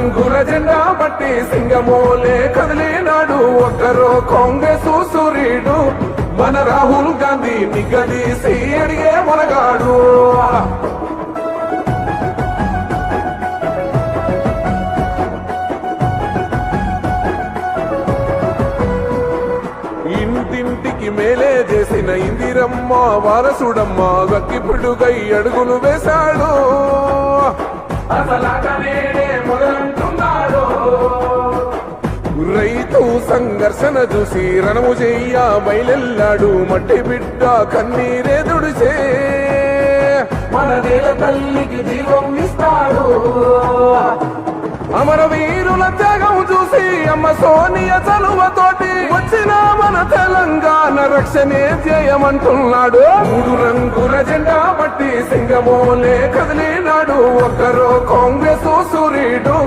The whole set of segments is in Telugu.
రంగుల జెండా బట్టి సింగమోలే కదిలినాడు ఒక్కరో కాంగ్రెస్ సూర్యుడు మన రాహుల్ గాంధీ నిగదీసి అడిగే మనగాడు. ఇంటింటికి మేలే చేసిన ఇందిరమ్మ వారసుడమ్మ గక్కిపుడుగై అడుగులు వేశాడు. రైతు సంఘర్షణ చూసి రణము చెయ్య బయలెల్లాడు. మట్టి బిడ్డ కన్నీరే దుడిచే మన నేల తల్లికి జీవం ఇస్తాడు. అమరవీరుల త్యాగం చూసి అమ్మ సోనియ చలువతోటి వచ్చిన మన తెలంగాణ రక్షణే ధ్యేయమంటున్నాడు. మూడు రంగుల జెండా బట్టి సింగమోలే కదిలినాడు ఒక్కరో కాంగ్రెస్ సూర్యుడు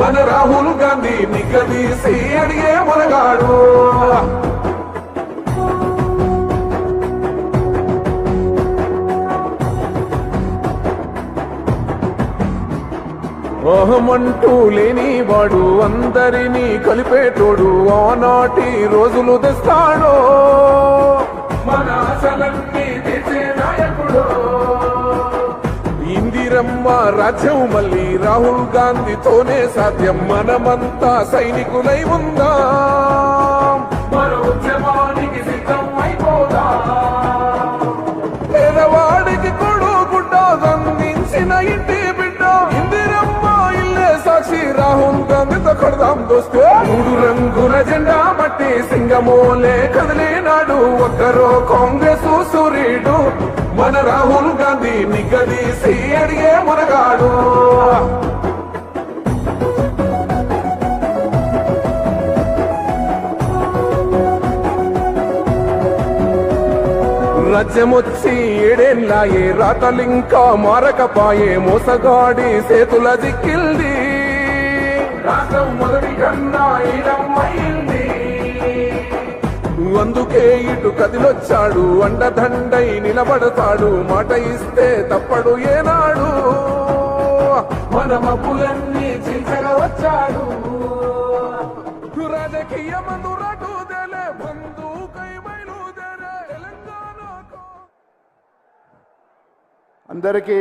మన రాహుల్ గాంధీ నిగదీసి అడిగే మనగాడు. అహమంటూ లేని వాడు అందరినీ కలిపేటోడు ఆనాటి రోజులు తెస్తాడో మన ఆశలన్నీ తెచ్చే నాయకుడు. ఇందిరమ్మ రాజ్యం మళ్ళీ రాహుల్ గాంధీతోనే సాధ్యం. మనమంతా సైనికులై ఉందాం, మన ఉద్యమానికి సిద్ధం అయిపోదా. పేదవాడికి కొడు గుడ్డ అందించిన ఇంటి బిడ్డ ఇందిరమ్మ ఇల్లే సాక్షి రాహుల్ గాంధీతో కొడదాం దోస్తే. మూడు రంగుల జెండా బట్టి సింగమోలే కదిలినాడు ఒక్కరో కాంగ్రెస్ సూర్యుడు మన రాహుల్ గాంధీ నిగదీసి అడిగే మనగాడు. రాజ్యమొచ్చి ఏడేళ్ళాయే రాతలింకా మారకపాయే మోసగాడి సేతుల దిక్కిల్ది. రాష్ట్రం మొదటి కన్నా ఈడమ్మైంది. అందుకే ఇటు కదిలొచ్చాడు అండదండై నిలబడతాడు. మాట ఇస్తే తప్పడు ఏనాడు మన మబ్బులన్నీ చీల్చగా వచ్చాడు. రాజకీయ మందురాటు దేలే బంధుకై బయలుదేరే తెలంగాణకు. అందరికీ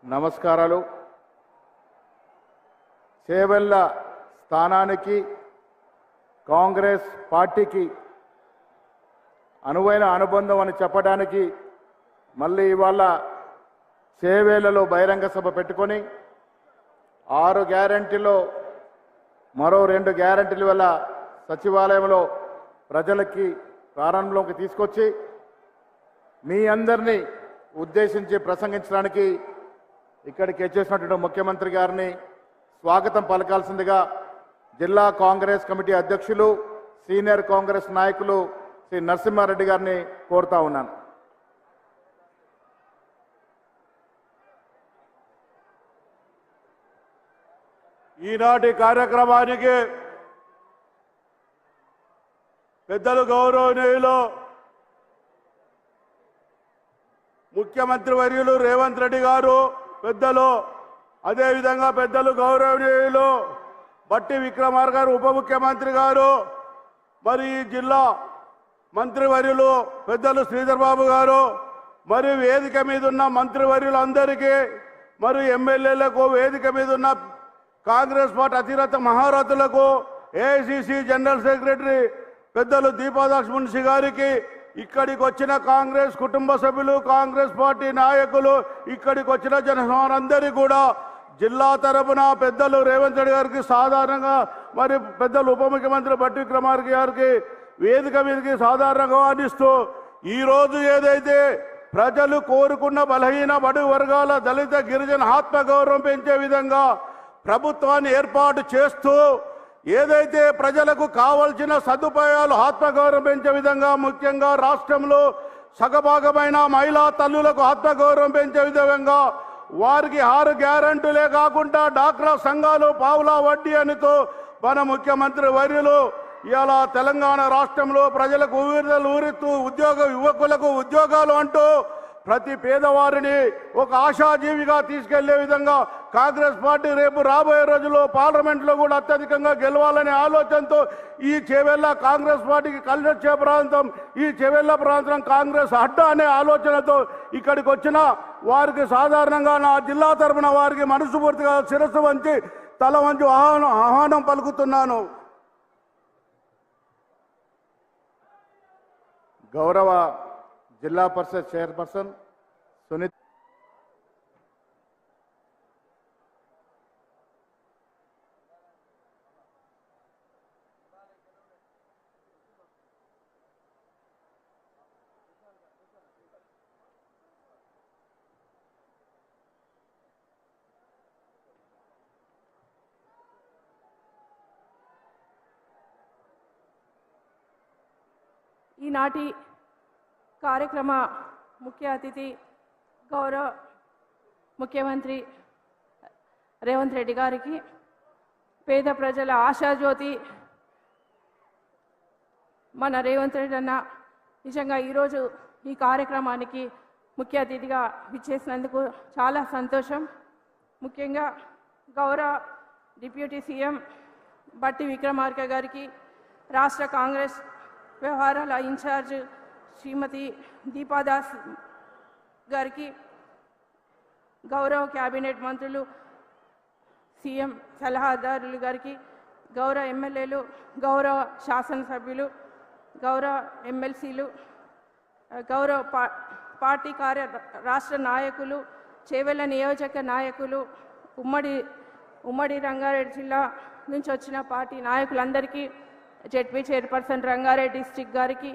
నమస్కారాలు. చేవెళ్ళ స్థానానికి కాంగ్రెస్ పార్టీకి అనువైన అనుబంధం అని చెప్పడానికి మళ్ళీ ఇవాళ చేవేళ్లలో బహిరంగ సభ పెట్టుకొని 6 గ్యారెంటీలో మరో 2 గ్యారెంటీల వల్ల సచివాలయంలో ప్రజలకి ప్రారంభంలోకి తీసుకొచ్చి మీ అందరినీ ఉద్దేశించి ప్రసంగించడానికి ఇక్కడికి వచ్చేసినటువంటి ముఖ్యమంత్రి గారిని స్వాగతం పలకాల్సిందిగా జిల్లా కాంగ్రెస్ కమిటీ అధ్యక్షులు సీనియర్ కాంగ్రెస్ నాయకులు శ్రీ నరసింహారెడ్డి గారిని కోరుతా ఉన్నాను. ఈనాటి కార్యక్రమానికి పెద్దలు గౌరవనీయులు ముఖ్యమంత్రి వర్యులు రేవంత్ రెడ్డి గారు, పెద్దలు అదేవిధంగా పెద్దలు గౌరవనీయులు బట్టి విక్రమార్క గారు ఉప ముఖ్యమంత్రి గారు, మరి ఈ జిల్లా మంత్రివర్యులు పెద్దలు శ్రీధర్ బాబు గారు, మరి వేదిక మీద ఉన్న మంత్రివర్యులందరికీ, మరి ఎమ్మెల్యేలకు, వేదిక మీద ఉన్న కాంగ్రెస్ పార్టీ అతిరథ మహారథులకు, ఏఐసిసి జనరల్ సెక్రటరీ పెద్దలు దీపాదాస్ మున్షి గారికి, ఇక్కడికి వచ్చిన కాంగ్రెస్ కుటుంబ సభ్యులు, కాంగ్రెస్ పార్టీ నాయకులు, ఇక్కడికి వచ్చిన జనసమానందరికీ కూడా జిల్లా తరపున పెద్దలు రేవంత్ రెడ్డి గారికి, సాధారణంగా మరి పెద్దలు ఉప ముఖ్యమంత్రి బట్టి విక్రమార్క గారికి వేదిక మీదకి సాధారణంగా ఆహ్వానిస్తూ, ఈరోజు ఏదైతే ప్రజలు కోరుకున్న బలహీన బడుగు వర్గాల దళిత గిరిజన ఆత్మగౌరవం పెంచే విధంగా ప్రభుత్వాన్ని ఏర్పాటు చేస్తూ ఏదైతే ప్రజలకు కావాల్సిన సదుపాయాలు ఆత్మగౌరవం పెంచే విధంగా, ముఖ్యంగా రాష్ట్రంలో సగభాగమైన మహిళా తల్లులకు ఆత్మగౌరవం పెంచే విధంగా వారికి 6 గ్యారెంటీలే కాకుండా డాక్రా సంఘాలు పావులా వడ్డీ అనితో మన ముఖ్యమంత్రి వర్యులు ఇలా తెలంగాణ రాష్ట్రంలో ప్రజలకు ఊరిస్తూ యువకులకు ఉద్యోగాలు అంటూ ప్రతి పేదవారిని ఒక ఆశాజీవిగా తీసుకెళ్లే విధంగా కాంగ్రెస్ పార్టీ రేపు రాబోయే రోజుల్లో పార్లమెంట్లో కూడా అత్యధికంగా గెలవాలనే ఆలోచనతో ఈ చేవెళ్ళ కాంగ్రెస్ పార్టీకి కలిసి వచ్చే ప్రాంతం, ఈ చేవెళ్ళ ప్రాంతం కాంగ్రెస్ అడ్డ అనే ఆలోచనతో ఇక్కడికి వచ్చిన వారికి సాధారణంగా నా జిల్లా తరపున వారికి మనస్ఫూర్తిగా శిరస్సు వంచి తల వంచి ఆహ్వానం పలుకుతున్నాను. గౌరవ జిల్లా పరిషత్ చైర్పర్సన్ సునీత ఈనాటి కార్యక్రమ ముఖ్య అతిథి గౌరవ ముఖ్యమంత్రి రేవంత్ రెడ్డి గారికి, పేద ప్రజల ఆశాజ్యోతి మన రేవంత్ రెడ్డి అన్న నిజంగా ఈరోజు ఈ కార్యక్రమానికి ముఖ్య అతిథిగా విచ్చేసినందుకు చాలా సంతోషం. ముఖ్యంగా గౌరవ డిప్యూటీ సీఎం బట్టి విక్రమార్క గారికి, రాష్ట్ర కాంగ్రెస్ వ్యవహారాల ఇన్ఛార్జ్ శ్రీమతి దీపాదాస్ గారికి, గౌరవ క్యాబినెట్ మంత్రులు, సీఎం సలహాదారులు గారికి, గౌరవ ఎమ్మెల్యేలు, గౌరవ శాసనసభ్యులు, గౌరవ ఎమ్మెల్సీలు, గౌరవ పార్టీ రాష్ట్ర నాయకులు, చేవెళ్ళ నియోజక నాయకులు, ఉమ్మడి రంగారెడ్డి జిల్లా నుంచి వచ్చిన పార్టీ నాయకులందరికీ, జెడ్పీ చైర్పర్సన్ రంగారెడ్డి డిస్ట్రిక్ట్ గారికి,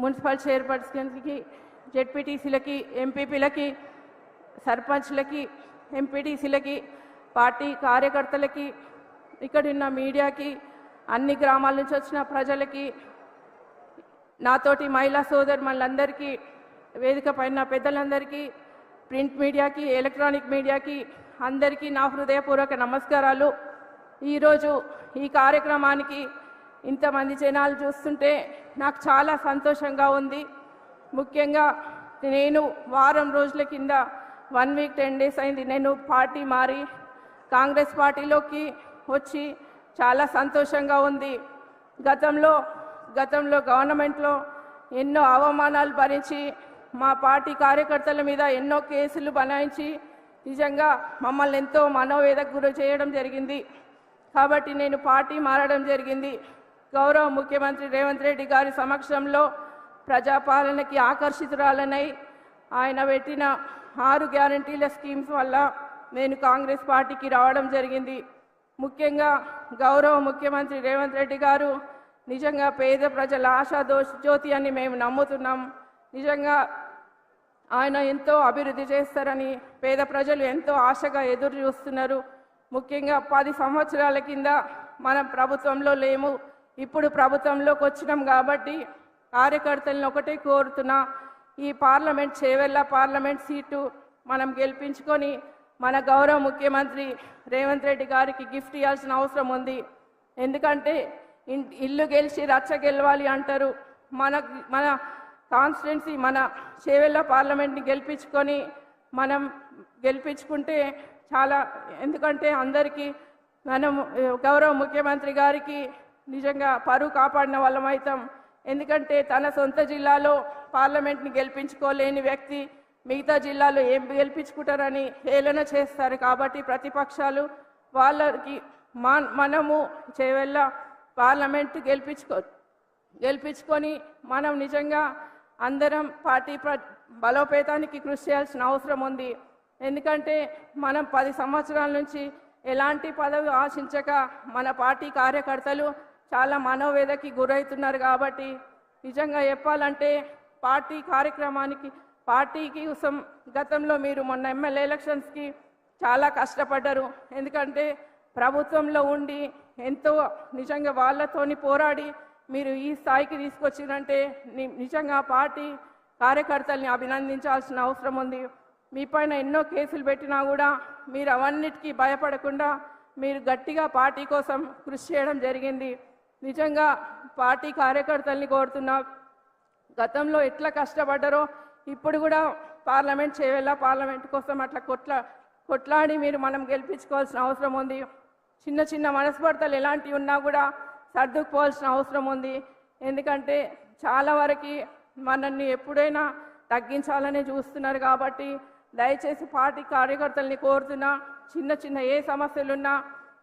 మున్సిపల్ చైర్పర్సన్కి, జెడ్పీటీసీలకి, ఎంపీపీలకి, సర్పంచ్లకి, ఎంపీటీసీలకి, పార్టీ కార్యకర్తలకి, ఇక్కడున్న మీడియాకి, అన్ని గ్రామాల నుంచి వచ్చిన ప్రజలకి, నాతోటి మహిళా సోదరులందరికీ, వేదిక పైన పెద్దలందరికీ, ప్రింట్ మీడియాకి, ఎలక్ట్రానిక్ మీడియాకి అందరికీ నా హృదయపూర్వక నమస్కారాలు. ఈరోజు ఈ కార్యక్రమానికి ఇంతమంది జనాలు చూస్తుంటే నాకు చాలా సంతోషంగా ఉంది. ముఖ్యంగా నేను వారం రోజుల కింద 1 వీక్ 10 డేస్ అయింది నేను పార్టీ మారి కాంగ్రెస్ పార్టీలోకి వచ్చి, చాలా సంతోషంగా ఉంది. గతంలో గవర్నమెంట్లో ఎన్నో అవమానాలు భరించి మా పార్టీ కార్యకర్తల మీద ఎన్నో కేసులు బనాయించి నిజంగా మమ్మల్ని ఎంతో మనోవేదకు గురి చేయడం జరిగింది. కాబట్టి నేను పార్టీ మారడం జరిగింది. గౌరవ ముఖ్యమంత్రి రేవంత్ రెడ్డి గారి సమక్షంలో ప్రజాపాలనకి ఆకర్షితురాలనై ఆయన పెట్టిన 6 గ్యారంటీల స్కీమ్స్ వల్ల నేను కాంగ్రెస్ పార్టీకి రావడం జరిగింది. ముఖ్యంగా గౌరవ ముఖ్యమంత్రి రేవంత్ రెడ్డి గారు నిజంగా పేద ప్రజల ఆశా జ్యోతి అని మేము నమ్ముతున్నాం. నిజంగా ఆయన ఎంతో అభివృద్ధి చేస్తారని పేద ప్రజలు ఎంతో ఆశగా ఎదురు చూస్తున్నారు. ముఖ్యంగా 10 సంవత్సరాల కింద మనం ప్రభుత్వంలో లేము, ఇప్పుడు ప్రభుత్వంలోకి వచ్చినాం. కాబట్టి కార్యకర్తలను ఒకటే కోరుతున్నా, ఈ చేవెళ్ళ పార్లమెంట్ సీటు మనం గెలిపించుకొని మన గౌరవ ముఖ్యమంత్రి రేవంత్ రెడ్డి గారికి గిఫ్ట్ ఇవ్వాల్సిన అవసరం ఉంది. ఎందుకంటే ఇల్లు గెలిచి రచ్చ గెలవాలి అంటారు. మన కాన్స్టిట్యున్సీ మన చేవెళ్ళ పార్లమెంట్ని మనం గెలిపించుకుంటే చాలా, ఎందుకంటే అందరికీ మనం గౌరవ ముఖ్యమంత్రి గారికి నిజంగా పరువు కాపాడిన వాళ్ళం అవుతాం. ఎందుకంటే తన సొంత జిల్లాలో పార్లమెంట్ని గెలిపించుకోలేని వ్యక్తి మిగతా జిల్లాలో ఏం గెలిపించుకుంటారని హేళన చేస్తారు. కాబట్టి ప్రతిపక్షాలు వాళ్ళకి మనము చేవెళ్ళ పార్లమెంట్ గెలిపించుకొని మనం నిజంగా అందరం పార్టీ బలోపేతానికి కృషి చేయాల్సిన అవసరం ఉంది. ఎందుకంటే మనం 10 సంవత్సరాల నుంచి ఎలాంటి పదవి ఆశించక మన పార్టీ కార్యకర్తలు చాలా మనోవేదకి గురవుతున్నారు. కాబట్టి నిజంగా చెప్పాలంటే పార్టీకి కోసం గతంలో మీరు మొన్న ఎమ్మెల్యే ఎలక్షన్స్కి చాలా కష్టపడ్డారు. ఎందుకంటే ప్రభుత్వంలో ఉండి ఎంతో నిజంగా వాళ్ళతోని పోరాడి మీరు ఈ స్థాయికి తీసుకొచ్చిందంటే నిజంగా పార్టీ కార్యకర్తల్ని అభినందించాల్సిన అవసరం ఉంది. మీ పైన ఎన్నో కేసులు పెట్టినా కూడా మీరు అవన్నిటికీ భయపడకుండా మీరు గట్టిగా పార్టీ కోసం కృషి చేయడం జరిగింది. నిజంగా పార్టీ కార్యకర్తల్ని కోరుతున్నా, గతంలో ఎట్లా కష్టపడ్డారో ఇప్పుడు కూడా చేవెళ్ళ పార్లమెంట్ కోసం అట్లా కొట్లాడి మీరు మనం గెలిపించుకోవాల్సిన అవసరం ఉంది. చిన్న చిన్న మనస్పర్ధలు ఎలాంటివి ఉన్నా కూడా సర్దుకుపోవాల్సిన అవసరం ఉంది. ఎందుకంటే చాలా వరకు మనల్ని ఎప్పుడైనా తగ్గించాలని చూస్తున్నారు. కాబట్టి దయచేసి పార్టీ కార్యకర్తల్ని కోరుతున్నా, చిన్న చిన్న ఏ సమస్యలున్నా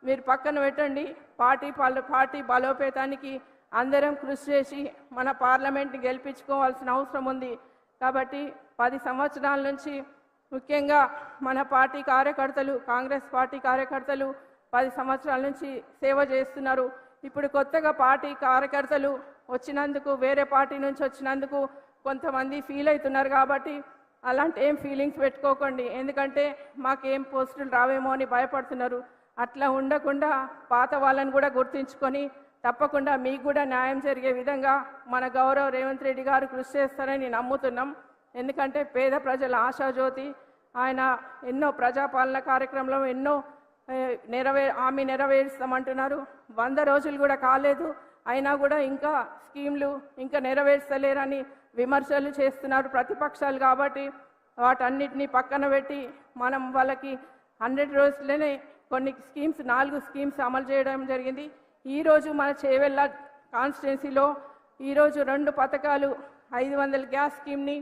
మీరు పక్కన పెట్టండి. పార్టీ బలోపేతానికి అందరం కృషి చేసి మన పార్లమెంట్ని గెలిపించుకోవాల్సిన అవసరం ఉంది. కాబట్టి 10 సంవత్సరాల నుంచి ముఖ్యంగా మన పార్టీ కార్యకర్తలు, కాంగ్రెస్ పార్టీ కార్యకర్తలు 10 సంవత్సరాల నుంచి సేవ చేస్తున్నారు. ఇప్పుడు కొత్తగా పార్టీ కార్యకర్తలు వచ్చినందుకు, వేరే పార్టీ నుంచి వచ్చినందుకు కొంతమంది ఫీల్ అవుతున్నారు. కాబట్టి అలాంటి ఏం ఫీలింగ్స్ పెట్టుకోకండి. ఎందుకంటే మాకేం పోస్టులు రావేమో అని భయపడుతున్నారు. అట్లా ఉండకుండా పాత వాళ్ళని కూడా గుర్తించుకొని తప్పకుండా మీకు కూడా న్యాయం జరిగే విధంగా మన గౌరవ రేవంత్ రెడ్డి గారు కృషి చేస్తారని నమ్ముతున్నాం. ఎందుకంటే పేద ప్రజల ఆశాజ్యోతి ఆయన. ఎన్నో ప్రజాపాలన కార్యక్రమంలో ఎన్నో హామీ నెరవేరుస్తామంటున్నారు. 100 రోజులు కూడా కాలేదు, అయినా కూడా ఇంకా స్కీమ్లు ఇంకా నెరవేర్చలేరని విమర్శలు చేస్తున్నారు ప్రతిపక్షాలు. కాబట్టి వాటన్నిటిని పక్కన పెట్టి మనం వాళ్ళకి 100 రోజులనే కొన్ని స్కీమ్స్ 4 స్కీమ్స్ అమలు చేయడం జరిగింది. ఈరోజు మన చేవెళ్ళ కాన్స్టిట్యున్సీలో ఈరోజు 2 పథకాలు, 500 గ్యాస్ స్కీమ్ని,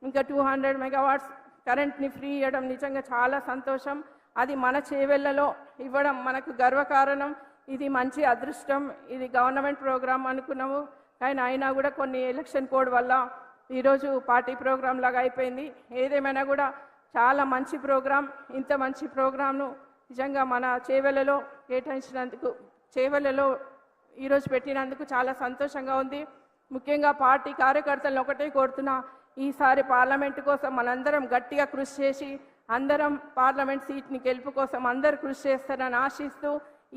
ఇంకా 200 మెగావాట్స్ కరెంట్ని ఫ్రీ ఇవ్వడం నిజంగా చాలా సంతోషం. అది మన చేవెళ్ళలో ఇవ్వడం మనకు గర్వకారణం. ఇది మంచి అదృష్టం. ఇది గవర్నమెంట్ ప్రోగ్రామ్ అనుకున్నాము, కానీ అయినా కూడా కొన్ని ఎలక్షన్ కోడ్ వల్ల ఈరోజు పార్టీ ప్రోగ్రామ్ లాగా అయిపోయింది. ఏదేమైనా కూడా చాలా మంచి ప్రోగ్రాం. ఇంత మంచి ప్రోగ్రాంను నిజంగా మన చేవెళ్ళలో కేటాయించినందుకు, చేవెళ్ళలో ఈరోజు పెట్టినందుకు చాలా సంతోషంగా ఉంది. ముఖ్యంగా పార్టీ కార్యకర్తలను ఒకటే కోరుతున్నా, ఈసారి పార్లమెంటు కోసం మనందరం గట్టిగా కృషి చేసి అందరం పార్లమెంట్ సీట్ని గెలుపు కోసం అందరూ కృషి చేస్తారని ఆశిస్తూ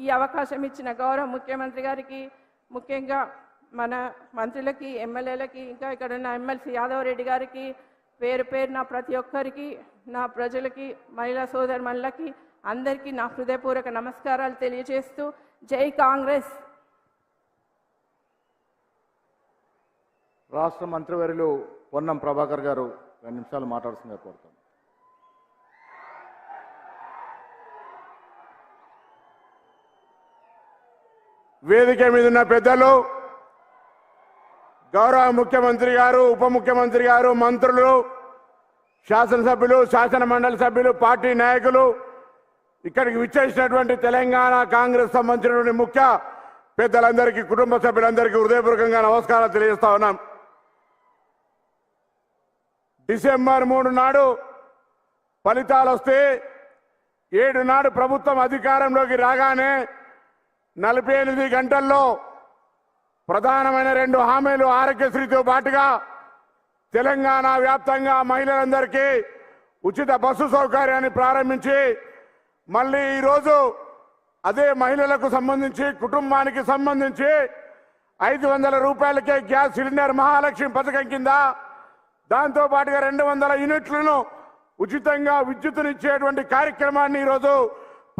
ఈ అవకాశం ఇచ్చిన గౌరవ ముఖ్యమంత్రి గారికి, ముఖ్యంగా మన మంత్రులకి, ఎమ్మెల్యేలకి, ఇంకా ఇక్కడ ఉన్న ఎమ్మెల్సీ యాదవ్ రెడ్డి గారికి పేరు పేరున ప్రతి ఒక్కరికి, నా ప్రజలకి, మహిళా సోదరుమణులకి అందరికీ నా హృదయపూర్వక నమస్కారాలు తెలియజేస్తూ జై కాంగ్రెస్. రాష్ట్ర మంత్రివర్యులు పొన్నం ప్రభాకర్ గారు 2 నిమిషాలు మాట్లాడుతున్నారు కోరుతాం. వేదిక మీద ఉన్న పెద్దలు, గౌరవ ముఖ్యమంత్రి గారు, ఉప ముఖ్యమంత్రి గారు, మంత్రులు, శాసనసభ్యులు, శాసన మండలి సభ్యులు, పార్టీ నాయకులు, ఇక్కడికి విచ్చేసినటువంటి తెలంగాణ కాంగ్రెస్ సంబంధించినటువంటి ముఖ్య పెద్దలందరికీ, కుటుంబ సభ్యులందరికీ హృదయపూర్వకంగా నమస్కారాలు తెలియజేస్తా ఉన్నాం. డిసెంబర్ 3 నాడు ఫలితాలు వస్తే 7 నాడు ప్రభుత్వం అధికారంలోకి రాగానే 48 గంటల్లో ప్రధానమైన 2 హామీలు ఆరోగ్యశ్రీతో పాటుగా తెలంగాణ వ్యాప్తంగా మహిళలందరికీ ఉచిత బస్సు సౌకర్యాన్ని ప్రారంభించి, మళ్ళీ ఈరోజు అదే మహిళలకు సంబంధించి, కుటుంబానికి సంబంధించి 500 రూపాయలకే గ్యాస్ సిలిండర్ మహాలక్ష్మి పథకం కింద, దాంతో పాటుగా 200 యూనిట్లను ఉచితంగా విద్యుత్తునిచ్చేటువంటి కార్యక్రమాన్ని ఈరోజు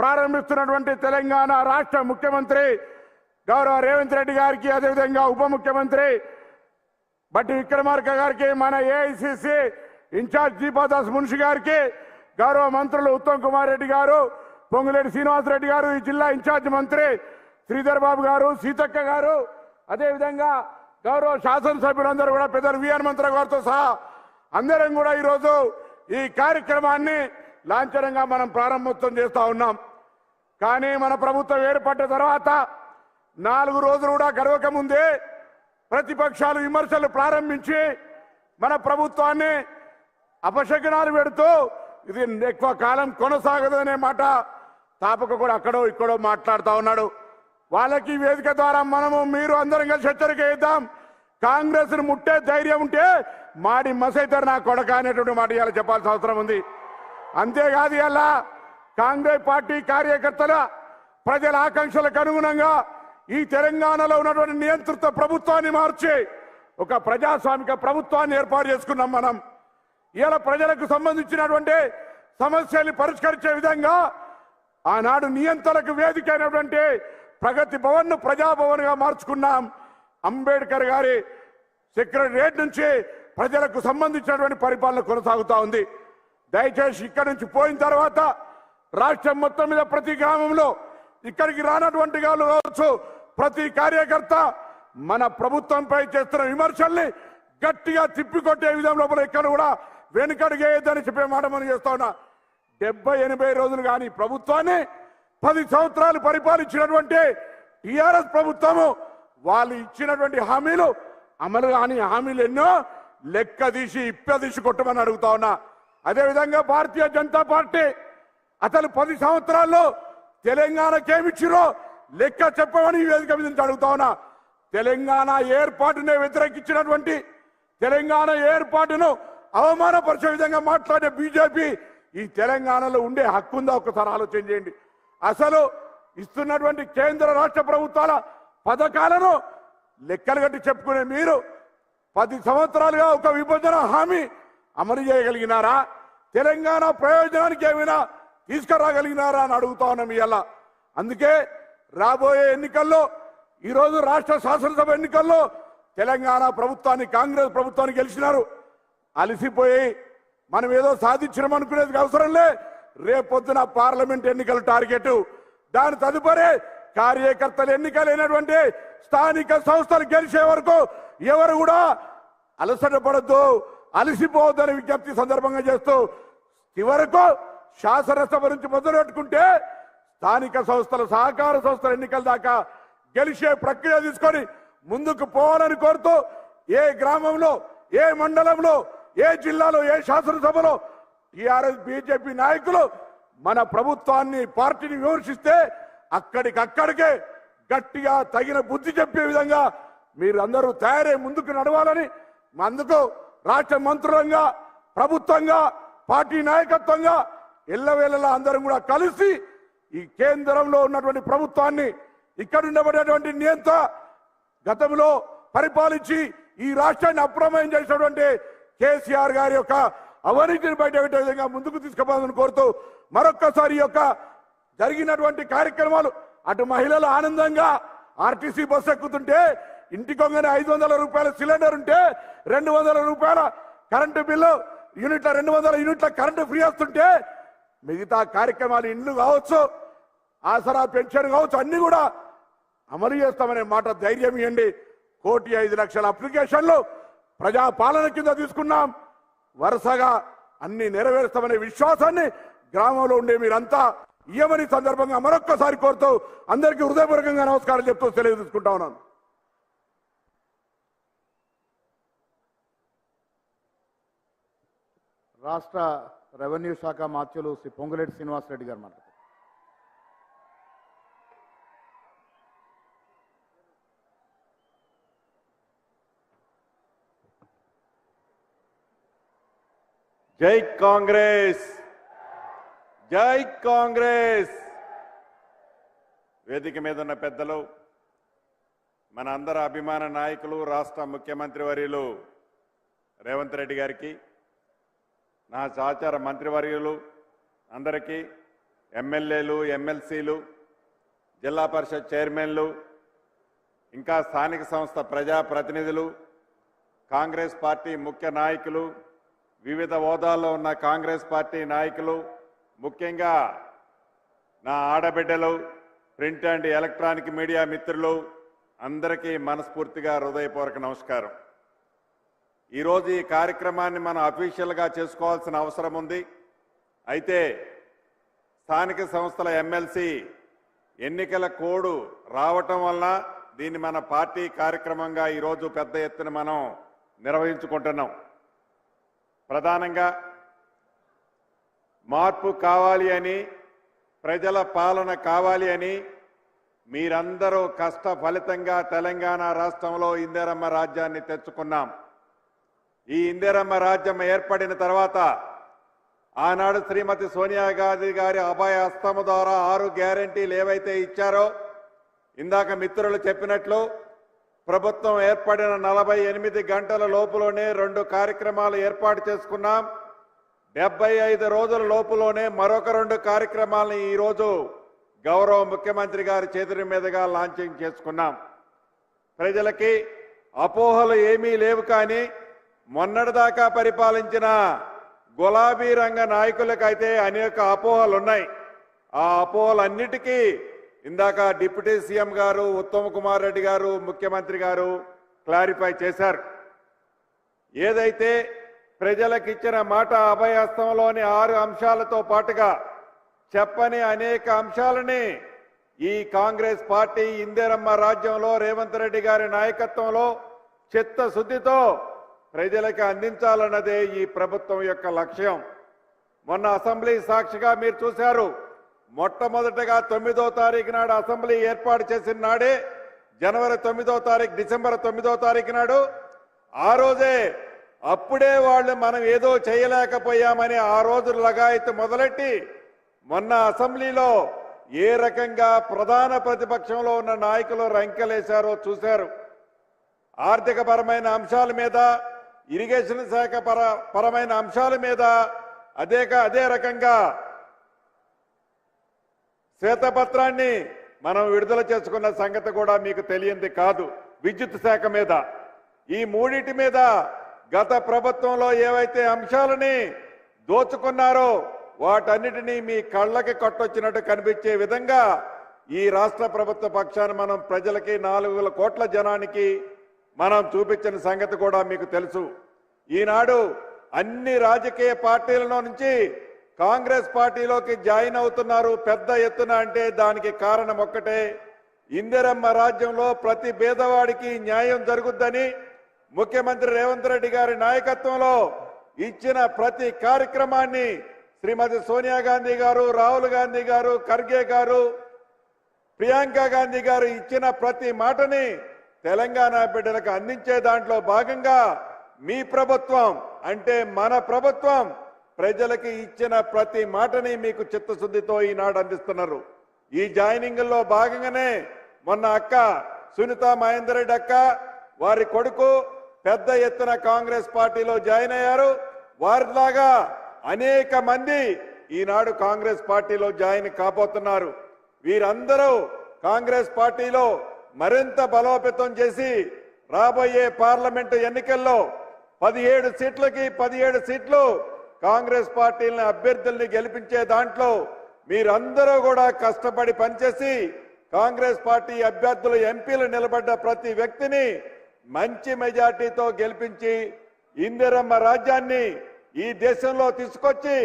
ప్రారంభిస్తున్నటువంటి తెలంగాణ రాష్ట్ర ముఖ్యమంత్రి గౌరవ రేవంత్ రెడ్డి గారికి, అదేవిధంగా ఉప ముఖ్యమంత్రి బట్టి విక్రమార్క గారికి, మన ఏఐసిసి ఇన్ఛార్జ్ దీపాదాస్ మున్షి గారికి, గౌరవ మంత్రులు ఉత్తమ్ కుమార్ రెడ్డి గారు, పొంగులేటి శ్రీనివాసరెడ్డి గారు, ఈ జిల్లా ఇన్ఛార్జ్ మంత్రి శ్రీధర్ బాబు గారు, సీతక్క గారు, అదేవిధంగా గౌరవ శాసనసభ్యులందరూ కూడా పెద్దలు వి హనుమంతరావు గారితో సహా అందరం కూడా ఈరోజు ఈ కార్యక్రమాన్ని లాంఛనంగా మనం ప్రారంభోత్సవం చేస్తా ఉన్నాం. కానీ మన ప్రభుత్వం ఏర్పడ్డ తర్వాత 4 రోజులు కూడా గడవక ముందే ప్రతిపక్షాలు విమర్శలు ప్రారంభించి మన ప్రభుత్వాన్ని అపశకునాలు పెడుతూ ఇది ఎక్కువ కాలం కొనసాగదు అనే మాట తాపక కూడా అక్కడో ఇక్కడో మాట్లాడుతూ ఉన్నాడు. వాళ్ళకి వేదిక ద్వారా మనము మీరు అందరం కలిసి హెచ్చరిక ఇద్దాం. కాంగ్రెస్ ను ముట్టే ధైర్యం ఉంటే మాడి మసైతారు నా కొడక అనేటువంటి మాట ఇలా చెప్పాల్సిన అవసరం ఉంది. అంతేకాదు ఇలా కాంగ్రెస్ పార్టీ కార్యకర్తల ప్రజల ఆకాంక్షలకు అనుగుణంగా ఈ తెలంగాణలో ఉన్నటువంటి నియంత్రిత ప్రభుత్వాన్ని మార్చి ఒక ప్రజాస్వామిక ప్రభుత్వాన్ని ఏర్పాటు చేసుకున్నాం. మనం ఇలా ప్రజలకు సంబంధించినటువంటి సమస్యల్ని పరిష్కరించే విధంగా ఆనాడు నియంత్రణకు వేదిక అయినటువంటి ప్రగతి భవన్ ను ప్రజాభవన్ గా మార్చుకున్నాం. అంబేద్కర్ గారి సెక్రటరియట్ నుంచి ప్రజలకు సంబంధించినటువంటి పరిపాలన కొనసాగుతా ఉంది. దయచేసి ఇక్కడి నుంచి పోయిన తర్వాత రాష్ట్రం మొత్తం మీద ప్రతి గ్రామంలో ఇక్కడికి రానటువంటి వాళ్ళు కావచ్చు, ప్రతి కార్యకర్త మన ప్రభుత్వంపై చేస్తున్న విమర్శల్ని గట్టిగా తిప్పికొట్టే విధంలో ఎక్కడ కూడా వెనుకడుగేయద్దని చెప్పే మాట మనం చేస్తా ఉన్నా. 70-80 రోజులు కానీ ప్రభుత్వాన్ని 10 సంవత్సరాలు పరిపాలించినటువంటి టిఆర్ఎస్ ప్రభుత్వము వాళ్ళు ఇచ్చినటువంటి హామీలు అమలు కాని హామీలు ఎన్నో లెక్క తీసి ఇప్పదీసి కొట్టమని అడుగుతా ఉన్నా. అదేవిధంగా భారతీయ జనతా పార్టీ అసలు 10 సంవత్సరాల్లో తెలంగాణకేమిచ్చిరో లెక్క చెప్పమని ఈ వేదిక మీద నుంచి అడుగుతా ఉన్నా. తెలంగాణ ఏర్పాటునే వ్యతిరేకించినటువంటి, తెలంగాణ ఏర్పాటును అవమానపరిచే విధంగా మాట్లాడే బీజేపీ ఈ తెలంగాణలో ఉండే హక్కు ఉందా ఒకసారి ఆలోచన చేయండి. అసలు ఇస్తున్నటువంటి కేంద్ర రాష్ట్ర ప్రభుత్వాల పథకాలను లెక్కలు కట్టి చెప్పుకునే మీరు 10 సంవత్సరాలుగా ఒక విభజన హామీ అమలు చేయగలిగినారా? తెలంగాణ ప్రయోజనానికి ఏమైనా తీసుకురాగలిగినారా అని అడుగుతా ఉన్నాం ఇవాళ. అందుకే రాబోయే ఎన్నికల్లో, ఈరోజు రాష్ట్ర శాసనసభ ఎన్నికల్లో తెలంగాణ ప్రభుత్వాన్ని, కాంగ్రెస్ ప్రభుత్వాన్ని గెలిచినారు. అలసిపోయి మనం ఏదో సాధించడం అనుకునేది అవసరం లే. రేపొద్దున పార్లమెంట్ ఎన్నికల టార్గెట్, దాని తదుపరి కార్యకర్తల ఎన్నికలైనటువంటి స్థానిక సంస్థలు గెలిచే వరకు ఎవరు కూడా అలసట పడద్దు, అలసిపోవద్దని విజ్ఞప్తి సందర్భంగా చేస్తూ, చివరకు శాసనసభ నుంచి మొదలుపెట్టుకుంటే స్థానిక సంస్థల, సహకార సంస్థల ఎన్నికల దాకా గెలిచే ప్రక్రియ తీసుకొని ముందుకు పోవాలని కోరుతూ, ఏ గ్రామంలో, ఏ మండలంలో, ఏ జిల్లాలో, ఏ శాసనసభలో టిఆర్ఎస్ బీజేపీ నాయకులు మన ప్రభుత్వాన్ని, పార్టీని విమర్శిస్తే అక్కడికక్కడికే గట్టిగా తగిన బుద్ధి చెప్పే విధంగా మీరు అందరూ తయారై ముందుకు నడవాలని, అందుకు రాష్ట్ర మంత్రులంగా, ప్రభుత్వంగా, పార్టీ నాయకత్వంగా ఎల్లవేళలా అందరం కూడా కలిసి ఈ కేంద్రంలో ఉన్నటువంటి ప్రభుత్వాన్ని, ఇక్కడ ఉండబడేటువంటి నియంత గతంలో పరిపాలించి ఈ రాష్ట్రాన్ని అప్రమేయం చేసినటువంటి కేసీఆర్ గారి యొక్క అవినీతిని బయటపెట్టే విధంగా ముందుకు తీసుకుపోవాలని కోరుతూ, మరొక్కసారి ఈ యొక్క జరిగినటువంటి కార్యక్రమాలు, అటు మహిళలు ఆనందంగా ఆర్టీసీ బస్సు ఎక్కుతుంటే, ఇంటికొంగనే 500 రూపాయల సిలిండర్ ఉంటే 200 రూపాయల కరెంటు బిల్లు యూనిట్ల 200 యూనిట్ల కరెంటు ఫ్రీ వస్తుంటే, మిగతా కార్యక్రమాలు, ఇండ్లు కావచ్చు, ఆసరా పెన్షన్ కావచ్చు, అన్ని కూడా అమలు చేస్తామనే మాట ధైర్యం ఇవ్వండి. 1,05,00,000 అప్లికేషన్లు ప్రజాపాలన కింద తీసుకున్నాం. వరుసగా అన్ని నెరవేరుస్తామనే విశ్వాసాన్ని గ్రామంలో ఉండే మీరంతా ఇయ్యమని సందర్భంగా మరొక్కసారి కోరుతూ అందరికీ హృదయపూర్వకంగా నమస్కారం చెప్తూ సెలవు తీసుకుంటా ఉన్నాను. రాష్ట్ర రెవెన్యూ శాఖ మాత్యులు శ్రీ పొంగులేటి శ్రీనివాసరెడ్డి గారు మాట్లాడారు. జై కాంగ్రెస్, జై కాంగ్రెస్. వేదిక మీద ఉన్న పెద్దలు, మన అందరి అభిమాన నాయకులు, రాష్ట్ర ముఖ్యమంత్రి వర్యులు రేవంత్ రెడ్డి గారికి, నా సహచార మంత్రివర్యులు అందరికీ, ఎమ్మెల్యేలు, ఎమ్మెల్సీలు, జిల్లా పరిషత్ చైర్మన్లు, ఇంకా స్థానిక సంస్థ ప్రజాప్రతినిధులు, కాంగ్రెస్ పార్టీ ముఖ్య నాయకులు, వివిధ హోదాల్లో ఉన్న కాంగ్రెస్ పార్టీ నాయకులు, ముఖ్యంగా నా ఆడబిడ్డలు, ప్రింట్ అండ్ ఎలక్ట్రానిక్ మీడియా మిత్రులు అందరికీ మనస్ఫూర్తిగా హృదయపూర్వక నమస్కారం. ఈరోజు ఈ కార్యక్రమాన్ని మనం అఫీషియల్గా చేసుకోవాల్సిన అవసరం ఉంది. అయితే స్థానిక సంస్థల ఎమ్మెల్సీ ఎన్నికల కోడ్ రావటం వలన దీన్ని మన పార్టీ కార్యక్రమంగా ఈరోజు పెద్ద ఎత్తున మనం నిర్వహించుకుంటున్నాం. ప్రధానంగా మార్పు కావాలి అని, ప్రజల పాలన కావాలి అని మీరందరూ కష్ట ఫలితంగా తెలంగాణ రాష్ట్రంలో ఇందిరమ్మ రాజ్యాన్ని తెచ్చుకున్నాం. ఈ ఇందిరమ్మ రాజ్యం ఏర్పడిన తర్వాత ఆనాడు శ్రీమతి సోనియా గాంధీ గారి అభయ హస్తము ద్వారా 6 గ్యారెంటీలు ఏవైతే ఇచ్చారో, ఇందాక మిత్రులు చెప్పినట్లు ప్రభుత్వం ఏర్పడిన 48 గంటల లోపులోనే 2 కార్యక్రమాలు ఏర్పాటు చేసుకున్నాం. 75 రోజుల లోపులోనే మరొక 2 కార్యక్రమాలను ఈరోజు గౌరవ ముఖ్యమంత్రి గారి చేతుల మీదుగా లాంచింగ్ చేసుకున్నాం. ప్రజలకి అపోహలు ఏమీ లేవు, కానీ మొన్నటిదాకా పరిపాలించిన గులాబీ రంగ నాయకులకైతే అనేక అపోహలు ఉన్నాయి. ఆ అపోలన్నిటికీ ఇందాక డిప్యూటీ సీఎం గారు ఉత్తమ్ కుమార్ రెడ్డి గారు ముఖ్యమంత్రి గారు క్లారిఫై చేశారు. ఏదైతే ప్రజలకు ఇచ్చిన మాట అభయహస్తంలోని 6 అంశాలతో పాటుగా చెప్పని అనేక అంశాలని ఈ కాంగ్రెస్ పార్టీ ఇందిరమ్మ రాజ్యంలో రేవంత్ రెడ్డి గారి నాయకత్వంలో చిత్తశుద్ధితో ప్రజలకు అందించాలన్నదే ఈ ప్రభుత్వం యొక్క లక్ష్యం. మొన్న అసెంబ్లీ సాక్షిగా మీరు చూశారు. మొట్టమొదటగా 9వ తారీఖు నాడు అసెంబ్లీ ఏర్పాటు చేసిన నాడే జనవరి 9వ తారీఖు డిసెంబర్ 9వ తారీఖు నాడు ఆ రోజే అప్పుడే వాళ్ళు మనం ఏదో చేయలేకపోయామని ఆ రోజు లగాయత్తు మొదలెట్టి మొన్న అసెంబ్లీలో ఏ రకంగా ప్రధాన ప్రతిపక్షంలో ఉన్న నాయకులు రంకెలేశారో చూశారు. ఆర్థిక పరమైన అంశాల మీద, ఇరిగేషన్ శాఖ పరమైన అంశాల మీద అదే రకంగా శ్వేతపత్రాన్ని మనం విడుదల చేసుకున్న సంగతి కూడా మీకు తెలియంది కాదు. విద్యుత్ శాఖ మీద, ఈ మూడింటి మీద గత ప్రభుత్వంలో ఏవైతే అంశాలని దోచుకున్నారో వాటన్నిటినీ మీ కళ్ళకి కట్టొచ్చినట్టు కనిపించే విధంగా ఈ రాష్ట్ర ప్రభుత్వ పక్షాన మనం ప్రజలకి 4,000 కోట్ల జనానికి మనం చూపించిన సంగతి కూడా మీకు తెలుసు. ఈనాడు అన్ని రాజకీయ పార్టీలలో నుంచి కాంగ్రెస్ పార్టీలోకి జాయిన్ అవుతున్నారు పెద్ద ఎత్తున. అంటే దానికి కారణం ఒక్కటే, ఇందిరమ్మ రాజ్యంలో ప్రతి పేదవాడికి న్యాయం జరుగుద్దని ముఖ్యమంత్రి రేవంత్ రెడ్డి గారి నాయకత్వంలో ఇచ్చిన ప్రతి కార్యక్రమాన్ని శ్రీమతి సోనియా గాంధీ గారు, రాహుల్ గాంధీ గారు, ఖర్గే గారు, ప్రియాంక గాంధీ గారు ఇచ్చిన ప్రతి మాటని తెలంగాణ బిడ్డలకు అందించే దాంట్లో భాగంగా మీ ప్రభుత్వం అంటే మన ప్రభుత్వం ప్రజలకి ఇచ్చిన ప్రతి మాటని మీకు చిత్తశుద్ధితో ఈనాడు అందిస్తున్నారు. ఈ జాయినింగ్ లో భాగంగానే మొన్న అక్క సునీత మహేందర్ రెడ్డి అక్క వారి కొడుకు పెద్ద ఎత్తున కాంగ్రెస్ పార్టీలో జాయిన్ అయ్యారు. వారిలాగా అనేక మంది ఈనాడు కాంగ్రెస్ పార్టీలో జాయిన్ కాబోతున్నారు. వీరందరూ కాంగ్రెస్ పార్టీలో మరింత బలోపేతం చేసి రాబోయే పార్లమెంటు ఎన్నికల్లో 17 సీట్లకి 17 సీట్లు కాంగ్రెస్ పార్టీలని అభ్యర్థుల్ని గెలిపించే దాంట్లో మీరందరూ కూడా కష్టపడి పనిచేసి కాంగ్రెస్ పార్టీ అభ్యర్థులు ఎంపీలు నిలబడ్డ ప్రతి వ్యక్తిని మంచి మెజార్టీతో గెలిపించి ఇందిరమ్మ రాజ్యాన్ని ఈ దేశంలో తీసుకొచ్చి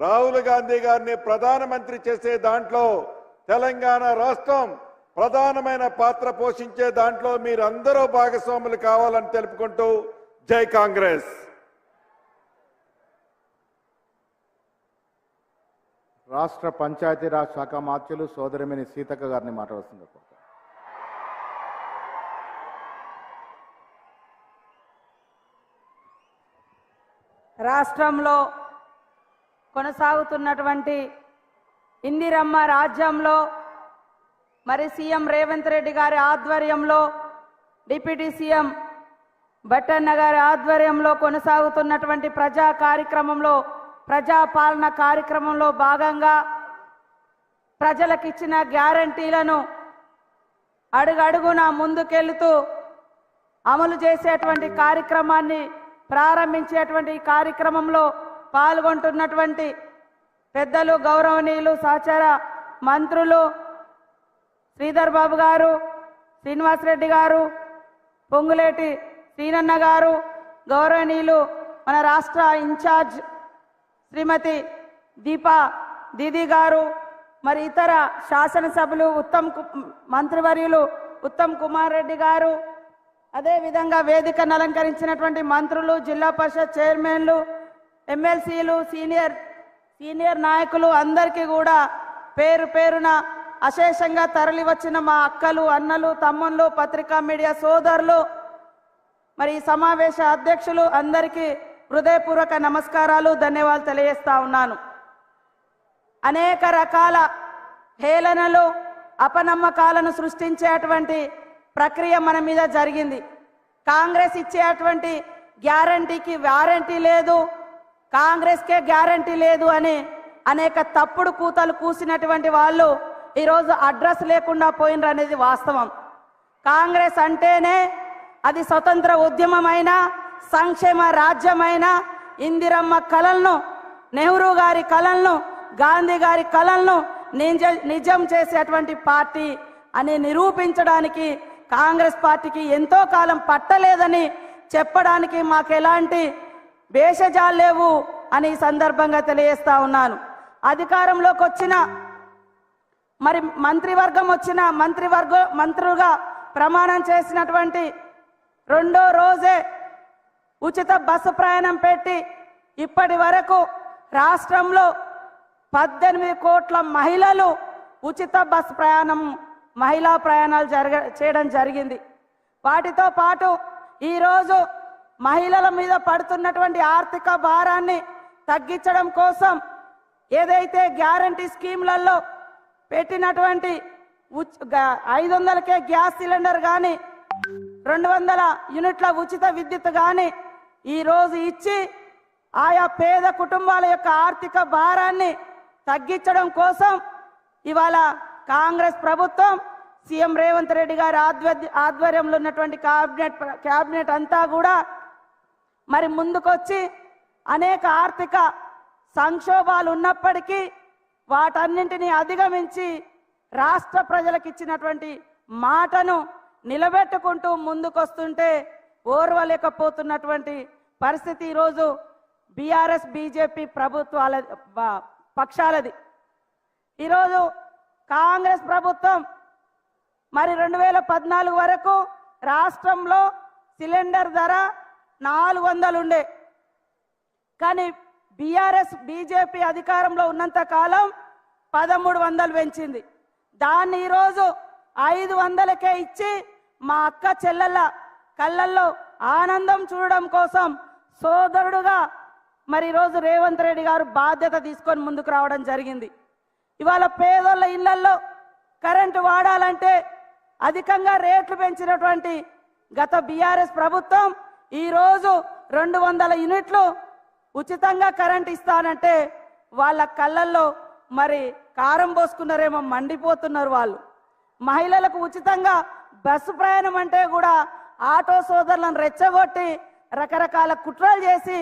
రాహుల్ గాంధీ గారిని ప్రధానమంత్రి చేసే దాంట్లో తెలంగాణ రాష్ట్రం ప్రధానమైన పాత్ర పోషించే దాంట్లో మీరందరూ భాగస్వాములు కావాలని తెలుపుకుంటూ జై కాంగ్రెస్. రాష్ట్ర పంచాయతీరాజ్ శాఖ మంత్రులు సోదరిమణి సీతక్క గారిని మాట్లాడుతుంది. రాష్ట్రంలో కొనసాగుతున్నటువంటి ఇందిరమ్మ రాజ్యంలో మరి సీఎం రేవంత్ రెడ్డి గారి ఆధ్వర్యంలో డిప్యూటీ సీఎం బట్టన్న గారి ఆధ్వర్యంలో కొనసాగుతున్నటువంటి ప్రజా కార్యక్రమంలో ప్రజాపాలన కార్యక్రమంలో భాగంగా ప్రజలకు ఇచ్చిన గ్యారంటీలను అడుగడుగునా ముందుకెళ్తూ అమలు చేసేటువంటి కార్యక్రమాన్ని ప్రారంభించేటువంటి కార్యక్రమంలో పాల్గొంటున్నటువంటి పెద్దలు గౌరవనీయులు సహచర మంత్రులు శ్రీధర్ బాబు గారు, శ్రీనివాసరెడ్డి గారు, పొంగులేటి శ్రీనన్న గారు, గౌరవనీయులు మన రాష్ట్ర ఇన్ఛార్జ్ శ్రీమతి దీపా దీదీ గారు, మరి ఇతర శాసనసభ్యులు మంత్రివర్యులు ఉత్తమ్ కుమార్ రెడ్డి గారు, అదేవిధంగా వేదికను అలంకరించినటువంటి మంత్రులు, జిల్లా పరిషత్ చైర్మన్లు, ఎమ్మెల్సీలు, సీనియర్ నాయకులు అందరికీ కూడా పేరు పేరున అశేషంగా తరలి వచ్చిన మా అక్కలు, అన్నలు, తమ్ముళ్ళు, పత్రికా మీడియా సోదరులు, మరి ఈ సమావేశ అధ్యక్షులు అందరికీ హృదయపూర్వక నమస్కారాలు, ధన్యవాదాలు తెలియజేస్తా ఉన్నాను. అనేక రకాల హేళనలు, అపనమ్మకాలను సృష్టించేటువంటి ప్రక్రియ మన మీద జరిగింది. కాంగ్రెస్ ఇచ్చేటువంటి గ్యారంటీకి వారంటీ లేదు, కాంగ్రెస్కే గ్యారంటీ లేదు అని అనేక తప్పుడు కూతలు కూసినటువంటి వాళ్ళు ఈరోజు అడ్రస్ లేకుండా పోయినరు అనేది వాస్తవం. కాంగ్రెస్ అంటేనే అది స్వతంత్ర ఉద్యమమైన, సంక్షేమ రాజ్యమైన, ఇందిరమ్మ కలలను, నెహ్రూ గారి కలలను, గాంధీ గారి కలలను నిజం చేసేటువంటి పార్టీ అని నిరూపించడానికి కాంగ్రెస్ పార్టీకి ఎంతో కాలం పట్టలేదని చెప్పడానికి మాకు ఎలాంటి భేషజాలు లేవు అని ఈ సందర్భంగా తెలియజేస్తా ఉన్నాను. అధికారంలోకి వచ్చిన మరి మంత్రివర్గం వచ్చిన మంత్రులుగా ప్రమాణం చేసినటువంటి రెండో రోజే ఉచిత బస్సు ప్రయాణం పెట్టి ఇప్పటి వరకు రాష్ట్రంలో 18 కోట్ల మహిళలు ఉచిత బస్సు ప్రయాణం మహిళా ప్రయాణాలు చేయడం జరిగింది. వాటితో పాటు ఈరోజు మహిళల మీద పడుతున్నటువంటి ఆర్థిక భారాన్ని తగ్గించడం కోసం ఏదైతే గ్యారంటీ స్కీమ్లలో పెట్టినటువంటి 500కే గ్యాస్ సిలిండర్ కానీ 200 యూనిట్ల ఉచిత విద్యుత్ కానీ ఈరోజు ఇచ్చి ఆయా పేద కుటుంబాల యొక్క ఆర్థిక భారాన్ని తగ్గించడం కోసం ఇవాళ కాంగ్రెస్ ప్రభుత్వం సీఎం రేవంత్ రెడ్డి గారి ఆధ్వర్యంలో ఉన్నటువంటి క్యాబినెట్ అంతా కూడా మరి ముందుకొచ్చి అనేక ఆర్థిక సంక్షోభాలు ఉన్నప్పటికీ వాటన్నింటినీ అధిగమించి రాష్ట్ర ప్రజలకు ఇచ్చినటువంటి మాటను నిలబెట్టుకుంటూ ముందుకొస్తుంటే ఓర్వలేకపోతున్నటువంటి పరిస్థితి ఈరోజు బీఆర్ఎస్ బీజేపీ ప్రభుత్వాల పక్షాలది. ఈరోజు కాంగ్రెస్ ప్రభుత్వం మరి 2014 వరకు రాష్ట్రంలో సిలిండర్ ధర 400 ఉండే, కానీ బీఆర్ఎస్ బీజేపీ అధికారంలో ఉన్నంత కాలం 1300 పెంచింది. దాన్ని ఈరోజు 500కే ఇచ్చి మా అక్క చెల్లెళ్ళ కళ్ళల్లో ఆనందం చూడడం కోసం సోదరుడుగా మరి ఈరోజు రేవంత్ రెడ్డి గారు బాధ్యత తీసుకొని ముందుకు రావడం జరిగింది. ఇవాళ పేదోళ్ళ ఇళ్లల్లో కరెంటు వాడాలంటే అధికంగా రేట్లు పెంచినటువంటి గత బీఆర్ఎస్ ప్రభుత్వం ఈరోజు 200 యూనిట్లు ఉచితంగా కరెంట్ ఇస్తానంటే వాళ్ళ కళ్ళల్లో మరి కారం పోసుకున్నారేమో, మండిపోతున్నారు వాళ్ళు. మహిళలకు ఉచితంగా బస్సు ప్రయాణం అంటే కూడా ఆటో సోదరులను రెచ్చగొట్టి రకరకాల కుట్రలు చేసి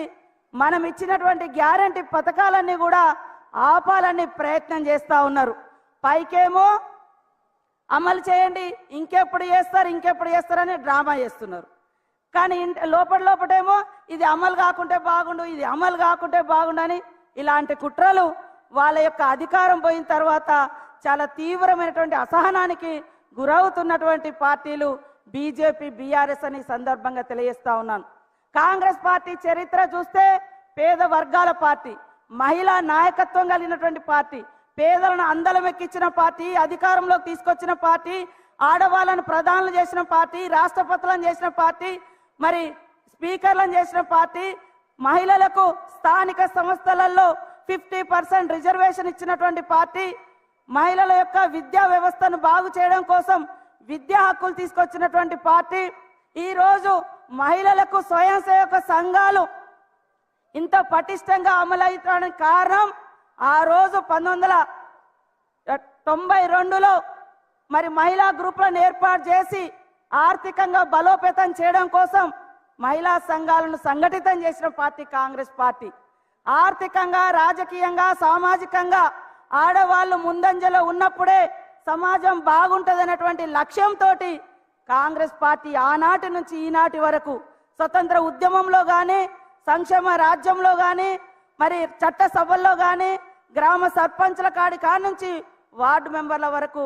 మనం ఇచ్చినటువంటి గ్యారంటీ పథకాలన్నీ కూడా ఆపాలని ప్రయత్నం చేస్తూ ఉన్నారు. పైకేమో అమలు చేయండి, ఇంకెప్పుడు చేస్తారని డ్రామా చేస్తున్నారు. కానీ లోపటేమో ఇది అమలు కాకుంటే బాగుండు, ఇది అమలు కాకుంటే బాగుండని ఇలాంటి కుట్రలు వాళ్ళ యొక్క అధికారం పోయిన తర్వాత చాలా తీవ్రమైనటువంటి అసహనానికి గురవుతున్నటువంటి పార్టీలు బీజేపీ బీఆర్ఎస్ అని సందర్భంగా తెలియజేస్తా ఉన్నాను. కాంగ్రెస్ పార్టీ చరిత్ర చూస్తే పేద వర్గాల పార్టీ, మహిళా నాయకత్వం కలిగినటువంటి పార్టీ, పేదలను అందలం ఎక్కించిన పార్టీ, అధికారంలోకి తీసుకొచ్చిన పార్టీ, ఆడవాళ్ళను ప్రధానులు చేసిన పార్టీ, రాష్ట్రపతులను చేసిన పార్టీ, మరి స్పీకర్లను చేసిన పార్టీ, మహిళలకు స్థానిక సంస్థలలో 50% రిజర్వేషన్ ఇచ్చినటువంటి పార్టీ, మహిళల యొక్క విద్యా వ్యవస్థను బాగు చేయడం కోసం విద్యా హక్కులు తీసుకొచ్చినటువంటి పార్టీ. ఈరోజు మహిళలకు స్వయం సేవక సంఘాలు ఇంత పటిష్టంగా అమలవుతానికి కారణం ఆ రోజు 1992లో మరి మహిళా గ్రూపులను ఏర్పాటు చేసి ఆర్థికంగా బలోపేతం చేయడం కోసం మహిళా సంఘాలను సంఘటితం చేసిన పార్టీ కాంగ్రెస్ పార్టీ. ఆర్థికంగా, రాజకీయంగా, సామాజికంగా ఆడవాళ్ళు ముందంజలో ఉన్నప్పుడే సమాజం బాగుంటుందనేటువంటి లక్ష్యంతో కాంగ్రెస్ పార్టీ ఆనాటి నుంచి ఈనాటి వరకు స్వతంత్ర ఉద్యమంలో కానీ, సంక్షేమ రాజ్యంలో కానీ, మరి చట్టసభల్లో కానీ, గ్రామ సర్పంచ్ల కాడి నుంచి వార్డు మెంబర్ల వరకు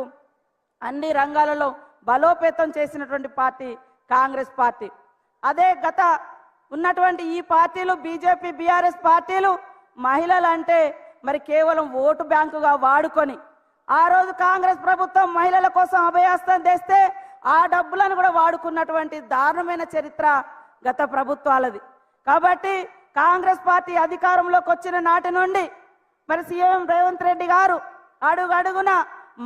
అన్ని రంగాలలో బలోపేతం చేసినటువంటి పార్టీ కాంగ్రెస్ పార్టీ. అదే గత ఉన్నటువంటి ఈ పార్టీలు బీజేపీ బీఆర్ఎస్ పార్టీలు మహిళలు అంటే మరి కేవలం ఓటు బ్యాంకుగా వాడుకొని ఆ రోజు కాంగ్రెస్ ప్రభుత్వం మహిళల కోసం అభయాస్తం తెస్తే ఆ డబ్బులను కూడా వాడుకున్నటువంటి దారుణమైన చరిత్ర గత ప్రభుత్వాలది. కాబట్టి కాంగ్రెస్ పార్టీ అధికారంలోకి వచ్చిన నాటి నుండి మరి సీఎం రేవంత్ రెడ్డి గారు అడుగడుగున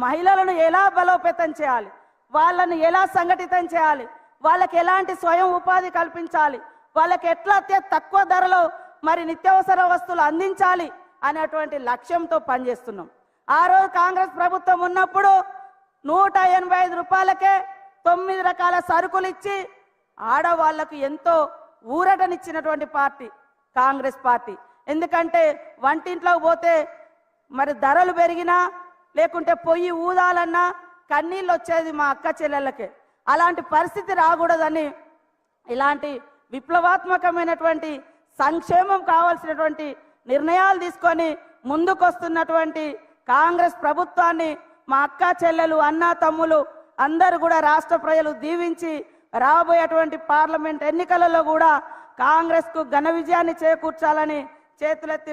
మహిళలను ఎలా బలోపేతం చేయాలి, వాళ్ళను ఎలా సంఘటితం చేయాలి, వాళ్ళకి ఎలాంటి స్వయం ఉపాధి కల్పించాలి, వాళ్ళకి ఎట్లా తక్కువ ధరలో మరి నిత్యావసర వస్తువులు అందించాలి అనేటువంటి లక్ష్యంతో పనిచేస్తున్నాం. ఆ రోజు కాంగ్రెస్ ప్రభుత్వం ఉన్నప్పుడు 185 రూపాయలకే 9 రకాల సరుకులు ఇచ్చి ఆడవాళ్లకు ఎంతో ఊరటనిచ్చినటువంటి పార్టీ కాంగ్రెస్ పార్టీ. ఎందుకంటే వంటింట్లోకి పోతే మరి ధరలు పెరిగినా, లేకుంటే పొయ్యి ఊదాలన్నా కన్నీళ్ళు వచ్చేది మా అక్క చెల్లెళ్ళకే. అలాంటి పరిస్థితి రాకూడదని ఇలాంటి విప్లవాత్మకమైనటువంటి సంక్షేమం కావాల్సినటువంటి నిర్ణయాలు తీసుకొని ముందుకొస్తున్నటువంటి కాంగ్రెస్ ప్రభుత్వాన్ని మా అక్క చెల్లెలు అన్నా తమ్ములు అందరూ కూడా రాష్ట్ర ప్రజలు దీవించి రాబోయేటువంటి పార్లమెంట్ ఎన్నికలలో కూడా కాంగ్రెస్కు ఘన విజయాన్ని చేకూర్చాలని చేతులెత్తి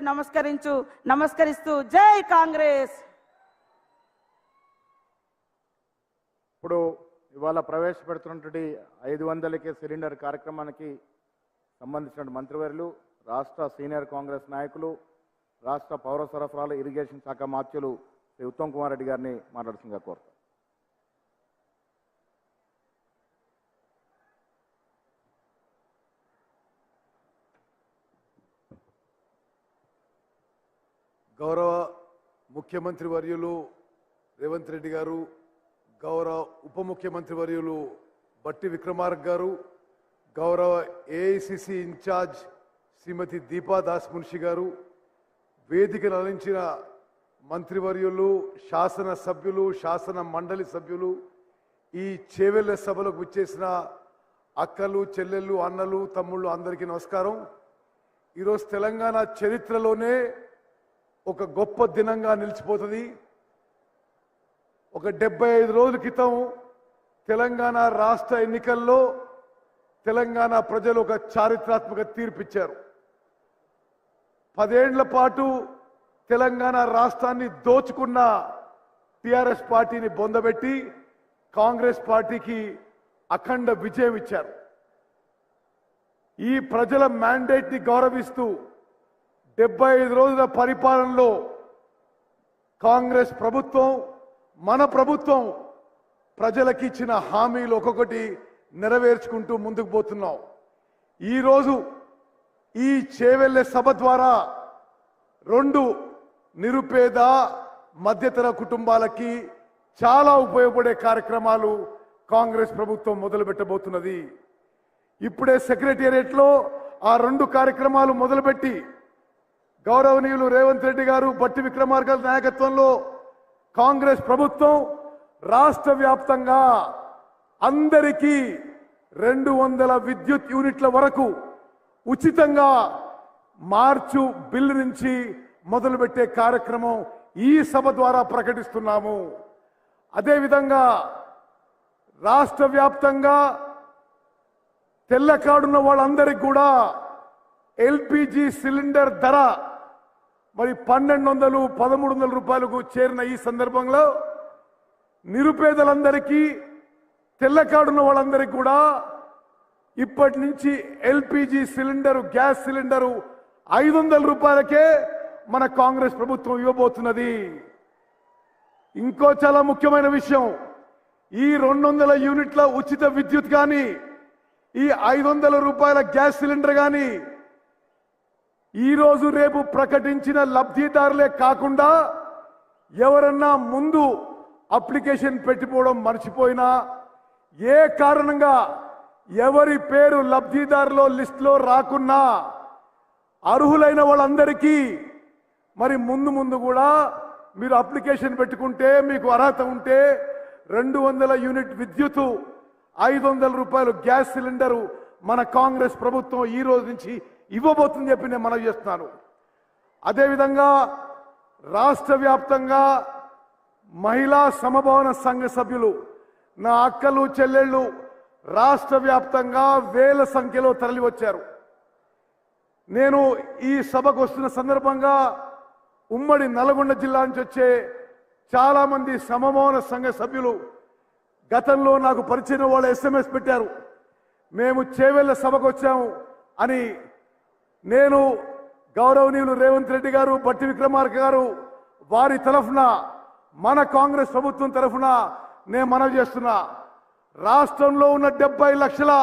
నమస్కరిస్తూ జై కాంగ్రెస్. ఇప్పుడు ఇవాళ ప్రవేశపెడుతున్నటువంటి 500కే సిలిండర్ కార్యక్రమానికి సంబంధించిన మంత్రివర్యులు, రాష్ట్ర సీనియర్ కాంగ్రెస్ నాయకులు, రాష్ట్ర పౌర సరఫరాలు ఇరిగేషన్ శాఖ మాత్యులు శ్రీ ఉత్తమ్ కుమార్ రెడ్డి గారిని మాట్లాడుతుందిగా కోరుతాం. గౌరవ ముఖ్యమంత్రి వర్యులు రేవంత్ రెడ్డి గారు, గౌరవ ఉప ముఖ్యమంత్రి వర్యులు బట్టి విక్రమార్క గారు, గౌరవ ఏఐసిసి ఇన్ఛార్జ్ శ్రీమతి దీపా దాస్ మున్షి గారు, వేదికను అలంచిన మంత్రివర్యులు, శాసన సభ్యులు, శాసన మండలి సభ్యులు, ఈ చేవెళ్ళ సభలకు వచ్చేసిన అక్కలు, చెల్లెళ్ళు, అన్నలు, తమ్ముళ్ళు అందరికీ నమస్కారం. ఈరోజు తెలంగాణ చరిత్రలోనే ఒక గొప్ప దినంగా నిలిచిపోతుంది. ఒక 75 రోజుల క్రితం తెలంగాణ రాష్ట్ర ఎన్నికల్లో తెలంగాణ ప్రజలు ఒక చారిత్రాత్మక తీర్పిచ్చారు. 10 ఏళ్ల పాటు తెలంగాణ రాష్ట్రాన్ని దోచుకున్న టిఆర్ఎస్ పార్టీని బొందబెట్టి కాంగ్రెస్ పార్టీకి అఖండ విజయం ఇచ్చారు. ఈ ప్రజల మ్యాండేట్ని గౌరవిస్తూ 75 రోజుల పరిపాలనలో కాంగ్రెస్ ప్రభుత్వం, మన ప్రభుత్వం ప్రజలకు ఇచ్చిన హామీలు ఒక్కొక్కటి నెరవేర్చుకుంటూ ముందుకు పోతున్నాం. ఈరోజు ఈ చేవెళ్ళే సభ ద్వారా 2 నిరుపేద మధ్యతర కుటుంబాలకి చాలా ఉపయోగపడే కార్యక్రమాలు కాంగ్రెస్ ప్రభుత్వం మొదలు పెట్టబోతున్నది. ఇప్పుడే సెక్రటేరియట్లో ఆ 2 కార్యక్రమాలు మొదలుపెట్టి గౌరవనీయులు రేవంత్ రెడ్డి గారు, బట్టి విక్రమార్క నాయకత్వంలో కాంగ్రెస్ ప్రభుత్వం రాష్ట్ర వ్యాప్తంగా అందరికీ 200 విద్యుత్ యూనిట్ల వరకు ఉచితంగా మార్చు బిల్లు నుంచి మొదలుపెట్టే కార్యక్రమం ఈ సభ ద్వారా ప్రకటిస్తున్నాము. అదేవిధంగా రాష్ట్ర వ్యాప్తంగా తెల్ల కార్డున్న వాళ్ళందరికీ కూడా ఎల్పిజి సిలిండర్ ధర మరి 1200, 1300 రూపాయలకు చేరిన ఈ సందర్భంలో నిరుపేదలందరికీ, తెల్ల కార్డున్న వాళ్ళందరికీ కూడా ఇప్పటి నుంచి ఎల్పిజి సిలిండరు, గ్యాస్ సిలిండరు 500 రూపాయలకే మన కాంగ్రెస్ ప్రభుత్వం ఇవ్వబోతున్నది. ఇంకో చాలా ముఖ్యమైన విషయం, ఈ 200 యూనిట్ల ఉచిత విద్యుత్ కానీ, ఈ 500 రూపాయల గ్యాస్ సిలిండర్ కానీ ఈరోజు రేపు ప్రకటించిన లబ్ధిదారులే కాకుండా ఎవరన్నా ముందు అప్లికేషన్ పెట్టిపోవడం మర్చిపోయినా, ఏ కారణంగా ఎవరి పేరు లబ్ధిదారులో లిస్టులో రాకున్నా అర్హులైన వాళ్ళందరికీ మరి ముందు కూడా మీరు అప్లికేషన్ పెట్టుకుంటే, మీకు అర్హత ఉంటే 200 యూనిట్ విద్యుత్, 500 రూపాయలు గ్యాస్ సిలిండరు మన కాంగ్రెస్ ప్రభుత్వం ఈ రోజు నుంచి ఇవ్వబోతుందని చెప్పి నేను మనవి చేస్తున్నాను. అదేవిధంగా రాష్ట్ర వ్యాప్తంగా మహిళా సమభావన సంఘ సభ్యులు, నా అక్కలు, చెల్లెళ్ళు రాష్ట్ర వ్యాప్తంగా వేల సంఖ్యలో తరలి వచ్చారు. నేను ఈ సభకు వస్తున్న సందర్భంగా ఉమ్మడి నల్గొండ జిల్లా నుంచి వచ్చే చాలా మంది సమభావన సంఘ సభ్యులు గతంలో నాకు పరిచయం వాళ్ళు SMS పెట్టారు, మేము చేవెళ్ళ సభకు వచ్చాము అని. నేను గౌరవనీయులు రేవంత్ రెడ్డి గారు, బట్టి విక్రమార్క గారు వారి తరఫున, మన కాంగ్రెస్ ప్రభుత్వం తరఫున నేను మనవి చేస్తున్నా, రాష్ట్రంలో ఉన్న 70 లక్షల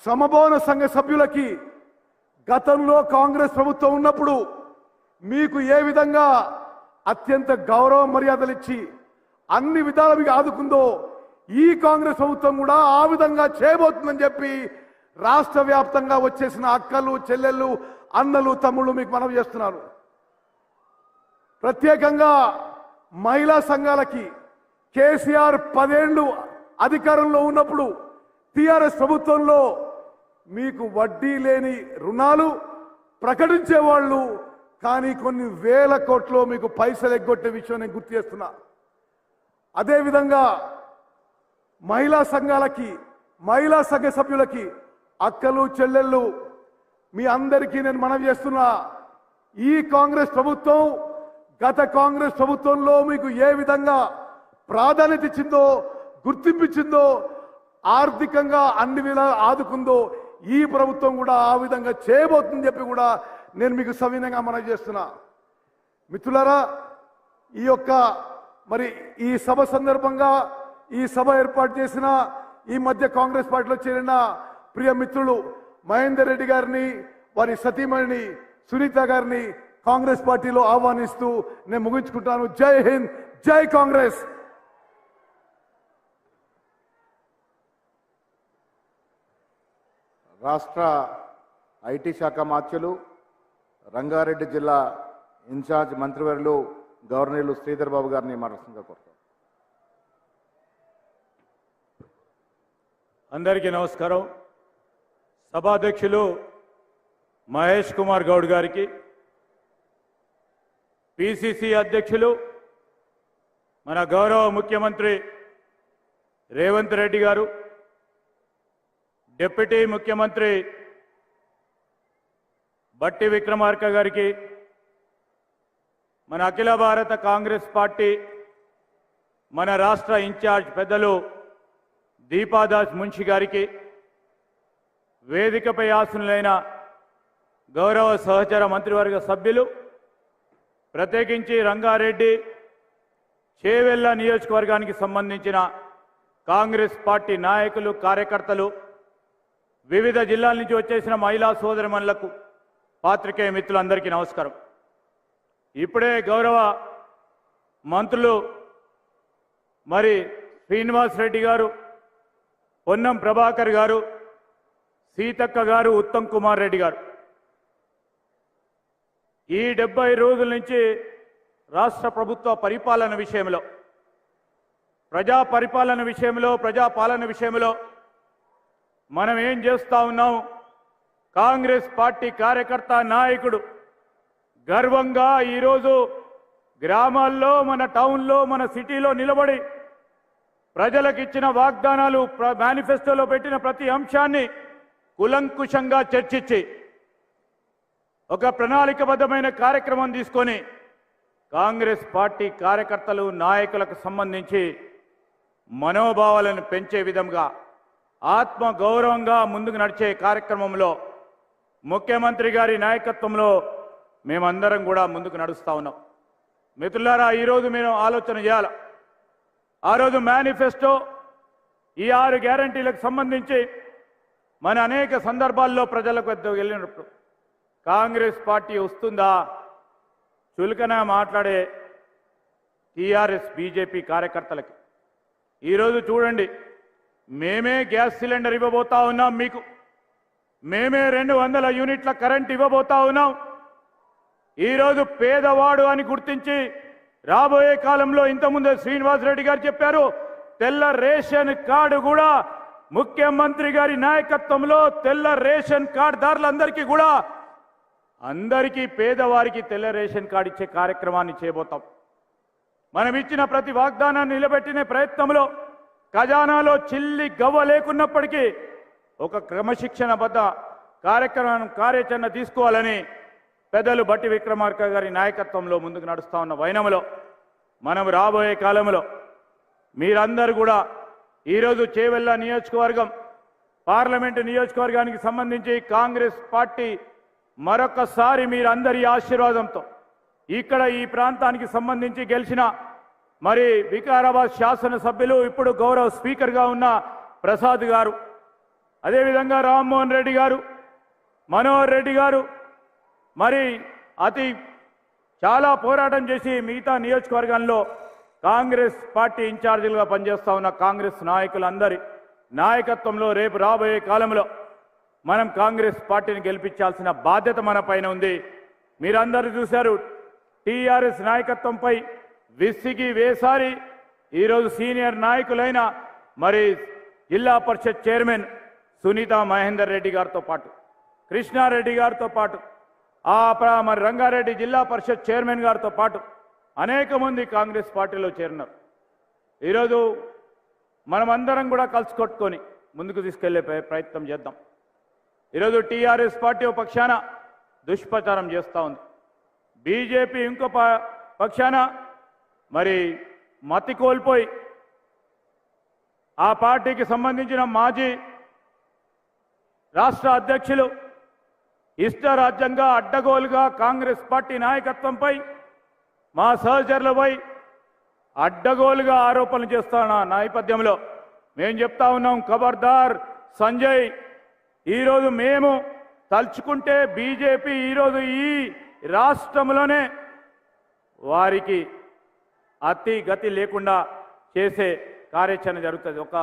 సమభావన సంఘ సభ్యులకి గతంలో కాంగ్రెస్ ప్రభుత్వం ఉన్నప్పుడు మీకు ఏ విధంగా అత్యంత గౌరవ మర్యాదలు ఇచ్చి అన్ని విధాలు మీకు ఆదుకుందో ఈ కాంగ్రెస్ ప్రభుత్వం కూడా ఆ విధంగా చేయబోతుందని చెప్పి రాష్ట్ర వ్యాప్తంగా వచ్చేసిన అక్కలు, చెల్లెళ్ళు, అన్నలు, తమ్ముళ్ళు మీకు మనవి చేస్తున్నారు. ప్రత్యేకంగా మహిళా సంఘాలకి కేసీఆర్ 10 ఏళ్ళు అధికారంలో ఉన్నప్పుడు టిఆర్ఎస్ ప్రభుత్వంలో మీకు వడ్డీ లేని రుణాలు ప్రకటించేవాళ్ళు, కానీ కొన్ని వేల కోట్లు మీకు పైసలు ఎగ్గొట్టే విషయం నేను గుర్తు చేస్తున్నా. అదేవిధంగా మహిళా సంఘాలకి, మహిళా సంఘ సభ్యులకి, అక్కలు చెల్లెళ్ళు మీ అందరికీ నేను మనవి చేస్తున్నా, ఈ కాంగ్రెస్ ప్రభుత్వం గత కాంగ్రెస్ ప్రభుత్వంలో మీకు ఏ విధంగా ప్రాధాన్యత ఇచ్చిందో, గుర్తింపించిందో, ఆర్థికంగా అన్ని వేళ ఆదుకుందో ఈ ప్రభుత్వం కూడా ఆ విధంగా చేయబోతుందని చెప్పి కూడా నేను మీకు సవినయంగా మనవి చేస్తున్నా. మిత్రులారా, ఈ యొక్క మరి ఈ సభ సందర్భంగా ఈ సభ ఏర్పాటు చేసిన ఈ మధ్య కాంగ్రెస్ పార్టీలో చేరిన ప్రియ మిత్రులు మహేందర్ రెడ్డి గారిని, వారి సతీమణిని సునీత గారిని కాంగ్రెస్ పార్టీలో ఆహ్వానిస్తూ నేను ముగించుకుంటాను. జై హింద్, జై కాంగ్రెస్. రాష్ట్ర ఐటీ శాఖ మాత్యులు రంగారెడ్డి జిల్లా ఇన్ఛార్జ్ మంత్రివర్యులు గవర్నర్లు శ్రీధర్ బాబు గారిని మాట్లాడుతుందిగా కోరుతాం. అందరికీ నమస్కారం. సభాధ్యక్షులు మహేష్ కుమార్ గౌడ్ గారికి, పిసిసి అధ్యక్షులు మన గౌరవ ముఖ్యమంత్రి రేవంత్ రెడ్డి గారు, డిప్యూటీ ముఖ్యమంత్రి బట్టి విక్రమార్క గారికి, మన అఖిల భారత కాంగ్రెస్ పార్టీ మన రాష్ట్ర ఇన్ఛార్జ్ పెద్దలు దీపాదాస్ మున్షి గారికి, వేదికపై ఆసనులైన గౌరవ సహచర మంత్రివర్గ సభ్యులు, ప్రత్యేకించి రంగారెడ్డి చేవెళ్ల నియోజకవర్గానికి సంబంధించిన కాంగ్రెస్ పార్టీ నాయకులు, కార్యకర్తలు, వివిధ జిల్లాల నుంచి వచ్చేసిన మహిళా సోదరిమణులకు, పాత్రికేయ మిత్రులందరికీ నమస్కారం. ఇప్పుడే గౌరవ మంత్రులు మరి శ్రీనివాస్ రెడ్డి గారు, పొన్నం ప్రభాకర్ గారు, సీతక్క గారు, ఉత్తమ్ కుమార్ రెడ్డి గారు ఈ 70 రోజుల నుంచి రాష్ట్ర ప్రభుత్వ పరిపాలన విషయంలో, ప్రజా పాలన విషయంలో మనం ఏం చేస్తా ఉన్నాం, కాంగ్రెస్ పార్టీ కార్యకర్త నాయకుడు గర్వంగా ఈరోజు గ్రామాల్లో, మన టౌన్లో, మన సిటీలో నిలబడి ప్రజలకు ఇచ్చిన వాగ్దానాలు, మేనిఫెస్టోలో పెట్టిన ప్రతి అంశాన్ని కులంకుశంగా చర్చించి ఒక ప్రణాళికబద్ధమైన కార్యక్రమం తీసుకొని కాంగ్రెస్ పార్టీ కార్యకర్తలు, నాయకులకు సంబంధించి మనోభావాలను పెంచే విధంగా, ఆత్మ గౌరవంగా ముందుకు నడిచే కార్యక్రమంలో ముఖ్యమంత్రి గారి నాయకత్వంలో మేమందరం కూడా ముందుకు నడుస్తా ఉన్నాం. మిత్రులారా, ఈరోజు మీరు ఆలోచన చేయాలి. ఆ రోజు మేనిఫెస్టో, ఈ 6 గ్యారంటీలకు సంబంధించి మన అనేక సందర్భాల్లో ప్రజలకు వెళ్ళినప్పుడు కాంగ్రెస్ పార్టీ వస్తుందా చులకన మాట్లాడే టీఆర్ఎస్ బీజేపీ కార్యకర్తలకి ఈరోజు చూడండి, మేమే గ్యాస్ సిలిండర్ ఇవ్వబోతా ఉన్నాం, మీకు మేమే 200 యూనిట్ల కరెంట్ ఇవ్వబోతా ఉన్నాం. ఈరోజు పేదవాడు అని గుర్తించి రాబోయే కాలంలో, ఇంతకుముందే శ్రీనివాస్ రెడ్డి గారు చెప్పారు, తెల్ల రేషన్ కార్డు కూడా ముఖ్యమంత్రి గారి నాయకత్వంలో తెల్ల రేషన్ కార్డుదారులందరికీ కూడా, అందరికీ పేదవారికి తెల్ల రేషన్ కార్డు ఇచ్చే కార్యక్రమాన్ని చేయబోతాం. మనం ఇచ్చిన ప్రతి వాగ్దానాన్ని నిలబెట్టిన ప్రయత్నంలో ఖజానాలో చిల్లి గవ్వ లేకున్నప్పటికీ ఒక క్రమశిక్షణబద్ధ కార్యాచరణ తీసుకోవాలని పెద్దలు బట్టి విక్రమార్క గారి నాయకత్వంలో ముందుకు నడుస్తా ఉన్న వైనంలో మనం రాబోయే కాలంలో మీరందరూ కూడా ఈరోజు చేవెళ్ల నియోజకవర్గం, పార్లమెంటు నియోజకవర్గానికి సంబంధించి కాంగ్రెస్ పార్టీ మరొకసారి మీరందరి ఆశీర్వాదంతో ఇక్కడ ఈ ప్రాంతానికి సంబంధించి గెలిచిన మరి వికారాబాద్ శాసనసభ్యులు, ఇప్పుడు గౌరవ స్పీకర్గా ఉన్న ప్రసాద్ గారు, అదేవిధంగా రామ్మోహన్ రెడ్డి గారు, మనోహర్ రెడ్డి గారు, మరి చాలా పోరాటం చేసి మిగతా నియోజకవర్గాల్లో కాంగ్రెస్ పార్టీ ఇన్ఛార్జీలుగా పనిచేస్తా ఉన్న కాంగ్రెస్ నాయకులందరి నాయకత్వంలో రేపు రాబోయే కాలంలో మనం కాంగ్రెస్ పార్టీని గెలిపించాల్సిన బాధ్యత మన పైన ఉంది. మీరందరూ చూశారు, టీఆర్ఎస్ నాయకత్వంపై విసిగి వేసారి ఈరోజు సీనియర్ నాయకులైన మరి జిల్లా పరిషత్ చైర్మన్ సునీత మహేందర్ రెడ్డి గారితో పాటు, కృష్ణారెడ్డి గారితో పాటు, మరి రంగారెడ్డి జిల్లా పరిషత్ చైర్మన్ గారితో పాటు అనేక మంది కాంగ్రెస్ పార్టీలో చేరినారు. ఈరోజు మనమందరం కూడా కలిసి కొట్టుకొని ముందుకు తీసుకెళ్లే ప్రయత్నం చేద్దాం. ఈరోజు టీఆర్ఎస్ పార్టీ ఒక పక్షాన దుష్ప్రచారం చేస్తూ ఉంది, బీజేపీ ఇంకో పక్షాన మరి మతి కోల్పోయి ఆ పార్టీకి సంబంధించిన మాజీ రాష్ట్ర అధ్యక్షులు ఇష్టరాజ్యంగా అడ్డగోలుగా కాంగ్రెస్ పార్టీ నాయకత్వంపై మా సహచరులపై అడ్డగోలుగా ఆరోపణలు చేస్తున్న నేపథ్యంలో మేము చెప్తా ఉన్నాం, ఖబర్దార్ సంజయ్. ఈరోజు మేము తలుచుకుంటే బీజేపీ ఈరోజు ఈ రాష్ట్రంలోనే వారికి అతి గతి లేకుండా చేసే కార్యాచరణ జరుగుతుంది. ఒక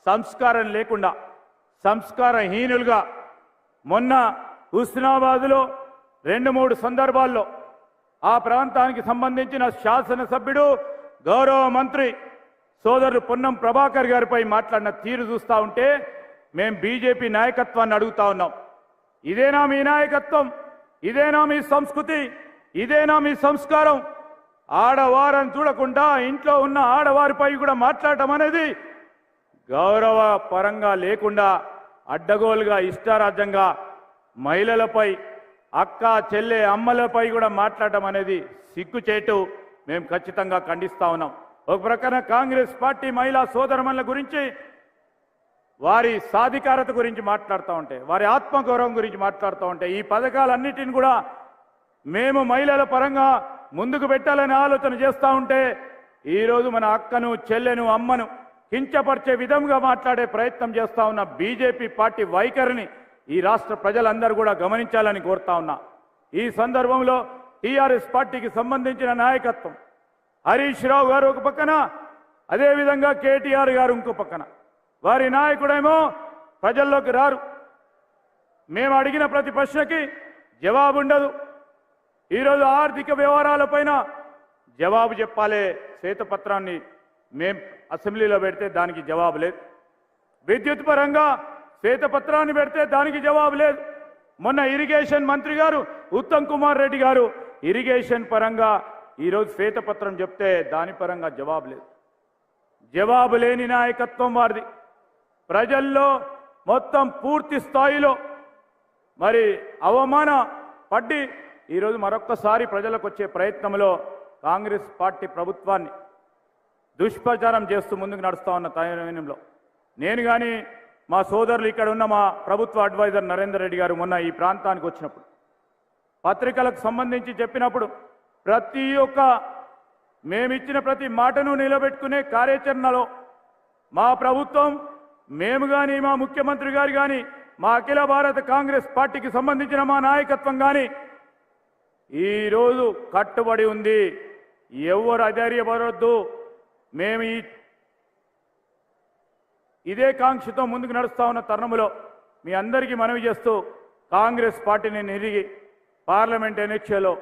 సంస్కారం లేకుండా సంస్కారహీనులుగా మొన్న హుస్నాబాద్లో 2-3 సందర్భాల్లో ఆ ప్రాంతానికి సంబంధించిన శాసనసభ్యుడు గౌరవ మంత్రి సోదరుడు పొన్నం ప్రభాకర్ గారిపై మాట్లాడిన తీరు చూస్తూ ఉంటే మేము బీజేపీ నాయకత్వాన్ని అడుగుతా ఉన్నాం, ఇదేనా మీ నాయకత్వం? ఇదేనా మీ సంస్కృతి? ఇదేనా మీ సంస్కారం? ఆడవారని చూడకుండా ఇంట్లో ఉన్న ఆడవారిపై కూడా మాట్లాడటం అనేది గౌరవ పరంగా లేకుండా అడ్డగోలుగా ఇష్టారాజ్యంగా మహిళలపై, అక్క చెల్లె అమ్మలపై కూడా మాట్లాడటం అనేది సిగ్గుచేటు. మేము ఖచ్చితంగా ఖండిస్తా ఉన్నాం. ఒక ప్రకారం కాంగ్రెస్ పార్టీ మహిళా సోదరమణుల గురించి, వారి సాధికారత గురించి మాట్లాడుతూ ఉంటే, వారి ఆత్మగౌరవం గురించి మాట్లాడుతూ ఉంటే, ఈ పథకాలన్నిటిని కూడా మేము మహిళల పరంగా ముందుకు పెట్టాలని ఆలోచన చేస్తూ ఉంటే ఈరోజు మన అక్కను చెల్లెను అమ్మను కించపరిచే విధంగా మాట్లాడే ప్రయత్నం చేస్తూ ఉన్న బీజేపీ పార్టీ వైఖరిని ఈ రాష్ట్ర ప్రజలందరూ కూడా గమనించాలని కోరుతా ఉన్నా. ఈ సందర్భంలో టీఆర్ఎస్ పార్టీకి సంబంధించిన నాయకత్వం హరీష్ రావు గారు ఒక పక్కన, అదేవిధంగా కేటీఆర్ గారు ఇంకో పక్కన, వారి నాయకుడేమో ప్రజల్లోకి రారు. మేము అడిగిన ప్రతి ప్రశ్నకి జవాబు ఉండదు. ఈరోజు ఆర్థిక వ్యవహారాలపైన జవాబు చెప్పాలి, శ్వేతపత్రాన్ని మేం అసెంబ్లీలో పెడితే దానికి జవాబు లేదు. విద్యుత్ పరంగా శ్వేతపత్రాన్ని పెడితే దానికి జవాబు లేదు. మొన్న ఇరిగేషన్ మంత్రి గారు ఉత్తమ్ కుమార్ రెడ్డి గారు ఇరిగేషన్ పరంగా ఈరోజు శ్వేతపత్రం చెప్తే దాని పరంగా జవాబు లేదు. జవాబు లేని నాయకత్వం వారిది. ప్రజల్లో మొత్తం పూర్తి స్థాయిలో మరి అవమాన పడ్డి ఈరోజు మరొక్కసారి ప్రజలకు వచ్చే ప్రయత్నంలో కాంగ్రెస్ పార్టీ ప్రభుత్వాన్ని దుష్ప్రచారం చేస్తూ ముందుకు నడుస్తూ ఉన్న తరుణంలో నేను కానీ మా సోదరులు ఇక్కడ ఉన్న మా ప్రభుత్వ అడ్వైజర్ నరేందర్ రెడ్డి గారు మొన్న ఈ ప్రాంతానికి వచ్చినప్పుడు పత్రికలకు సంబంధించి చెప్పినప్పుడు ప్రతి ఒక్క మేమిచ్చిన ప్రతి మాటను నిలబెట్టుకునే కార్యాచరణలో మా ప్రభుత్వం, మేము కానీ, మా ముఖ్యమంత్రి గారు కానీ, మా అఖిల భారత కాంగ్రెస్ పార్టీకి సంబంధించిన మా నాయకత్వం కానీ ఈరోజు కట్టుబడి ఉంది. ఎవరు అధైర్యపడవద్దు. మేము ఇదే కాంక్షతో ముందుకు నడుస్తా ఉన్న తరుణంలో మీ అందరికీ మనవి చేస్తూ కాంగ్రెస్ పార్టీని నిరిగి పార్లమెంట్ ఎన్నికల్లో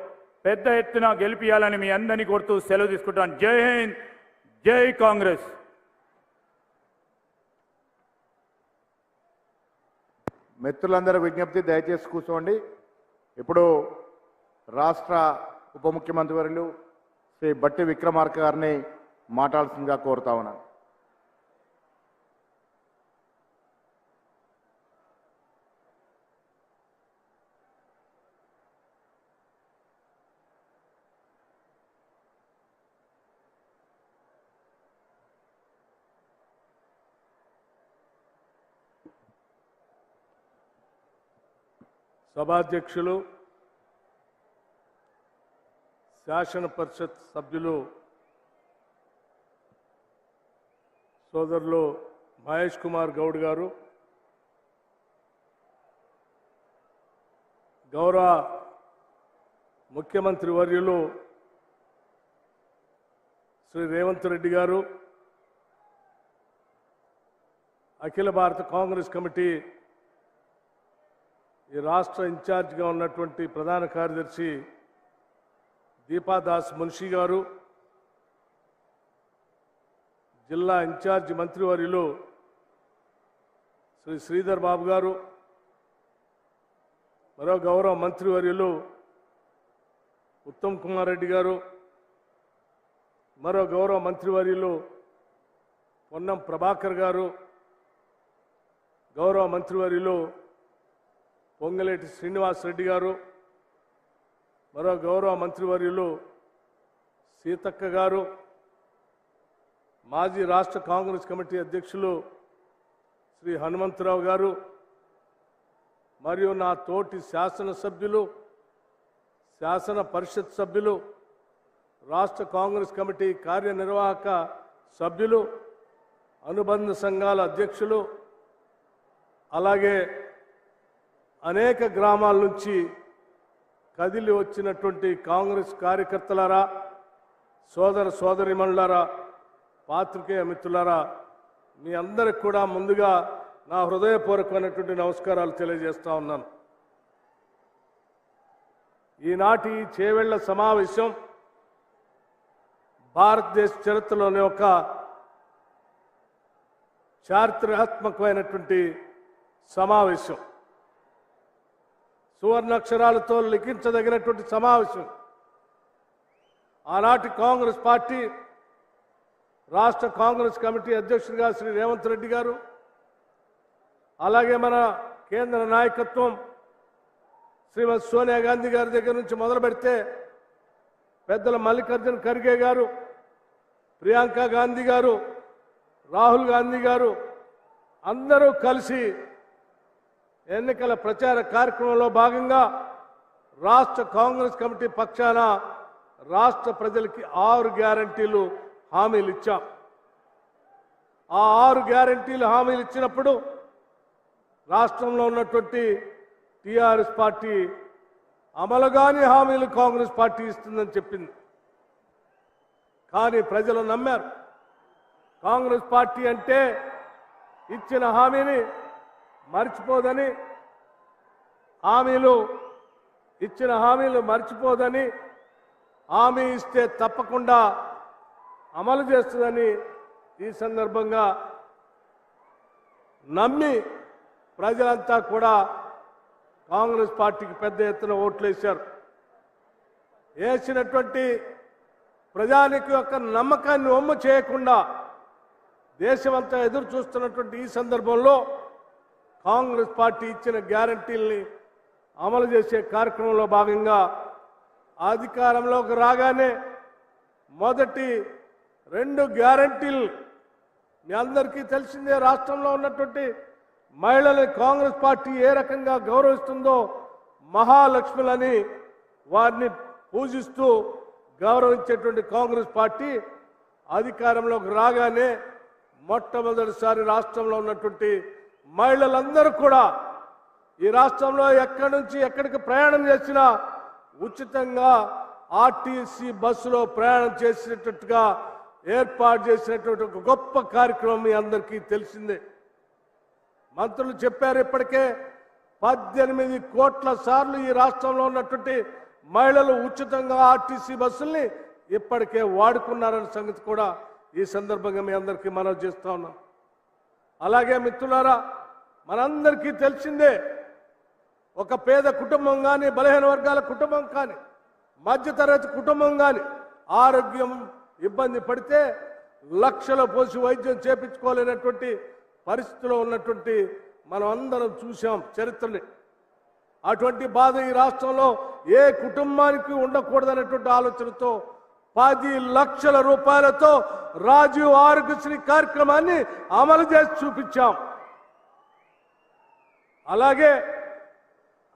పెద్ద ఎత్తున గెలిపియాలని మీ అందరినీ కోరుతూ సెలవు తీసుకుంటాను. జై హింద్, జై కాంగ్రెస్. మిత్రులందరూ విజ్ఞప్తి, దయచేసి కూర్చోండి. ఇప్పుడు రాష్ట్ర ఉప ముఖ్యమంత్రి వర్యులు శ్రీ బట్టి విక్రమార్క గారిని మాట్లాడాల్సిందిగా కోరుతా ఉన్నాను. సభాధ్యక్షులు, శాసన పరిషత్ సభ్యులు సోదరులు మహేష్ కుమార్ గౌడ్ గారు, గౌరవ ముఖ్యమంత్రి వర్యులు శ్రీ రేవంత్ రెడ్డి గారు, అఖిల భారత కాంగ్రెస్ కమిటీ ఈ రాష్ట్ర ఇన్ఛార్జిగా ఉన్నటువంటి ప్రధాన కార్యదర్శి దీపాదాస్ మున్షి గారు, జిల్లా ఇన్ఛార్జి మంత్రివర్యులు శ్రీ శ్రీధర్ బాబు గారు, మరో గౌరవ మంత్రివర్యులు ఉత్తమ్ కుమార్ రెడ్డి గారు, మరో గౌరవ మంత్రివర్యులు పొన్నం ప్రభాకర్ గారు, గౌరవ మంత్రివర్యులు పొంగలేటి శ్రీనివాస్ రెడ్డి గారు, మరో గౌరవ మంత్రివర్యులు సీతక్క గారు, మాజీ రాష్ట్ర కాంగ్రెస్ కమిటీ అధ్యక్షులు శ్రీ హనుమంతరావు గారు, మరియు నా తోటి శాసనసభ్యులు, శాసన పరిషత్ సభ్యులు, రాష్ట్ర కాంగ్రెస్ కమిటీ కార్యనిర్వాహక సభ్యులు, అనుబంధ సంఘాల అధ్యక్షులు, అలాగే అనేక గ్రామాల నుంచి కదిలి వచ్చినటువంటి కాంగ్రెస్ కార్యకర్తలారా, సోదర సోదరిమణులారా, పాత్రికేయ మిత్రులారా, మీ అందరికి కూడా ముందుగా నా హృదయపూర్వకమైనటువంటి నమస్కారాలు తెలియజేస్తా ఉన్నాను. ఈనాటి చేవెళ్ల సమావేశం భారతదేశ చరిత్రలోని ఒక చారిత్రాత్మకమైనటువంటి సమావేశం, సువర్ణాక్షరాలతో లిఖించదగినటువంటి సమావేశం. ఆనాటి కాంగ్రెస్ పార్టీ రాష్ట్ర కాంగ్రెస్ కమిటీ అధ్యక్షుడిగా శ్రీ రేవంత్ రెడ్డి గారు, అలాగే మన కేంద్ర నాయకత్వం శ్రీమతి సోనియా గాంధీ గారి దగ్గర నుంచి మొదలు పెడితే పెద్దల మల్లికార్జున ఖర్గే గారు, ప్రియాంక గాంధీ గారు, రాహుల్ గాంధీ గారు అందరూ కలిసి ఎన్నికల ప్రచార కార్యక్రమంలో భాగంగా రాష్ట్ర కాంగ్రెస్ కమిటీ పక్షాన రాష్ట్ర ప్రజలకి 6 గ్యారంటీలు హామీలు ఇచ్చాం. ఆ 6 గ్యారంటీలు హామీలు ఇచ్చినప్పుడు రాష్ట్రంలో ఉన్నటువంటి టీఆర్ఎస్ పార్టీ అమలుగాని హామీలు కాంగ్రెస్ పార్టీ ఇస్తుందని చెప్పింది. కానీ ప్రజలు నమ్మారు. కాంగ్రెస్ పార్టీ అంటే ఇచ్చిన హామీని మర్చిపోదని, ఇచ్చిన హామీలు మర్చిపోదని, హామీ ఇస్తే తప్పకుండా అమలు చేస్తుందని ఈ సందర్భంగా నమ్మి ప్రజలంతా కూడా కాంగ్రెస్ పార్టీకి పెద్ద ఎత్తున ఓట్లు వేశారు. వేసినటువంటి ప్రజానికి యొక్క నమ్మకాన్ని వమ్ము చేయకుండా దేశమంతా ఎదురు చూస్తున్నటువంటి ఈ సందర్భంలో కాంగ్రెస్ పార్టీ ఇచ్చిన గ్యారంటీల్ని అమలు చేసే కార్యక్రమంలో భాగంగా అధికారంలోకి రాగానే మొదటి 2 గ్యారంటీలు మీ అందరికీ తెలిసిందే. రాష్ట్రంలో ఉన్నటువంటి మహిళల్ని కాంగ్రెస్ పార్టీ ఏ రకంగా గౌరవిస్తుందో, మహాలక్ష్ములని వారిని పూజిస్తూ గౌరవించేటువంటి కాంగ్రెస్ పార్టీ అధికారంలోకి రాగానే మొట్టమొదటిసారి రాష్ట్రంలో ఉన్నటువంటి మహిళలందరూ కూడా ఈ రాష్ట్రంలో ఎక్కడి నుంచి ఎక్కడికి ప్రయాణం చేసినా ఉచితంగా ఆర్టీసీ బస్సులో ప్రయాణం చేసేటట్టుగా ఏర్పాటు చేసినటువంటి ఒక గొప్ప కార్యక్రమం మీ అందరికీ తెలిసిందే. మంత్రులు చెప్పారు, ఇప్పటికే 18 కోట్ల సార్లు ఈ రాష్ట్రంలో ఉన్నటువంటి మహిళలు ఉచితంగా ఆర్టీసీ బస్సుల్ని ఇప్పటికే వాడుకున్నారన్న సంగతి కూడా ఈ సందర్భంగా మీ అందరికీ మనవి చేస్తా ఉన్నాం. అలాగే మిత్రులారా, మనందరికీ తెలిసిందే, ఒక పేద కుటుంబం కానీ, బలహీన వర్గాల కుటుంబం కానీ, మధ్యతరగతి కుటుంబం కానీ ఆరోగ్యం ఇబ్బంది పడితే లక్షల పోసి వైద్యం చేపించుకోలేనటువంటి పరిస్థితిలో ఉన్నటువంటి మనం అందరం చూసాం చరిత్రని. అటువంటి బాధ ఈ రాష్ట్రంలో ఏ కుటుంబానికి ఉండకూడదనేటువంటి ఆలోచనతో 10 లక్షల రూపాయలతో రాజీవ్ ఆరోగ్యశ్రీ కార్యక్రమాన్ని అమలు చేసి చూపించాం. అలాగే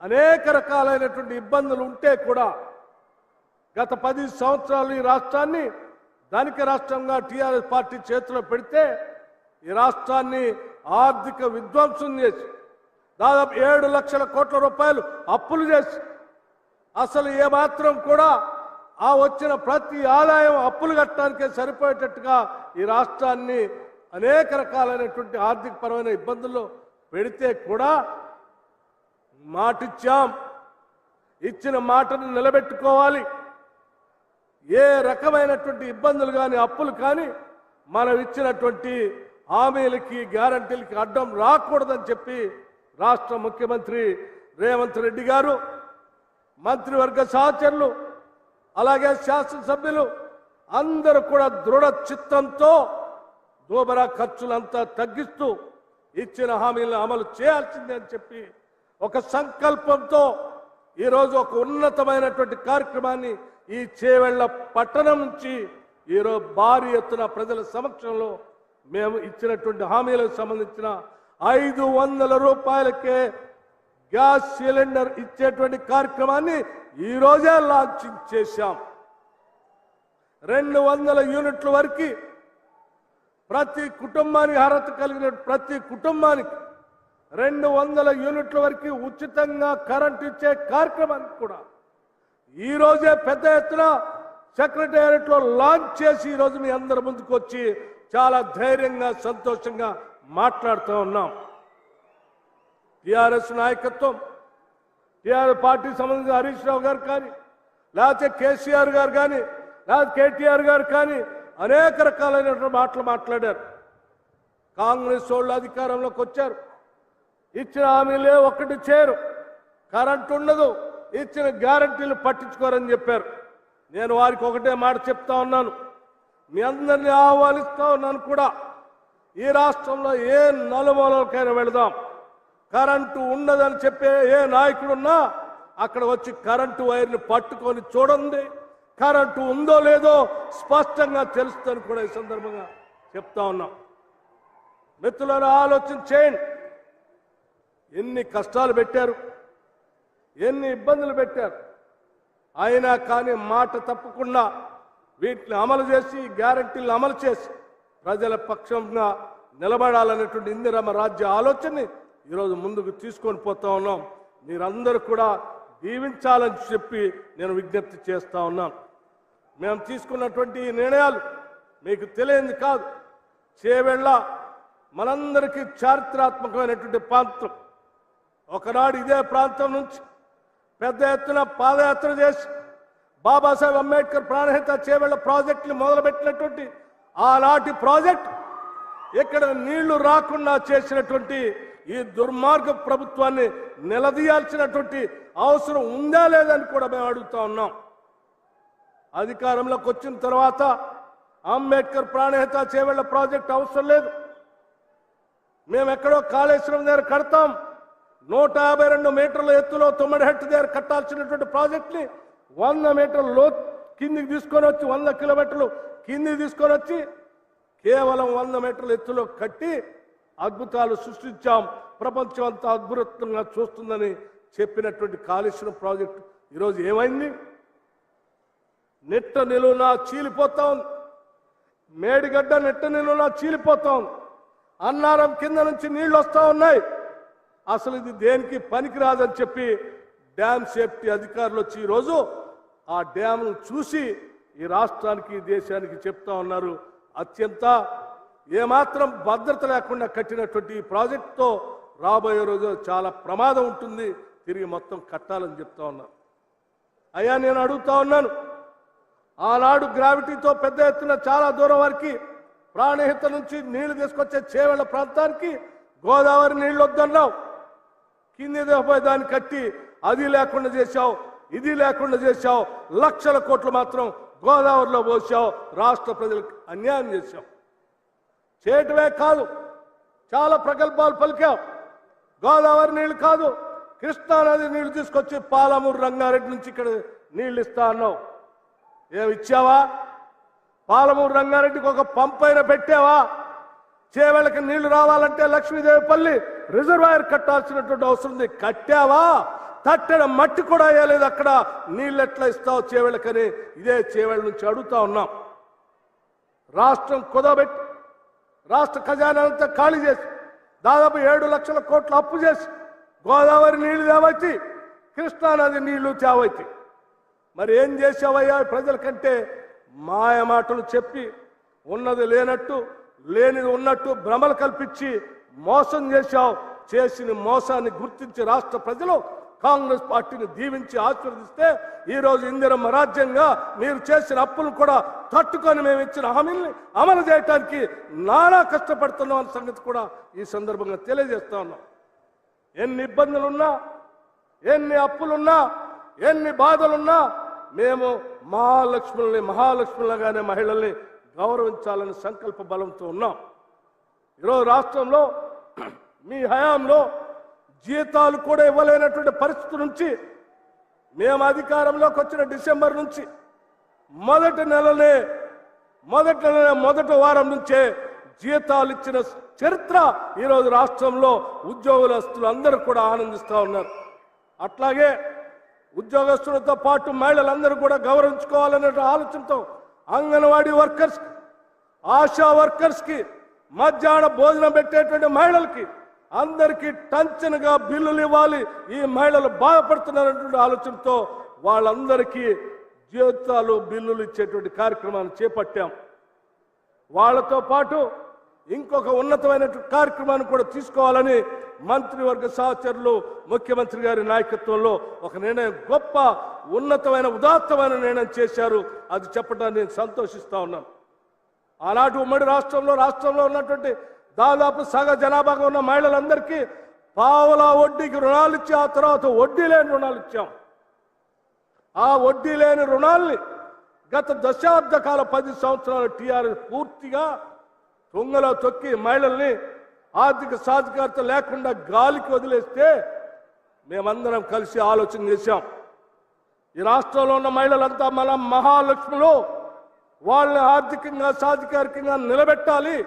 అనేక రకాలైనటువంటి ఇబ్బందులు ఉంటే కూడా గత 10 సంవత్సరాలు ఈ రాష్ట్రాన్ని ధనిక రాష్ట్రంగా టీఆర్ఎస్ పార్టీ చేతిలో పెడితే ఈ రాష్ట్రాన్ని ఆర్థిక విధ్వంసం చేసి దాదాపు 7 లక్షల కోట్ల రూపాయలు అప్పులు చేసి అసలు ఏమాత్రం కూడా ఆ వచ్చిన ప్రతి ఆదాయం అప్పులు కట్టడానికే సరిపోయేటట్టుగా ఈ రాష్ట్రాన్ని అనేక రకాలైనటువంటి ఆర్థిక పరమైన ఇబ్బందుల్లో పెడితే కూడా మాటిచ్చాం, ఇచ్చిన మాటను నిలబెట్టుకోవాలి. ఏ రకమైనటువంటి ఇబ్బందులు కానీ అప్పులు కానీ మనం ఇచ్చినటువంటి హామీలకి గ్యారంటీలకి అడ్డం రాకూడదని చెప్పి రాష్ట్ర ముఖ్యమంత్రి రేవంత్ రెడ్డి గారు, మంత్రివర్గ సహచరులు, అలాగే శాసనసభ్యులు అందరూ కూడా దృఢ చిత్తంతో దోబరా ఖర్చులంతా తగ్గిస్తూ ఇచ్చిన హామీలను అమలు చేయాల్సిందే అని చెప్పి ఒక సంకల్పంతో ఈరోజు ఒక ఉన్నతమైనటువంటి కార్యక్రమాన్ని ఈ చేవెళ్ల పట్టణం నుంచి ఈరోజు భారీ ఎత్తున ప్రజల సమక్షంలో మేము ఇచ్చినటువంటి హామీలకు సంబంధించిన 500 రూపాయలకే గ్యాస్ సిలిండర్ ఇచ్చేటువంటి కార్యక్రమాన్ని ఈ రోజే లాంచింగ్ చేశాం. 200 యూనిట్ల వరకు ప్రతి కుటుంబానికి అర్హత కలిగిన ప్రతి కుటుంబానికి 200 యూనిట్ల వరకు ఉచితంగా కరెంట్ ఇచ్చే కార్యక్రమానికి కూడా ఈ రోజే పెద్ద ఎత్తున సెక్రటేరియట్ లో లాంచ్ చేసి ఈ రోజు మీ అందరి ముందుకు వచ్చి చాలా ధైర్యంగా సంతోషంగా మాట్లాడుతూ ఉన్నాం. టిఆర్ఎస్ నాయకత్వం, టిఆర్ఎస్ పార్టీ సంబంధించిన హరీష్ రావు గారు కానీ, లేకపోతే కేసీఆర్ గారు కానీ, లేకపోతే కేటీఆర్ గారు కానీ అనేక రకాలైనటువంటి మాటలు మాట్లాడారు. కాంగ్రెస్ వాళ్ళు అధికారంలోకి వచ్చారు, ఇచ్చిన హామీలే ఒక్కటి చేయరు, కరెంట్ ఉండదు, ఇచ్చిన గ్యారంటీలు పట్టించుకోరని చెప్పారు. నేను వారికి ఒకటే మాట చెప్తా ఉన్నాను, మీ అందరినీ ఆహ్వానిస్తా ఉన్నాను కూడా, ఈ రాష్ట్రంలో ఏ నలుమూలకైనా వెళదాం, కరెంటు ఉండదని చెప్పే ఏ నాయకుడున్నా అక్కడ వచ్చి కరెంటు వైర్ని పట్టుకొని చూడండి, కరెంటు ఉందో లేదో స్పష్టంగా తెలుస్తుందని కూడా ఈ సందర్భంగా చెప్తా ఉన్నాం. మిత్రులను ఆలోచన చేయండి, ఎన్ని కష్టాలు పెట్టారు, ఎన్ని ఇబ్బందులు పెట్టారు, అయినా కానీ మాట తప్పకుండా వీటిని అమలు చేసి గ్యారంటీలను అమలు చేసి ప్రజల పక్షంగా నిలబడాలనేటువంటి ఇందిరమ్మ రాజ్య ఆలోచనని ఈరోజు ముందుకు తీసుకొని పోతా ఉన్నాం. మీరందరూ కూడా దీవించాలని చెప్పి నేను విజ్ఞప్తి చేస్తా ఉన్నాను. మేము తీసుకున్నటువంటి ఈ నిర్ణయాలు మీకు తెలియంది కాదు. చేవెళ్ళ మనందరికీ చారిత్రాత్మకమైనటువంటి ప్రాంతం. ఒకనాడు ఇదే ప్రాంతం నుంచి పెద్ద ఎత్తున పాదయాత్ర చేసి బాబాసాహెబ్ అంబేద్కర్ ప్రాణహిత చేవెళ్ల ప్రాజెక్టుని మొదలుపెట్టినటువంటి ఆనాటి ప్రాజెక్ట్ ఇక్కడ నీళ్లు రాకుండా చేసినటువంటి ఈ దుర్మార్గ ప్రభుత్వాన్ని నిలదీయాల్సినటువంటి అవసరం ఉందా లేదని కూడా మేము అడుగుతా ఉన్నాం. అధికారంలోకి వచ్చిన తర్వాత అంబేద్కర్ ప్రాణహిత చేవెళ్ల ప్రాజెక్ట్ అవసరం లేదు, మేము ఎక్కడో కాళేశ్వరం దగ్గర కడతాం, 152 మీటర్ల ఎత్తులో 9 హెక్టర్ దగ్గర కట్టాల్సినటువంటి ప్రాజెక్ట్ని 100 మీటర్ల లోతు కిందికి తీసుకొని వచ్చి 100 కిలోమీటర్లు కిందికి తీసుకొని వచ్చి కేవలం 100 మీటర్ల ఎత్తులో కట్టి అద్భుతాలు సృష్టించాం, ప్రపంచం అంతా అద్భుతంగా చూస్తుందని చెప్పినటువంటి కాళేశ్వరం ప్రాజెక్టు ఈరోజు ఏమైంది? నెట్ట నిలువునా చీలిపోతా ఉంది, మేడిగడ్డ నెట్ట నిలువునా చీలిపోతా ఉంది, అన్నారం కింద నుంచి నీళ్లు వస్తూ ఉన్నాయి. అసలు ఇది దేనికి పనికిరాదని చెప్పి డ్యామ్ సేఫ్టీ అధికారులు వచ్చి ఈరోజు ఆ డ్యామ్ను చూసి ఈ రాష్ట్రానికి దేశానికి చెప్తా ఉన్నారు, అత్యంత ఏమాత్రం భద్రత లేకుండా కట్టినటువంటి ఈ ప్రాజెక్టుతో రాబోయే రోజు చాలా ప్రమాదం ఉంటుంది, తిరిగి మొత్తం కట్టాలని చెప్తా ఉన్నారు. అయ్యా నేను అడుగుతా ఉన్నాను, ఆనాడు గ్రావిటీతో పెద్ద ఎత్తున చాలా దూరం వరకు ప్రాణహిత నుంచి నీళ్లు తీసుకొచ్చే చేవెళ్ల ప్రాంతానికి గోదావరి నీళ్లు వద్దన్నావు, కింది దిగపోయి దాన్ని కట్టి అది లేకుండా చేశావు, ఇది లేకుండా చేశావు, లక్షల కోట్లు మాత్రం గోదావరిలో పోసావు, రాష్ట్ర ప్రజలకు అన్యాయం చేశావు. చేయటమే కాదు చాలా ప్రగల్భాలు పలికావు. గోదావరి నీళ్లు కాదు, కృష్ణానది నీళ్లు తీసుకొచ్చి పాలమూరు రంగారెడ్డి నుంచి ఇక్కడ నీళ్లు ఇస్తా అన్నావు. ఏమి ఇచ్చావా? పాలమూరు రంగారెడ్డికి ఒక పంప్ అయినా పెట్టావా? చేవెళ్ళకి నీళ్లు రావాలంటే లక్ష్మీదేవిపల్లి రిజర్వాయర్ కట్టాల్సినటువంటి అవసరం ఉంది, కట్టావా? తట్టెడ మట్టి కూడా వేయలేదు, అక్కడ నీళ్ళు ఎట్లా ఇస్తావు చేవెళ్ళకని ఇదే చేవెళ్ళ నుంచి అడుగుతా ఉన్నాం. రాష్ట్రం కుదబెట్టి రాష్ట్ర ఖజానాంతా ఖాళీ చేసి దాదాపు 7 లక్షల కోట్ల అప్పు చేసి గోదావరి నీళ్లు తేవచ్చి కృష్ణానది నీళ్లు తేవచ్చి మరి ఏం చేసావయ్యా? ప్రజలకంటే మాయ మాటలు చెప్పి ఉన్నది లేనట్టు లేనిది ఉన్నట్టు భ్రమలు కల్పించి మోసం చేశావు. చేసిన మోసాన్ని గుర్తించి రాష్ట్ర ప్రజలు కాంగ్రెస్ పార్టీని దీవించి ఆశీర్వదిస్తే ఈరోజు ఇందిరమ్మ రాజ్యంగా మీరు చేసిన అప్పులు కూడా తట్టుకొని మేము ఇచ్చిన హామీల్ని అమలు చేయడానికి నానా కష్టపడుతున్నాం అన్న సంగతి కూడా ఈ సందర్భంగా తెలియజేస్తా ఉన్నాం. ఎన్ని ఇబ్బందులున్నా, ఎన్ని అప్పులున్నా, ఎన్ని బాధలున్నా మేము మహాలక్ష్ములుగానే మహిళల్ని గౌరవించాలని సంకల్ప బలంతో ఉన్నాం. ఈరోజు రాష్ట్రంలో మీ హయాంలో జీతాలు కూడా ఇవ్వలేనటువంటి పరిస్థితి నుంచి మేము అధికారంలోకి వచ్చిన డిసెంబర్ నుంచి మొదటి వారం నుంచే జీతాలు ఇచ్చిన చరిత్ర ఈరోజు రాష్ట్రంలో ఉద్యోగస్తులు అందరూ కూడా ఆనందిస్తూ ఉన్నారు. అట్లాగే ఉద్యోగస్తులతో పాటు మహిళలందరూ కూడా గౌరవించుకోవాలనే ఆలోచనతో అంగన్వాడీ వర్కర్స్, ఆశా వర్కర్స్కి, మధ్యాహ్న భోజనం పెట్టేటువంటి మహిళలకి అందరికీ టంచనగా బిల్లులు ఇవ్వాలి, ఈ మహిళలు బాధపడుతున్నారనేటువంటి ఆలోచనతో వాళ్ళందరికీ జీతాలు బిల్లులు ఇచ్చేటువంటి కార్యక్రమాన్ని చేపట్టాం. వాళ్ళతో పాటు ఇంకొక ఉన్నతమైన కార్యక్రమాన్ని కూడా తీసుకోవాలని మంత్రివర్గ సహచరులు ముఖ్యమంత్రి గారి నాయకత్వంలో ఒక నిర్ణయం, గొప్ప ఉన్నతమైన ఉదాత్తమైన నిర్ణయం చేశారు. అది చెప్పడానికి నేను సంతోషిస్తా ఉన్నాను. ఆనాటి ఉమ్మడి రాష్ట్రంలో ఉన్నటువంటి దాదాపు సగ జనాభాగా ఉన్న మహిళలందరికీ పావలా వడ్డీకి రుణాలు ఇచ్చి ఆ తర్వాత వడ్డీ లేని రుణాలు ఇచ్చాం. ఆ వడ్డీ లేని రుణాల్ని గత దశాబ్ద కాల 10 సంవత్సరాల టీఆర్ఎస్ పూర్తిగా తుంగలో తొక్కి మహిళల్ని ఆర్థిక సాధికారత లేకుండా గాలికి వదిలేస్తే మేమందరం కలిసి ఆలోచన చేశాం. ఈ రాష్ట్రంలో ఉన్న మహిళలంతా మన మహాలక్ష్ములు, వాళ్ళని ఆర్థికంగా సాధికారికంగా నిలబెట్టాలి.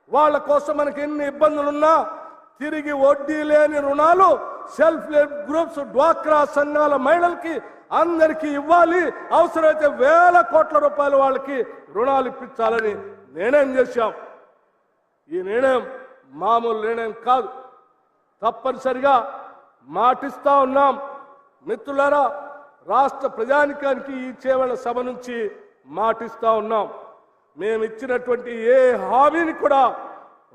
వాళ్ళ కోసం మనకి ఎన్ని ఇబ్బందులున్నా తిరిగి వడ్డీ లేని రుణాలు సెల్ఫ్ హెల్ప్ గ్రూప్స్, డ్వాక్రా సంఘాల మహిళలకి అందరికీ ఇవ్వాలి. అవసరమైతే వేల కోట్ల రూపాయలు వాళ్ళకి రుణాలు ఇప్పించాలని నిర్ణయం చేశాం. ఈ నిర్ణయం మామూలు నిర్ణయం కాదు. తప్పనిసరిగా మాటిస్తా ఉన్నాం. మిత్రులారా, రాష్ట్ర ప్రజానికానికి ఈ చేవల సభ నుంచి మాటిస్తా ఉన్నాం. మేము ఇచ్చినటువంటి ఏ హామీని కూడా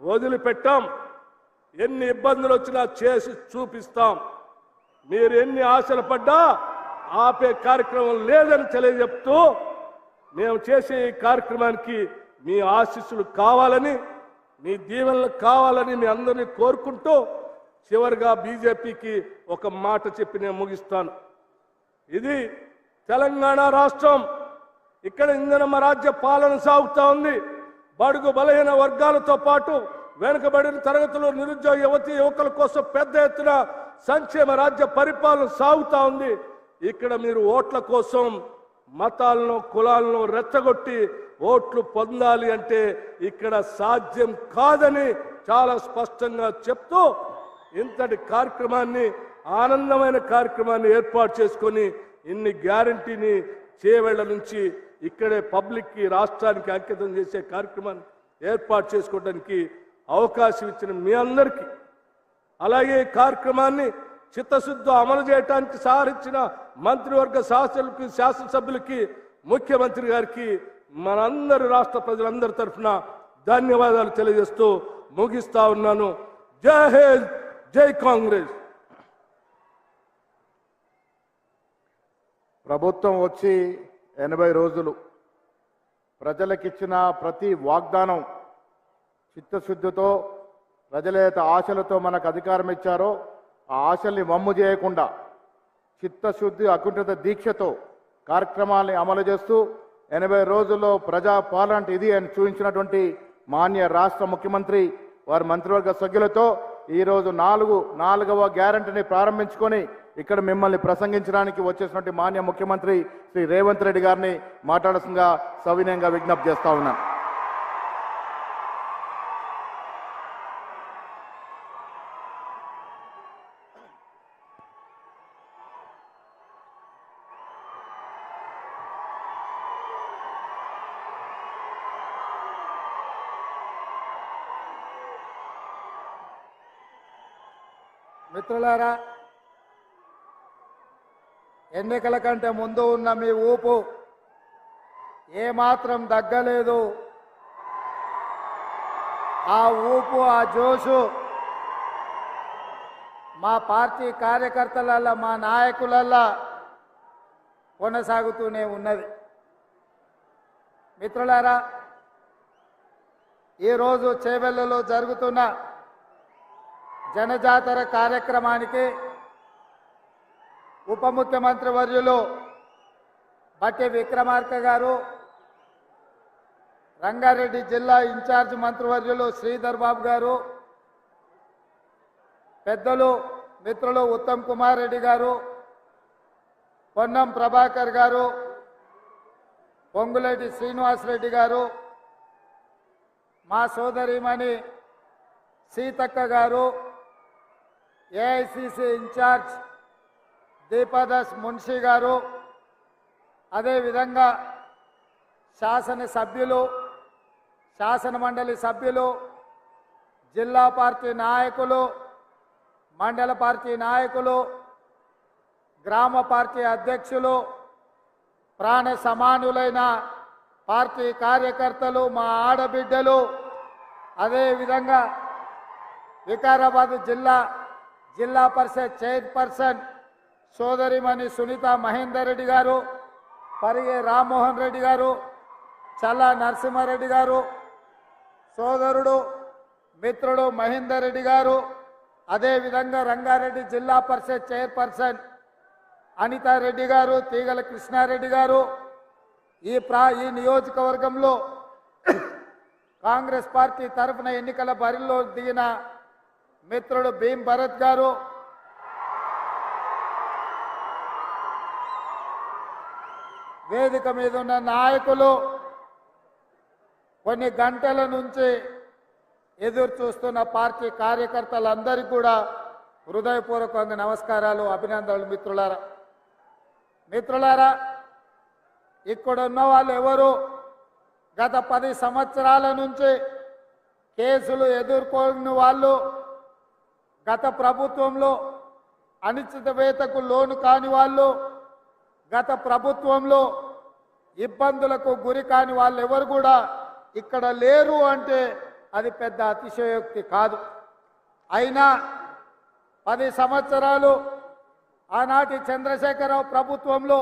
వదిలిపెట్టాం. ఎన్ని ఇబ్బందులు వచ్చినా చేసి చూపిస్తాం. మీరు ఎన్ని ఆశలు పడ్డా ఆపే కార్యక్రమం లేదని తెలియజెప్తూ, మేము చేసే ఈ కార్యక్రమానికి మీ ఆశీస్సులు కావాలని, మీ దీవెనలు కావాలని మీ అందరినీ కోరుకుంటూ చివరిగా బీజేపీకి ఒక మాట చెప్పి నేను ముగిస్తాను. ఇది తెలంగాణ రాష్ట్రం. ఇక్కడ ఇందిరమ్మ రాజ్య పాలన సాగుతూ ఉంది. బడుగు బలహీన వర్గాలతో పాటు వెనుకబడిన తరగతులు, నిరుద్యోగ యువకుల కోసం పెద్ద ఎత్తున సంక్షేమ రాజ్య పరిపాలన సాగుతూ ఉంది. ఇక్కడ మీరు ఓట్ల కోసం మతాలను, కులాలను రెచ్చగొట్టి ఓట్లు పొందాలి అంటే ఇక్కడ సాధ్యం కాదని చాలా స్పష్టంగా చెప్తూ ఇంతటి కార్యక్రమాన్ని, ఆనందమైన కార్యక్రమాన్ని ఏర్పాటు చేసుకొని ఇన్ని గ్యారంటీని చేవేళ్ల నుంచి ఇక్కడే పబ్లిక్కి, రాష్ట్రానికి అంకితం చేసే కార్యక్రమాన్ని ఏర్పాటు చేసుకోవడానికి అవకాశం ఇచ్చిన మీ అందరికీ, అలాగే ఈ కార్యక్రమాన్ని చిత్తశుద్ధితో అమలు చేయడానికి సహకరించిన మంత్రివర్గ సహచరులకి, శాసనసభ్యులకి, ముఖ్యమంత్రి గారికి మనందరి రాష్ట్ర ప్రజలందరి తరఫున ధన్యవాదాలు తెలియజేస్తూ ముగిస్తా ఉన్నాను. జై హింద్, జై కాంగ్రెస్. ప్రభుత్వం వచ్చి 80 రోజులు. ప్రజలకిచ్చిన ప్రతి వాగ్దానం చిత్తశుద్ధితో, ప్రజలేత ఆశలతో మనకు అధికారం ఇచ్చారో ఆ ఆశల్ని వమ్ము చేయకుండా చిత్తశుద్ధి, అకుంఠిత దీక్షతో కార్యక్రమాల్ని అమలు చేస్తూ 80 రోజుల్లో ప్రజా పాలన ఇది అని చూపించినటువంటి మాన్య రాష్ట్ర ముఖ్యమంత్రి వారి మంత్రివర్గ సభ్యులతో ఈరోజు నాలుగవ గ్యారంటీని ప్రారంభించుకొని ఇక్కడ మిమ్మల్ని ప్రసంగించడానికి వచ్చేసినటువంటి మాన్య ముఖ్యమంత్రి శ్రీ రేవంత్ రెడ్డి గారిని మాట్లాడాల్సిందిగా సవినయంగా విజ్ఞప్తి చేస్తా ఉన్నాను. మిత్రులారా, ఎన్నికల కంటే ముందు ఉన్న మీ ఊపు ఏమాత్రం తగ్గలేదు. ఆ ఊపు, ఆ జోషు మా పార్టీ కార్యకర్తలల్ల మా నాయకులల్ల కొనసాగుతూనే ఉన్నది. మిత్రులారా, ఈరోజు చేవెళ్లలో జరుగుతున్న జనజాతర కార్యక్రమానికి ఉప ముఖ్యమంత్రి వర్యులు బట్టి విక్రమార్క గారు, రంగారెడ్డి జిల్లా ఇన్ఛార్జ్ మంత్రివర్యులు శ్రీధర్ బాబు గారు, పెద్దలు మిత్రులు ఉత్తమ్ కుమార్ రెడ్డి గారు, పొన్నం ప్రభాకర్ గారు, పొంగులేటి శ్రీనివాసరెడ్డి గారు, మా సోదరిమణి సీతక్క గారు, ఏఐసిసి ఇన్ఛార్జ్ దీపాదాస్ మున్షి గారు, అదేవిధంగా శాసనసభ్యులు, శాసన మండలి సభ్యులు, జిల్లా పార్టీ నాయకులు, మండల పార్టీ నాయకులు, గ్రామ పార్టీ అధ్యక్షులు, ప్రాణ సమానులైన పార్టీ కార్యకర్తలు, మా ఆడబిడ్డలు, అదేవిధంగా వికారాబాద్ జిల్లా పరిషత్ చైర్పర్సన్ సోదరిమణి సునీత మహేందర్ రెడ్డి గారు, పరిగే రామ్మోహన్ రెడ్డి గారు, చల్లా నరసింహారెడ్డి గారు, సోదరుడు మిత్రుడు మహేందర్ రెడ్డి గారు, అదేవిధంగా రంగారెడ్డి జిల్లా పరిషత్ చైర్పర్సన్ అనితారెడ్డి గారు, తీగల కృష్ణారెడ్డి గారు, ఈ నియోజకవర్గంలో కాంగ్రెస్ పార్టీ తరఫున ఎన్నికల బరిలో దిగిన మిత్రుడు భీమ్ భరత్ గారు, వేదిక మీద ఉన్న నాయకులు, కొన్ని గంటల నుంచి ఎదురు చూస్తున్న పార్టీ కార్యకర్తలందరికీ కూడా హృదయపూర్వకంగా నమస్కారాలు, అభినందనలు. మిత్రులారా, ఇక్కడ ఉన్న వాళ్ళు ఎవరు గత 10 సంవత్సరాల నుంచి కేసులు ఎదుర్కొన్న వాళ్ళు, గత ప్రభుత్వంలో అనిశ్చితవేతకు లోను కాని వాళ్ళు, గత ప్రభుత్వంలో ఇబ్బందులకు గురి కాని వాళ్ళు ఎవరు కూడా ఇక్కడ లేరు అంటే అది పెద్ద అతిశయోక్తి కాదు. అయినా 10 సంవత్సరాలు ఆనాటి చంద్రశేఖరరావు ప్రభుత్వంలో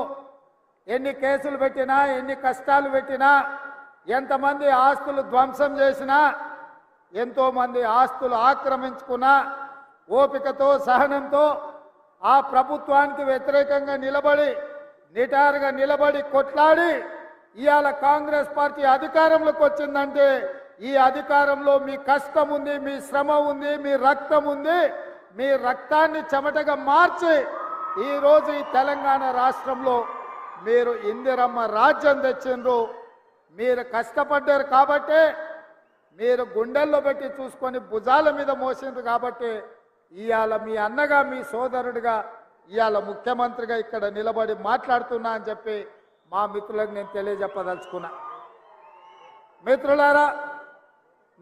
ఎన్ని కేసులు పెట్టినా, ఎన్ని కష్టాలు పెట్టినా, ఎంతమంది ఆస్తులు ధ్వంసం చేసినా, ఎంతోమంది ఆస్తులు ఆక్రమించుకున్నా, ఓపికతో సహనంతో ఆ ప్రభుత్వానికి వ్యతిరేకంగా నిలబడి, నిటారుగా నిలబడి కొట్లాడి ఇవాళ కాంగ్రెస్ పార్టీ అధికారంలోకి వచ్చిందంటే ఈ అధికారంలో మీ కష్టం ఉంది, మీ శ్రమ ఉంది, మీ రక్తం ఉంది. మీ రక్తాన్ని చెమటగా మార్చి ఈరోజు ఈ తెలంగాణ రాష్ట్రంలో మీరు ఇందిరమ్మ రాజ్యం తెచ్చిండ్రు. మీరు కష్టపడ్డారు కాబట్టే, మీరు గుండెల్లో పెట్టి చూసుకొని భుజాల మీద మోసిండ్రు కాబట్టి ఇవాళ మీ అన్నగా, మీ సోదరుడిగా, ఇవాళ ముఖ్యమంత్రిగా ఇక్కడ నిలబడి మాట్లాడుతున్నా అని చెప్పి మా మిత్రులకు నేను తెలియజెప్పదలుచుకున్నా. మిత్రులారా,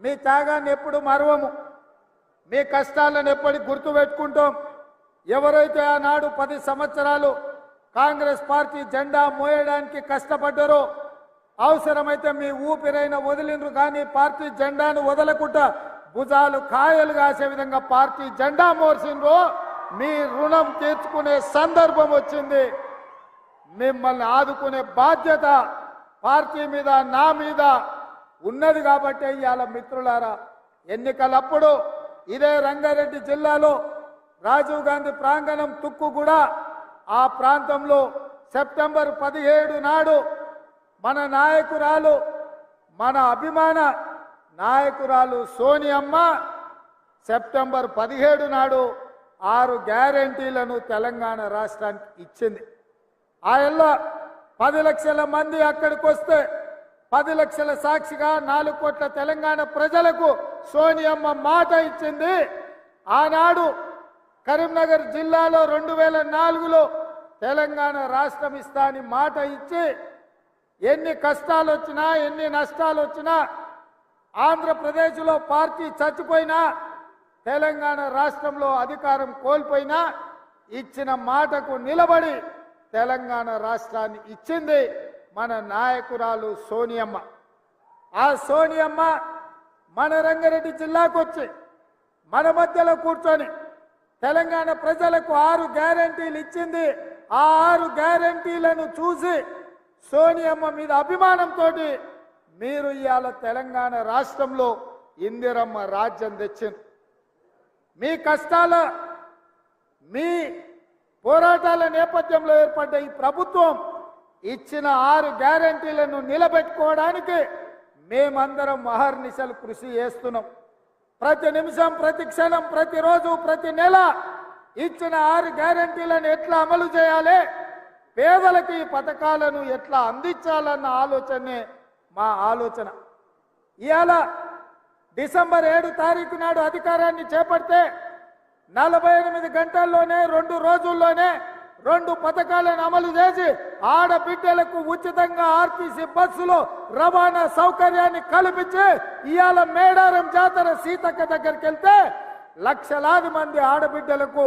మీ త్యాగాన్ని ఎప్పుడు మరువము, మీ కష్టాలను ఎప్పటికి గుర్తుపెట్టుకుంటాం. ఎవరైతే ఆనాడు 10 సంవత్సరాలు కాంగ్రెస్ పార్టీ జెండా మోయడానికి కష్టపడ్డారో, అవసరమైతే మీ ఊపిరైన వదిలిండ్రు కానీ పార్టీ జెండాను వదలకుండా భుజాలు కాయలు కాసే విధంగా పార్టీ జెండా మోసిండ్రు. మీ రుణం తీర్చుకునే సందర్భం వచ్చింది. మిమ్మల్ని ఆదుకునే బాధ్యత పార్టీ మీద, నా మీద ఉన్నది కాబట్టి ఇవాళ మిత్రులారా, ఎన్నికలప్పుడు ఇదే రంగారెడ్డి జిల్లాలో రాజీవ్ గాంధీ ప్రాంగణం తుక్కుగూడ, ఆ ప్రాంతంలో సెప్టెంబర్ 17 నాడు మన నాయకురాలు, మన అభిమాన నాయకురాలు సోనియమ్మ సెప్టెంబర్ 17 నాడు 6 గ్యారెంటీలను తెలంగాణ రాష్ట్రానికి ఇచ్చింది. ఆయనలో 10 లక్షల మంది అక్కడికి వస్తే 10 లక్షల సాక్షిగా 4 కోట్ల తెలంగాణ ప్రజలకు సోనియమ్మ మాట ఇచ్చింది. ఆనాడు కరీంనగర్ జిల్లాలో 2004లో తెలంగాణ రాష్ట్రం ఇస్తా అని మాట ఇచ్చి ఎన్ని కష్టాలు వచ్చినా, ఎన్ని నష్టాలు వచ్చినా, ఆంధ్రప్రదేశ్లో పార్టీ చచ్చిపోయినా, తెలంగాణ రాష్ట్రంలో అధికారం కోల్పోయినా ఇచ్చిన మాటకు నిలబడి తెలంగాణ రాష్ట్రాన్ని ఇచ్చింది మన నాయకురాలు సోనియమ్మ. ఆ సోనియమ్మ మన రంగారెడ్డి జిల్లాకు వచ్చి మన మధ్యలో కూర్చొని తెలంగాణ ప్రజలకు 6 గ్యారెంటీలు ఇచ్చింది. ఆ 6 గ్యారెంటీలను చూసి సోనియమ్మ మీద అభిమానంతో మీరు ఇవాళ తెలంగాణ రాష్ట్రంలో ఇందిరమ్మ రాజ్యం తెచ్చింది. మీ కష్టాల మీ పోరాటాల నేపథ్యంలో ఏర్పడ్డ ఈ ప్రభుత్వం ఇచ్చిన 6 గ్యారెంటీలను నిలబెట్టుకోవడానికి మేమందరం మహర్నిశలు కృషి చేస్తున్నాం. ప్రతి నిమిషం, ప్రతి క్షణం, ప్రతిరోజు, ప్రతి నెల ఇచ్చిన 6 గ్యారెంటీలను ఎట్లా అమలు చేయాలి, పేదలకు ఈ పథకాలను ఎట్లా అందించాలన్న ఆలోచనే మా ఆలోచన. ఇవాళ డిసెంబర్ 7 తారీఖు నాడు అధికారాన్ని చేపడితే 48 గంటల్లోనే 2 రోజుల్లోనే 2 పథకాలను అమలు చేసి ఆడబిడ్డలకు ఉచితంగా ఆర్టీసీ బస్సులో రవాణా సౌకర్యాన్ని కల్పించి ఇవాళ మేడారం జాతర సీతక్క దగ్గరికి వెళ్తే లక్షలాది మంది ఆడబిడ్డలకు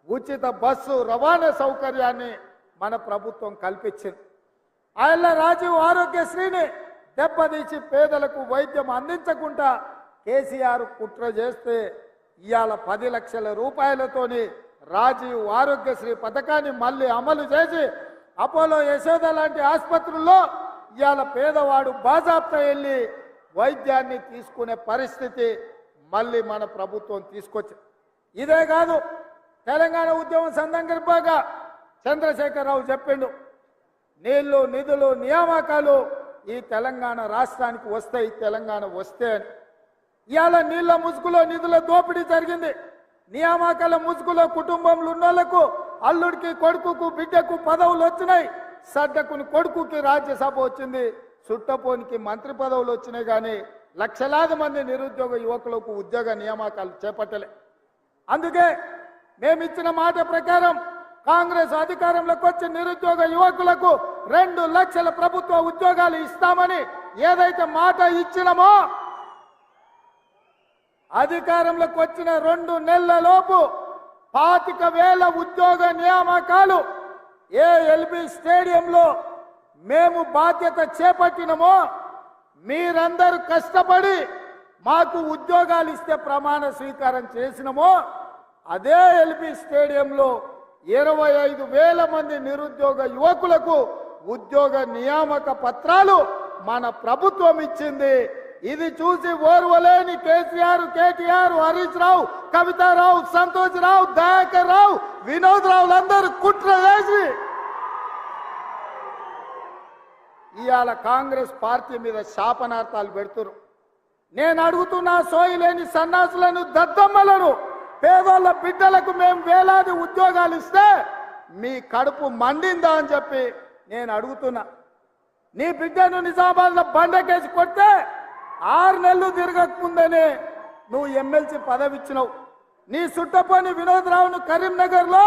ఉచిత బస్సు రవాణా సౌకర్యాన్ని మన ప్రభుత్వం కల్పించింది. ఆయన రాజీవ్ ఆరోగ్యశ్రీని దెబ్బతీసి పేదలకు వైద్యం అందించకుండా కేసీఆర్ కుట్ర చేస్తే ఇవాళ 10 లక్షల రూపాయలతోని రాజీవ్ ఆరోగ్యశ్రీ పథకాన్ని మళ్ళీ అమలు చేసి అపోలో యశోద లాంటి ఆసుపత్రుల్లో ఇవాళ పేదవాడు బాజాప్తా వెళ్ళి వైద్యాన్ని తీసుకునే పరిస్థితి మళ్ళీ మన ప్రభుత్వం తీసుకొచ్చింది. ఇదే కాదు, తెలంగాణ ఉద్యమం సందర్భంగా చంద్రశేఖరరావు చెప్పిండు, నీళ్లు, నిధులు, నియామకాలు ఈ తెలంగాణ రాష్ట్రానికి వస్తాయి, తెలంగాణ వస్తే అని. ఇవాళ నీళ్ల ముసుగులో నిధుల దోపిడీ జరిగింది. నియామకాల ముసుగులో కుటుంబంలో ఉన్న వాళ్ళకు అల్లుడికి, కొడుకుకు, బిడ్డకు పదవులు వచ్చినాయి. సడ్డకుని కొడుకుకి రాజ్యసభ వచ్చింది, చుట్టపోనికి మంత్రి పదవులు వచ్చినాయి. కానీ లక్షలాది మంది నిరుద్యోగ యువకులకు ఉద్యోగ నియామకాలు చేపట్టలే. అందుకే మేమిచ్చిన మాట ప్రకారం కాంగ్రెస్ అధికారంలోకి వచ్చి నిరుద్యోగ యువకులకు 2 లక్షల ప్రభుత్వ ఉద్యోగాలు ఇస్తామని ఏదైతే మాట ఇచ్చినామో అధికారంలోకి వచ్చిన 2 నెలలలోపు 25,000 ఉద్యోగ నియామకాలు ఎల్బీ స్టేడియంలో మేము బాధ్యత చేపట్టినమో మీరందరూ కష్టపడి మాకు ఉద్యోగాలు ఇస్తే ప్రమాణ స్వీకారం చేసినమో అదే ఎల్బీ స్టేడియంలో 25,000 మంది నిరుద్యోగ యువకులకు ఉద్యోగ నియామక పత్రాలు మన ప్రభుత్వం ఇచ్చింది. ఇది చూసి ఓర్వలేని కేసీఆర్, కేటీఆర్, హరీష్ రావు, కవితారావు, సంతోష్ రావు, దయాకర్ రావు, వినోద్ రావులందరూ కుట్ర చేసి ఇవాళ కాంగ్రెస్ పార్టీ మీద శాపనార్థాలు పెడుతున్నారు. నేను అడుగుతున్నా, సోయిలేని సన్నాసులను, దద్దమ్మలను, పేదోళ్ళ బిడ్డలకు మేము వేలాది ఉద్యోగాలు ఇస్తే మీ కడుపు మండిందా అని చెప్పి నేను అడుగుతున్నా. నీ బిడ్డను నిజామాబాద్లో బండకేసి కొడితే 6 నెలలు తిరగకముందనే నువ్వు ఎమ్మెల్సీ పదవి ఇచ్చినావు. నీ సుట్టపోని వినోద్ రావును కరీంనగర్లో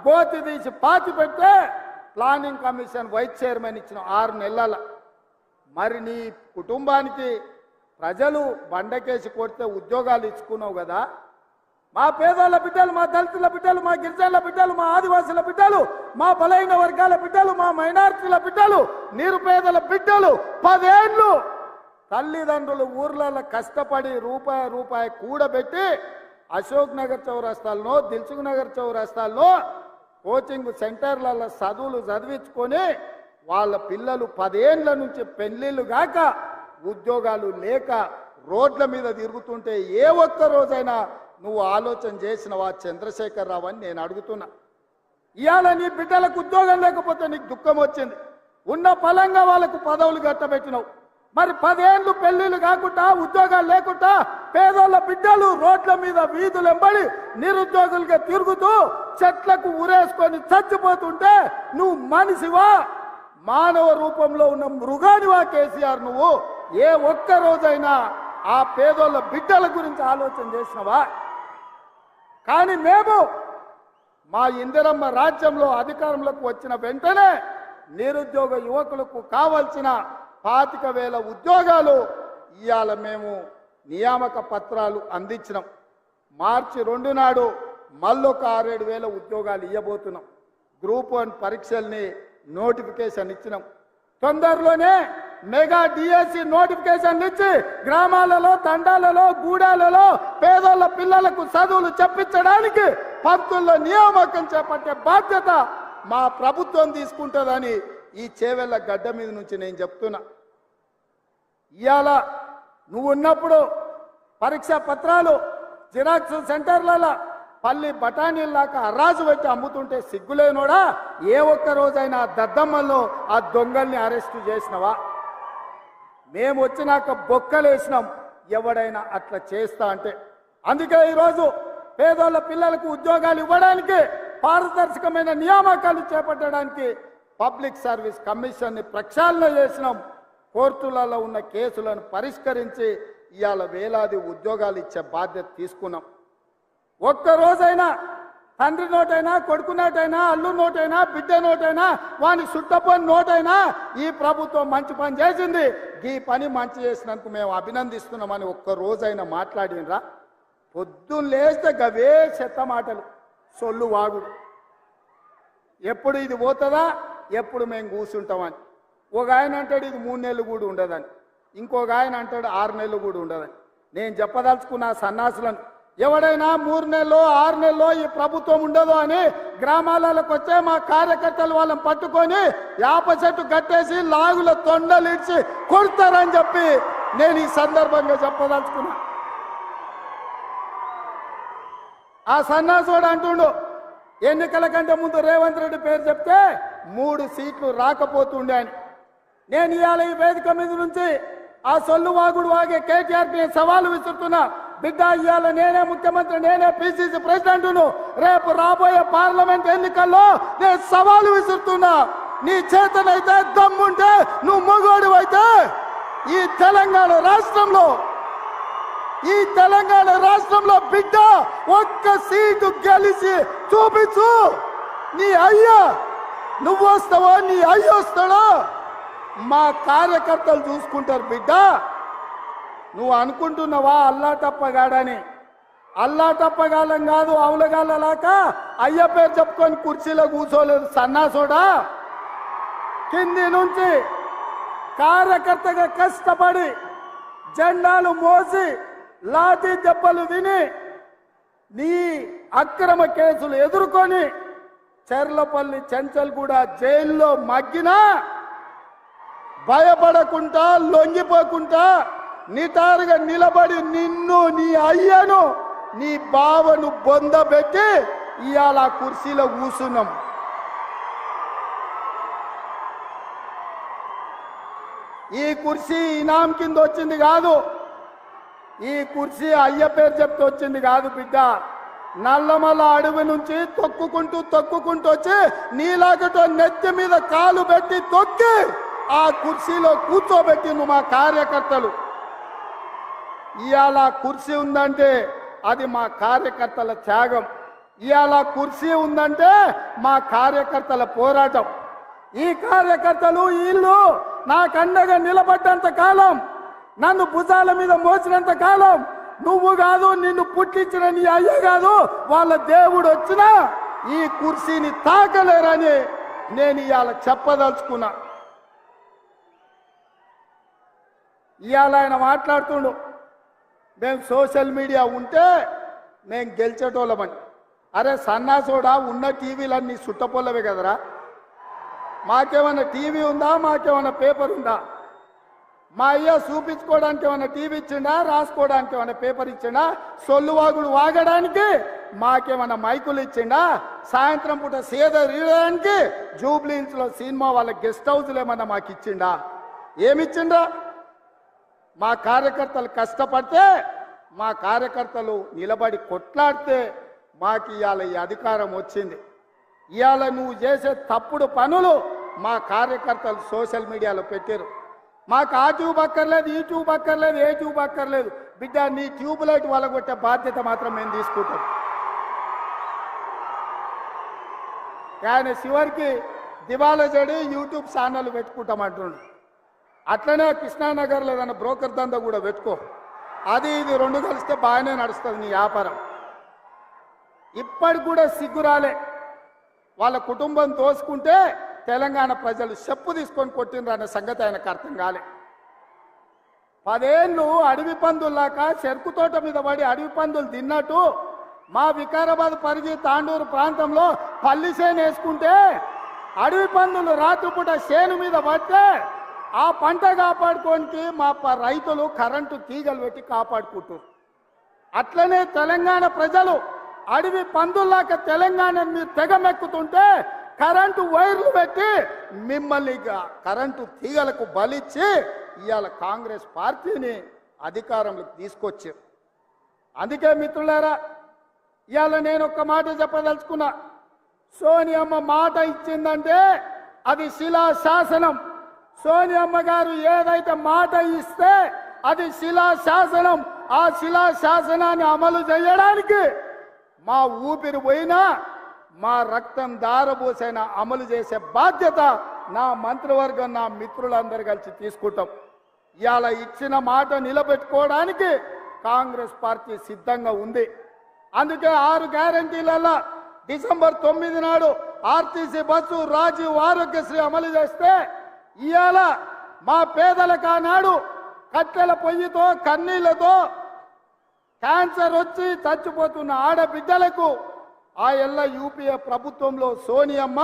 గోతి తీసి పాతి పెట్టే ప్లానింగ్ కమిషన్ వైస్ చైర్మన్ ఇచ్చిన 6 నెలల. మరి నీ కుటుంబానికి ప్రజలు బండకేసి కొడితే ఉద్యోగాలు ఇచ్చుకున్నావు కదా. మా పేదల బిడ్డలు, మా దళితుల బిడ్డలు, మా గిరిజనుల బిడ్డలు, మా ఆదివాసుల బిడ్డలు, మా బలైన వర్గాల బిడ్డలు, మా మైనారిటీల బిడ్డలు, నిరుపేదల బిడ్డలు 10 ఏళ్ళు తల్లిదండ్రులు ఊర్లలో కష్టపడి రూపాయి కూడబెట్టి అశోక్ నగర్ చౌరస్తాల్లో, దిల్సుఖ్ నగర్ చౌరస్తాల్లో కోచింగ్ సెంటర్లలో చదువులు చదివించుకొని వాళ్ళ పిల్లలు 10 ఏళ్ల నుంచి పెళ్లిళ్ళు గాక ఉద్యోగాలు లేక రోడ్ల మీద తిరుగుతుంటే ఏ ఒక్క రోజైనా నువ్వు ఆలోచన చేసినవా చంద్రశేఖరరావు అని నేను అడుగుతున్నా. ఇవాళ నీ బిడ్డలకు ఉద్యోగం లేకపోతే నీకు దుఃఖం వచ్చింది. ఉన్న ఫలంగా వాళ్ళకు పదవులు కట్టబెట్టినావు. మరి 10 ఏళ్ళు పెళ్లిళ్ళు కాకుండా ఉద్యోగాలు లేకుండా పేదోళ్ళ బిడ్డలు రోడ్ల మీద వీధులు ఎంబడి నిరుద్యోగులుగా తిరుగుతూ చెట్లకు ఉరేసుకొని చచ్చిపోతుంటే నువ్వు మనిషివా, మానవ రూపంలో ఉన్న మృగానివా కేసీఆర్? నువ్వు ఏ ఒక్క రోజైనా ఆ పేదోళ్ళ బిడ్డల గురించి ఆలోచన చేసినవా? కానీ మేము మా ఇందిరమ్మ రాజ్యంలో అధికారంలోకి వచ్చిన వెంటనే నిరుద్యోగ యువకులకు కావాల్సిన 25,000 ఉద్యోగాలు ఇవాళ మేము నియామక పత్రాలు అందించినాం. మార్చి 2 నాడు మళ్ళొక 6-7 ఉద్యోగాలు ఇవ్వబోతున్నాం. గ్రూప్ 1 పరీక్షల్ని నోటిఫికేషన్ ఇచ్చినాం. తొందరలోనే మెగా డిఎస్సి నోటిఫికేషన్లు ఇచ్చి గ్రామాలలో తండాలలో గూడాలలో పేదోళ్ళ పిల్లలకు చదువులు చెప్పించడానికి పంతుల్లో నియామకం చేపట్టే బాధ్యత మా ప్రభుత్వం తీసుకుంటుందని ఈ చేవెళ్ళ గడ్డ మీద నుంచి నేను చెప్తున్నా. ఇవాళ నువ్వు ఉన్నప్పుడు పరీక్షా పత్రాలు జిరాక్స్ సెంటర్లలో పల్లి బఠానీల్లాగా అరాజు పెట్టి అమ్ముతుంటే సిగ్గులేనోడా ఏ ఒక్క రోజైనా దద్దమ్మల్లో ఆ దొంగల్ని అరెస్టు చేసినవా? మేము వచ్చినాక బొక్కలేసినాం ఎవడైనా అట్లా చేస్తా అంటే. అందుకే ఈరోజు పేదోళ్ళ పిల్లలకు ఉద్యోగాలు ఇవ్వడానికి పారదర్శకమైన నియామకాలు చేపట్టడానికి పబ్లిక్ సర్వీస్ కమిషన్ని ప్రక్షాళన చేసినాం. కోర్టులలో ఉన్న కేసులను పరిష్కరించి ఇవాళ వేలాది ఉద్యోగాలు ఇచ్చే బాధ్యత తీసుకున్నాం. ఒక్కరోజైనా తండ్రి నోటైనా కొడుకు నోటైనా అల్లు నోటైనా బిడ్డ నోటైనా వాని చుట్టపని నోటైనా ఈ ప్రభుత్వం మంచి పని చేసింది, ఈ పని మంచి చేసినందుకు మేము అభినందిస్తున్నామని ఒక్కరోజైనా మాట్లాడినరా? పొద్దున్న లేస్తే గవే చెత్త మాటలు, సొల్లు వాగుడు. ఎప్పుడు ఇది పోతుందా, ఎప్పుడు మేము కూర్చుంటామని. ఒక ఆయన అంటాడు ఇది 3 నెలలు కూడా ఉండదని, ఇంకొక ఆయన అంటాడు 6 నెలలు కూడా ఉండదని. నేను చెప్పదలుచుకున్న సన్నాసులను ఎవడైనా 3 నెలలో 6 నెలలో ఈ ప్రభుత్వం ఉండదు అని గ్రామాలకు వచ్చే మా కార్యకర్తలు వాళ్ళని పట్టుకొని యాప చెట్టు కట్టేసి లాగుల తొండలిడ్చి కొడతారని చెప్పి నేను ఈ సందర్భంగా చెప్పదలుచుకున్నా. ఆ సన్నాసుడు అంటుండు ఎన్నికల కంటే ముందు రేవంత్ రెడ్డి పేరు చెప్తే 3 సీట్లు రాకపోతుండే అని. నేను ఇవాళ ఈ వేదిక మీద నుంచి ఆ సొల్లు వాగుడు వాగే కేటీఆర్కి సవాలు విసురుతున్నా. బిడ్డ ఇవాళ నేనే ముఖ్యమంత్రి, నేనే పిసిసి ప్రెసిడెంట్ను. రేపు రాబోయే పార్లమెంట్ ఎన్నికల్లో నేను సవాలు విసురుతున్నా. నీ చేతనైతే దమ్ముంటే నువ్వు మగోడు అయితే ఈ తెలంగాణ రాష్ట్రంలో బిడ్డ ఒక్క సీటు గెలిచి చూపించు. నీ అయ్యా నువ్వు వస్తావో నీ అయ్య వస్తాడో మా కార్యకర్తలు చూసుకుంటారు. బిడ్డ నువ్వు అనుకుంటున్నావా అల్లా తప్పగాడని? అల్లా తప్పగాలం కాదు, అవులగాళ్ళలాక అయ్య పేరు చెప్పుకొని కుర్చీలో కూర్చోలేదు సన్నాసోడా. కింది నుంచి కార్యకర్తగా కష్టపడి జెండాలు మోసి లాఠీ దెబ్బలు విని నీ అక్రమ కేసులు ఎదుర్కొని చెర్లపల్లి చెంచల్గూడ జైల్లో మగ్గినా భయపడకుండా లొంగిపోకుండా నిటారుగా నిలబడి నిన్ను నీ అయ్యను నీ బావను బొందబెట్టి ఇవాళ ఆ కుర్చీలో కూర్చున్నాం. ఈ కుర్చీ ఇనాం కింద వచ్చింది కాదు, ఈ కుర్చీ అయ్య పేరు చెప్తే వచ్చింది కాదు బిడ్డ. నల్లమల్ల అడవి నుంచి తొక్కుకుంటూ వచ్చి నీలాగతో నెత్తి మీద కాలు పెట్టి తొక్కి ఆ కుర్చీలో కూర్చోబెట్టింది మా కార్యకర్తలు. ఇవాళ కుర్చీ ఉందంటే అది మా కార్యకర్తల త్యాగం. ఇవాళ కుర్చీ ఉందంటే మా కార్యకర్తల పోరాటం. ఈ కార్యకర్తలు వీళ్ళు నాకండగా నిలబడ్డంత కాలం, నన్ను భుజాల మీద మోసినంత కాలం నువ్వు కాదు, నిన్ను పుట్టించిన నీ అయ్య కాదు, వాళ్ళ దేవుడు వచ్చినా ఈ కుర్చీని తాకలేరని నేను ఇవాళ చెప్పదలుచుకున్నా. ఇవాళ ఆయన మాట్లాడుతుండు మేము సోషల్ మీడియా ఉంటే మేము గెలిచేటోళ్ళమని. అరే సన్నాసోడా, ఉన్న టీవీలన్నీ సుట్టపొల్లవే కదరా. మాకేమన్నా టీవీ ఉందా, మాకేమన్నా పేపర్ ఉందా? మా అయ్య చూపించుకోవడానికి ఏమన్నా టీవీ ఇచ్చిండా, రాసుకోవడానికి ఏమన్నా పేపర్ ఇచ్చిండా? సొల్లువాగుడు వాగడానికి మాకేమన్నా మైకులు ఇచ్చిండా? సాయంత్రం పూట సేద రీయడానికి జూబ్లీహిల్స్లో సినిమా వాళ్ళ గెస్ట్ హౌస్లు ఏమన్నా మాకు ఇచ్చిండా? ఏమిచ్చిండా? మా కార్యకర్తలు కష్టపడితే, మా కార్యకర్తలు నిలబడి కొట్లాడితే మాకు ఇవాళ ఈ అధికారం వచ్చింది. ఇవాళ నువ్వు చేసే తప్పుడు పనులు మా కార్యకర్తలు సోషల్ మీడియాలో పెట్టారు. మాకు ఆ ట్యూబ్ అక్కర్లేదు, ఈ ట్యూబ్ అక్కర్లేదు, ఏ ట్యూబ్ అక్కర్లేదు. బిడ్డ నీ ట్యూబ్ లైట్ వలగొట్టే బాధ్యత మాత్రం మేము తీసుకుంటాం. ఆయన చివరికి దివాలా చెడి యూట్యూబ్ ఛానల్ పెట్టుకుంటామంటుండు. అట్లనే కృష్ణానగర్లో ఏదైనా బ్రోకర్ దందా కూడా పెట్టుకో. అది ఇది 2 కలిస్తే బాగానే నడుస్తుంది నీ వ్యాపారం. ఇప్పటికి కూడా సిగ్గురాలే. వాళ్ళ కుటుంబం తోసుకుంటే తెలంగాణ ప్రజలు చెప్పు తీసుకొని కొట్టిండ్రు అనే సంగతి ఆయనకు అర్థం కాలే. 10 ఏళ్ళు అడవి పందుల్లాక చెరుకు తోట మీద పడి అడవి పందులు తిన్నట్టు మా వికారాబాద్ పరిధి తాండూరు ప్రాంతంలో పల్లి చేను వేసుకుంటే అడవి పందులు రాత్రిపూట చేను మీద పడితే ఆ పంట కాపాడుకోనికి మా రైతులు కరెంటు తీగలు పెట్టి కాపాడుకుంటారు. అట్లనే తెలంగాణ ప్రజలు అడవి పందుల్లాక తెలంగాణ మీరు తెగమెక్కుతుంటే కరెంటు వైర్లు పెట్టి మిమ్మల్ని కరెంటు తీగలకు బలిచ్చి ఇవాళ కాంగ్రెస్ పార్టీని అధికారంలోకి తీసుకొచ్చారు. అందుకే మిత్రులారా, ఇవాళ నేను ఒక్క మాట చెప్పదలుచుకున్నా. సోనియమ్మ మాట ఇచ్చిందంటే అది శిలా శాసనం. సోనియమ్మ గారు ఏదైతే మాట ఇస్తే అది శిలా శాసనం. ఆ శిలా శాసనాన్ని అమలు చేయడానికి మా ఊపిరి పోయినా మా రక్తం దారబోసైనా అమలు చేసే బాధ్యత నా మంత్రివర్గం నా మిత్రులందరూ కలిసి తీసుకుంటాం. ఇవాళ ఇచ్చిన మాట నిలబెట్టుకోవడానికి కాంగ్రెస్ పార్టీ సిద్ధంగా ఉంది. అందుకే 6 గ్యారంటీలలో డిసెంబర్ 9 నాడు ఆర్టీసీ బస్సు రాజీవ్ ఆరోగ్యశ్రీ అమలు చేస్తే ఇవాళ మా పేదలకు ఆనాడు కట్టెల పొయ్యితో కన్నీళ్లతో క్యాన్సర్ వచ్చి చచ్చిపోతున్న ఆడబిడ్డలకు ఆ ఎల్ల యూపీఏ ప్రభుత్వంలో సోనియమ్మ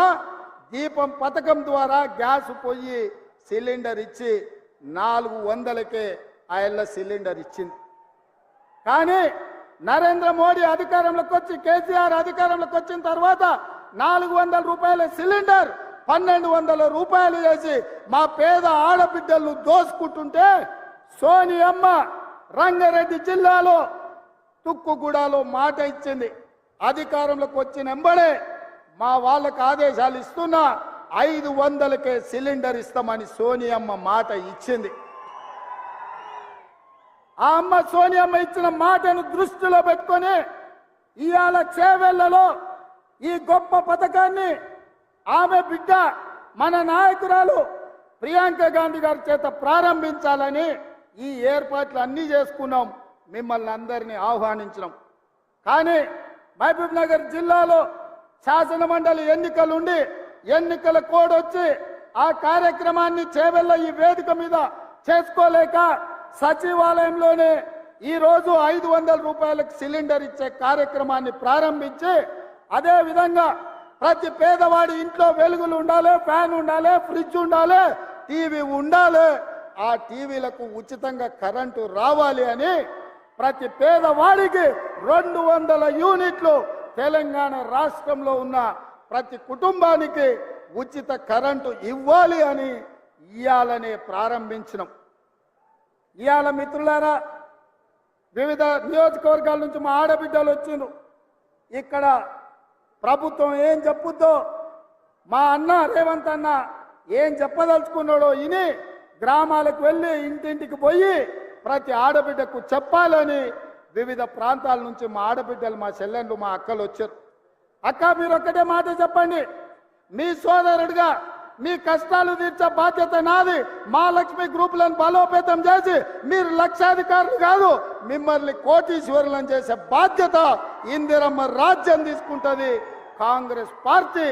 దీపం పథకం ద్వారా గ్యాస్ పొయ్యి సిలిండర్ ఇచ్చి 400కే ఆ ఎల్ల సిలిండర్ ఇచ్చింది. కానీ నరేంద్ర మోడీ అధికారంలోకి వచ్చి కేసీఆర్ అధికారంలోకి వచ్చిన తర్వాత 400 రూపాయల సిలిండర్ 1200 రూపాయలు చేసి మా పేద ఆడబిడ్డలను దోసుకుంటుంటే సోనియమ్మ రంగారెడ్డి జిల్లాలో తుక్కుగూడలో మాట ఇచ్చింది. అధికారంలోకి వచ్చిన వెంబడే మా వాళ్ళకు ఆదేశాలు ఇస్తున్నా 500కే సిలిండర్ ఇస్తామని సోనియమ్మ మాట ఇచ్చింది. ఆ అమ్మ సోనియమ్మ ఇచ్చిన మాటను దృష్టిలో పెట్టుకొని ఇవాళ చేవెళ్లలో ఈ గొప్ప పథకాన్ని ఆమె బిడ్డ మన నాయకురాలు ప్రియాంక గాంధీ గారి చేత ప్రారంభించాలని ఈ ఏర్పాట్లు అన్నీ చేసుకున్నాం. మిమ్మల్ని అందరినీ ఆహ్వానించినాం. కానీ మహబూబ్ నగర్ జిల్లాలో శాసన మండలి ఎన్నికలుండి ఎన్నికల కోడ్ వచ్చి ఆ కార్యక్రమాన్ని చేవెళ్ళ ఈ వేదిక మీద చేసుకోలేక సచివాలయంలోనే ఈరోజు 500 రూపాయలకు సిలిండర్ ఇచ్చే కార్యక్రమాన్ని ప్రారంభించి అదే విధంగా ప్రతి పేదవాడి ఇంట్లో వెలుగులు ఉండాలి, ఫ్యాన్ ఉండాలి, ఫ్రిడ్జ్ ఉండాలి, టీవీ ఉండాలి. ఆ టీవీలకు ఉచితంగా కరెంటు రావాలి అని ప్రతి పేదవాడికి 200 యూనిట్లు తెలంగాణ రాష్ట్రంలో ఉన్న ప్రతి కుటుంబానికి ఉచిత కరెంటు ఇవ్వాలి అని ఇయాలనే ప్రారంభించినాం. ఇయాల మిత్రులారా, వివిధ నియోజకవర్గాల నుంచి మా ఆడబిడ్డలు వచ్చిండ్రు. ఇక్కడ ప్రభుత్వం ఏం చెప్పుద్దో మా అన్న రేవంత్ అన్న ఏం చెప్పదలుచుకున్నాడో ఇని గ్రామాలకు వెళ్ళి ఇంటింటికి పోయి ప్రతి ఆడబిడ్డకు చెప్పాలని వివిధ ప్రాంతాల నుంచి మా ఆడబిడ్డలు, మా చెల్లెళ్ళు, మా అక్కలు వచ్చారు. అక్క, మీరు ఒక్కటే మాట చెప్పండి, మీ సోదరుడిగా మీ కష్టాలు తీర్చే బాధ్యత నాది. మా లక్ష్మి గ్రూపులను బలోపేతం చేసి మీరు లక్షాధికారులు కాదు, మిమ్మల్ని కోటీశ్వరులను చేసే బాధ్యత ఇందిరమ్మ రాజ్యం తీసుకుంటుంది. కాంగ్రెస్ పార్టీ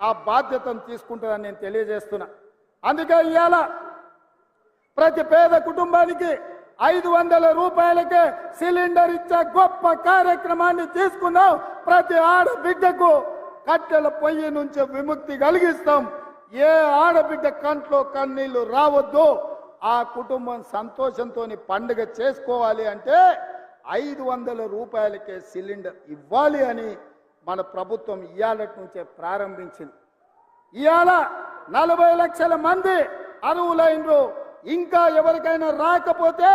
ఆ బాధ్యతను తీసుకుంటుందని నేను తెలియజేస్తున్నా. అందుకే ఇవాళ ప్రతి పేద కుటుంబానికి 500 రూపాయలకే సిలిండర్ ఇచ్చే గొప్ప కార్యక్రమాన్ని తీసుకున్నాం. ప్రతి ఆడబిడ్డకు కట్టెల పొయ్యి నుంచి విముక్తి కలిగిస్తాం. ఏ ఆడబిడ్డ కంట్లో కన్నీళ్లు రావద్దు. ఆ కుటుంబం సంతోషంతో పండుగ చేసుకోవాలి అంటే 500 రూపాయలకే సిలిండర్ ఇవ్వాలి అని మన ప్రభుత్వం ఇవాళ నుంచే ప్రారంభించింది. ఇవాళ 40 లక్షల మంది అర్హులైనరు. ఇంకా ఎవరికైనా రాకపోతే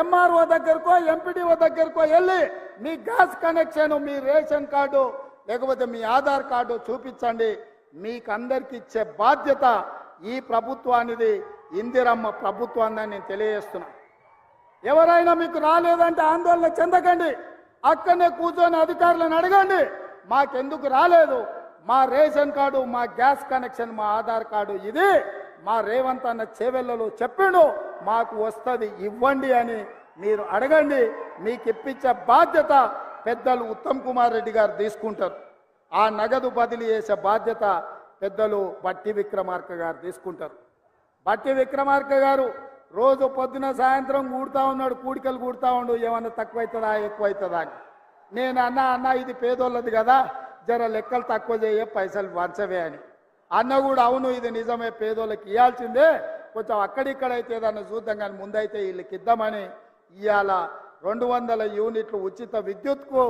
ఎంఆర్ఓ దగ్గరకో ఎంపీడీఓ దగ్గరకో వెళ్ళి మీ గ్యాస్ కనెక్షన్, మీ రేషన్ కార్డు లేకపోతే మీ ఆధార్ కార్డు చూపించండి. మీకు అందరికి ఇచ్చే బాధ్యత ఈ ప్రభుత్వానిది, ఇందిరమ్మ ప్రభుత్వాన్ని నేను తెలియజేస్తున్నా. ఎవరైనా మీకు రాలేదంటే ఆందోళన చెందకండి. అక్కడనే కూర్చొని అధికారులను అడగండి, మాకెందుకు రాలేదు, మా రేషన్ కార్డు, మా గ్యాస్ కనెక్షన్, మా ఆధార్ కార్డు ఇది మా రేవంత్ అన్న చేవెళ్లలో చెప్పిండు, మాకు వస్తుంది ఇవ్వండి అని మీరు అడగండి. మీకు ఇప్పించే బాధ్యత పెద్దలు ఉత్తమ్ కుమార్ రెడ్డి గారు తీసుకుంటారు. ఆ నగదు బదిలీ చేసే బాధ్యత పెద్దలు బట్టి విక్రమార్క గారు తీసుకుంటారు. బట్టి విక్రమార్క గారు రోజు పొద్దున సాయంత్రం కూడుతా ఉన్నాడు, కూడికలు కూడుతా ఉండు, ఏమన్నా తక్కువైతుందా ఎక్కువైతుందా అని. నేను అన్న ఇది పేదోళ్ళది కదా, జర లెక్కలు తక్కువ చేయ, పైసలు వంచవే అని. అన్న కూడా అవును ఇది నిజమే, పేదోళ్ళకి ఇవ్వాల్సిందే, కొంచెం అక్కడిక్కడైతే ఏదన్నా చూద్దాం కానీ ముందైతే వీళ్ళకి ఇద్దామని ఇవాళ 200 యూనిట్లు ఉచిత విద్యుత్కు,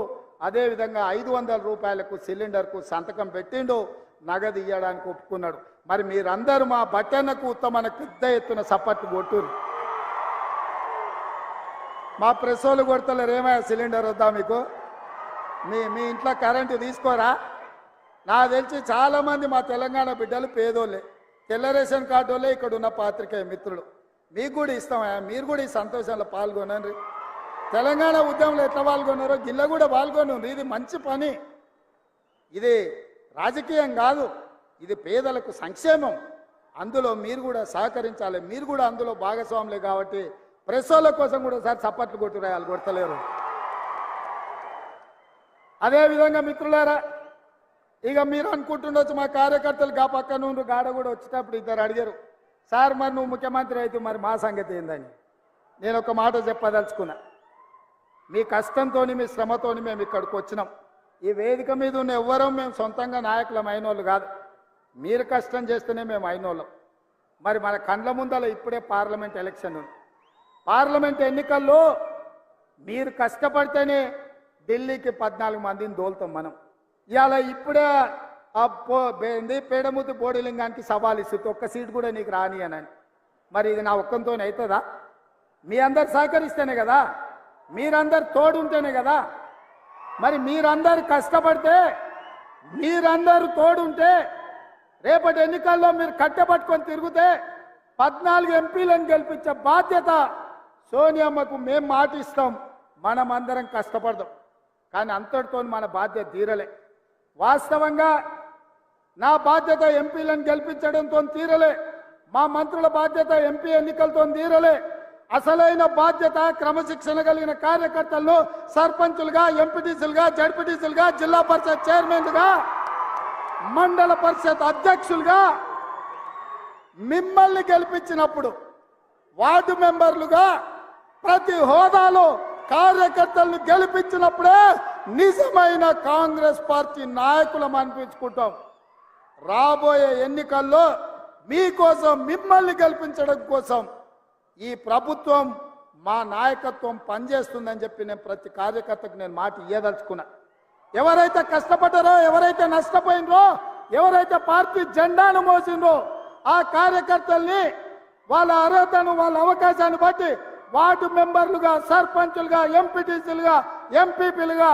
అదేవిధంగా 500 రూపాయలకు సిలిండర్కు సంతకం పెట్టిండు, నగదు ఇవ్వడానికి ఒప్పుకున్నాడు. మరి మీరందరూ మా బట్టన్నకు ఉత్తమన పెద్ద ఎత్తున సపోర్ట్ కొట్టురు. మా ప్రెస్ వాళ్ళు కొడతలేరు, ఏమయ్యా సిలిండర్ వద్దా మీకు? మీ ఇంట్లో కరెంటు తీసుకోరా? నాకు తెలిసి చాలామంది మా తెలంగాణ బిడ్డలు పేదోళ్ళే, తెల్ల రేషన్ కార్డు వాళ్ళే ఇక్కడ ఉన్న పాత్రికేయ మిత్రులు. మీకు కూడా ఇస్తామయ్యా, మీరు కూడా ఈ సంతోషంలో పాల్గొనండి. తెలంగాణ ఉద్యమంలో ఎట్లా పాల్గొన్నారో గిల్ల కూడా పాల్గొనండి. ఇది మంచి పని, ఇది రాజకీయం కాదు, ఇది పేదలకు సంక్షేమం. అందులో మీరు కూడా సహకరించాలి, మీరు కూడా అందులో భాగస్వాములే. కాబట్టి ప్రెస్ వాళ్ళ కోసం కూడా సార్ చప్పట్లు కొట్టురాయాలి, కొడతలేరు. అదేవిధంగా మిత్రులారా, ఇక మీరు అనుకుంటుండొచ్చు మా కార్యకర్తలు గా పక్క నుండి గాడ కూడా వచ్చేటప్పుడు ఇద్దరు అడిగారు, సార్ మరి నువ్వు ముఖ్యమంత్రి అయితే మరి మా సంగతి ఏందని. నేను ఒక మాట చెప్పదలుచుకున్నా, మీ కష్టంతో మీ శ్రమతో మేము ఇక్కడికి వచ్చినాం. ఈ వేదిక మీద ఉన్న ఎవ్వరూ మేము సొంతంగా నాయకులం అయినోళ్ళు కాదు, మీరు కష్టం చేస్తేనే మేము అయినోళ్ళం. మరి మన కండ్ల ముందల ఇప్పుడే పార్లమెంట్ ఎలక్షన్ ఉంది. పార్లమెంట్ ఎన్నికల్లో మీరు కష్టపడితేనే ఢిల్లీకి 14 మందిని దోలుతాం మనం. ఇవాళ ఇప్పుడే పేడముద్దు బోడిలింగానికి సవాల్ ఇస్తుంది, ఒక్క సీట్ కూడా నీకు రాని అని. మరి ఇది నా ఒక్కంతో అవుతుందా? మీ అందరు సహకరిస్తేనే కదా, మీరందరు తోడుంటేనే కదా. మరి మీరందరు కష్టపడితే, మీరందరూ తోడుంటే, రేపటి ఎన్నికల్లో మీరు కట్టెపట్టుకొని తిరిగితే 14 ఎంపీలను గెలిపించే బాధ్యత సోనియమ్మకు మేము మాటిస్తాం. మనమందరం కష్టపడదాం, కానీ అంతటితో మన బాధ్యత తీరలే. వాస్తవంగా నా బాధ్యత ఎంపీలను గెలిపించడంతో తీరలే, మా మంత్రుల బాధ్యత ఎంపీ ఎన్నికలతో తీరలే. అసలైన బాధ్యత క్రమశిక్షణ కలిగిన కార్యకర్తలను సర్పంచులుగా, ఎంపీటీసీలుగా, జడ్పీటీసీలుగా, జిల్లా పరిషత్ చైర్మన్లుగా, మండల పరిషత్ అధ్యక్షులుగా మిమ్మల్ని గెలిపించినప్పుడు వార్డు మెంబర్లుగా ప్రతి హోదాలో కార్యకర్తలను గెలిపించినప్పుడే నిజమైన కాంగ్రెస్ పార్టీ నాయకులం అనిపించుకుంటాం. రాబోయే ఎన్నికల్లో మీకోసం, మిమ్మల్ని గెలిపించడం కోసం ఈ ప్రభుత్వం, మా నాయకత్వం పనిచేస్తుందని చెప్పి నేను ప్రతి కార్యకర్తకు నేను మాట ఇయ్యదలుచుకున్నా. ఎవరైతే కష్టపడ్డారో, ఎవరైతే నష్టపోయినరో, ఎవరైతే పార్టీ జెండాను మోసిండ్రో ఆ కార్యకర్తల్ని వాళ్ళ అర్హతను, వాళ్ళ అవకాశాన్ని బట్టి వార్డు మెంబర్లుగా, సర్పంచులుగా, ఎంపీటీసీలుగా, ఎంపీపీలుగా,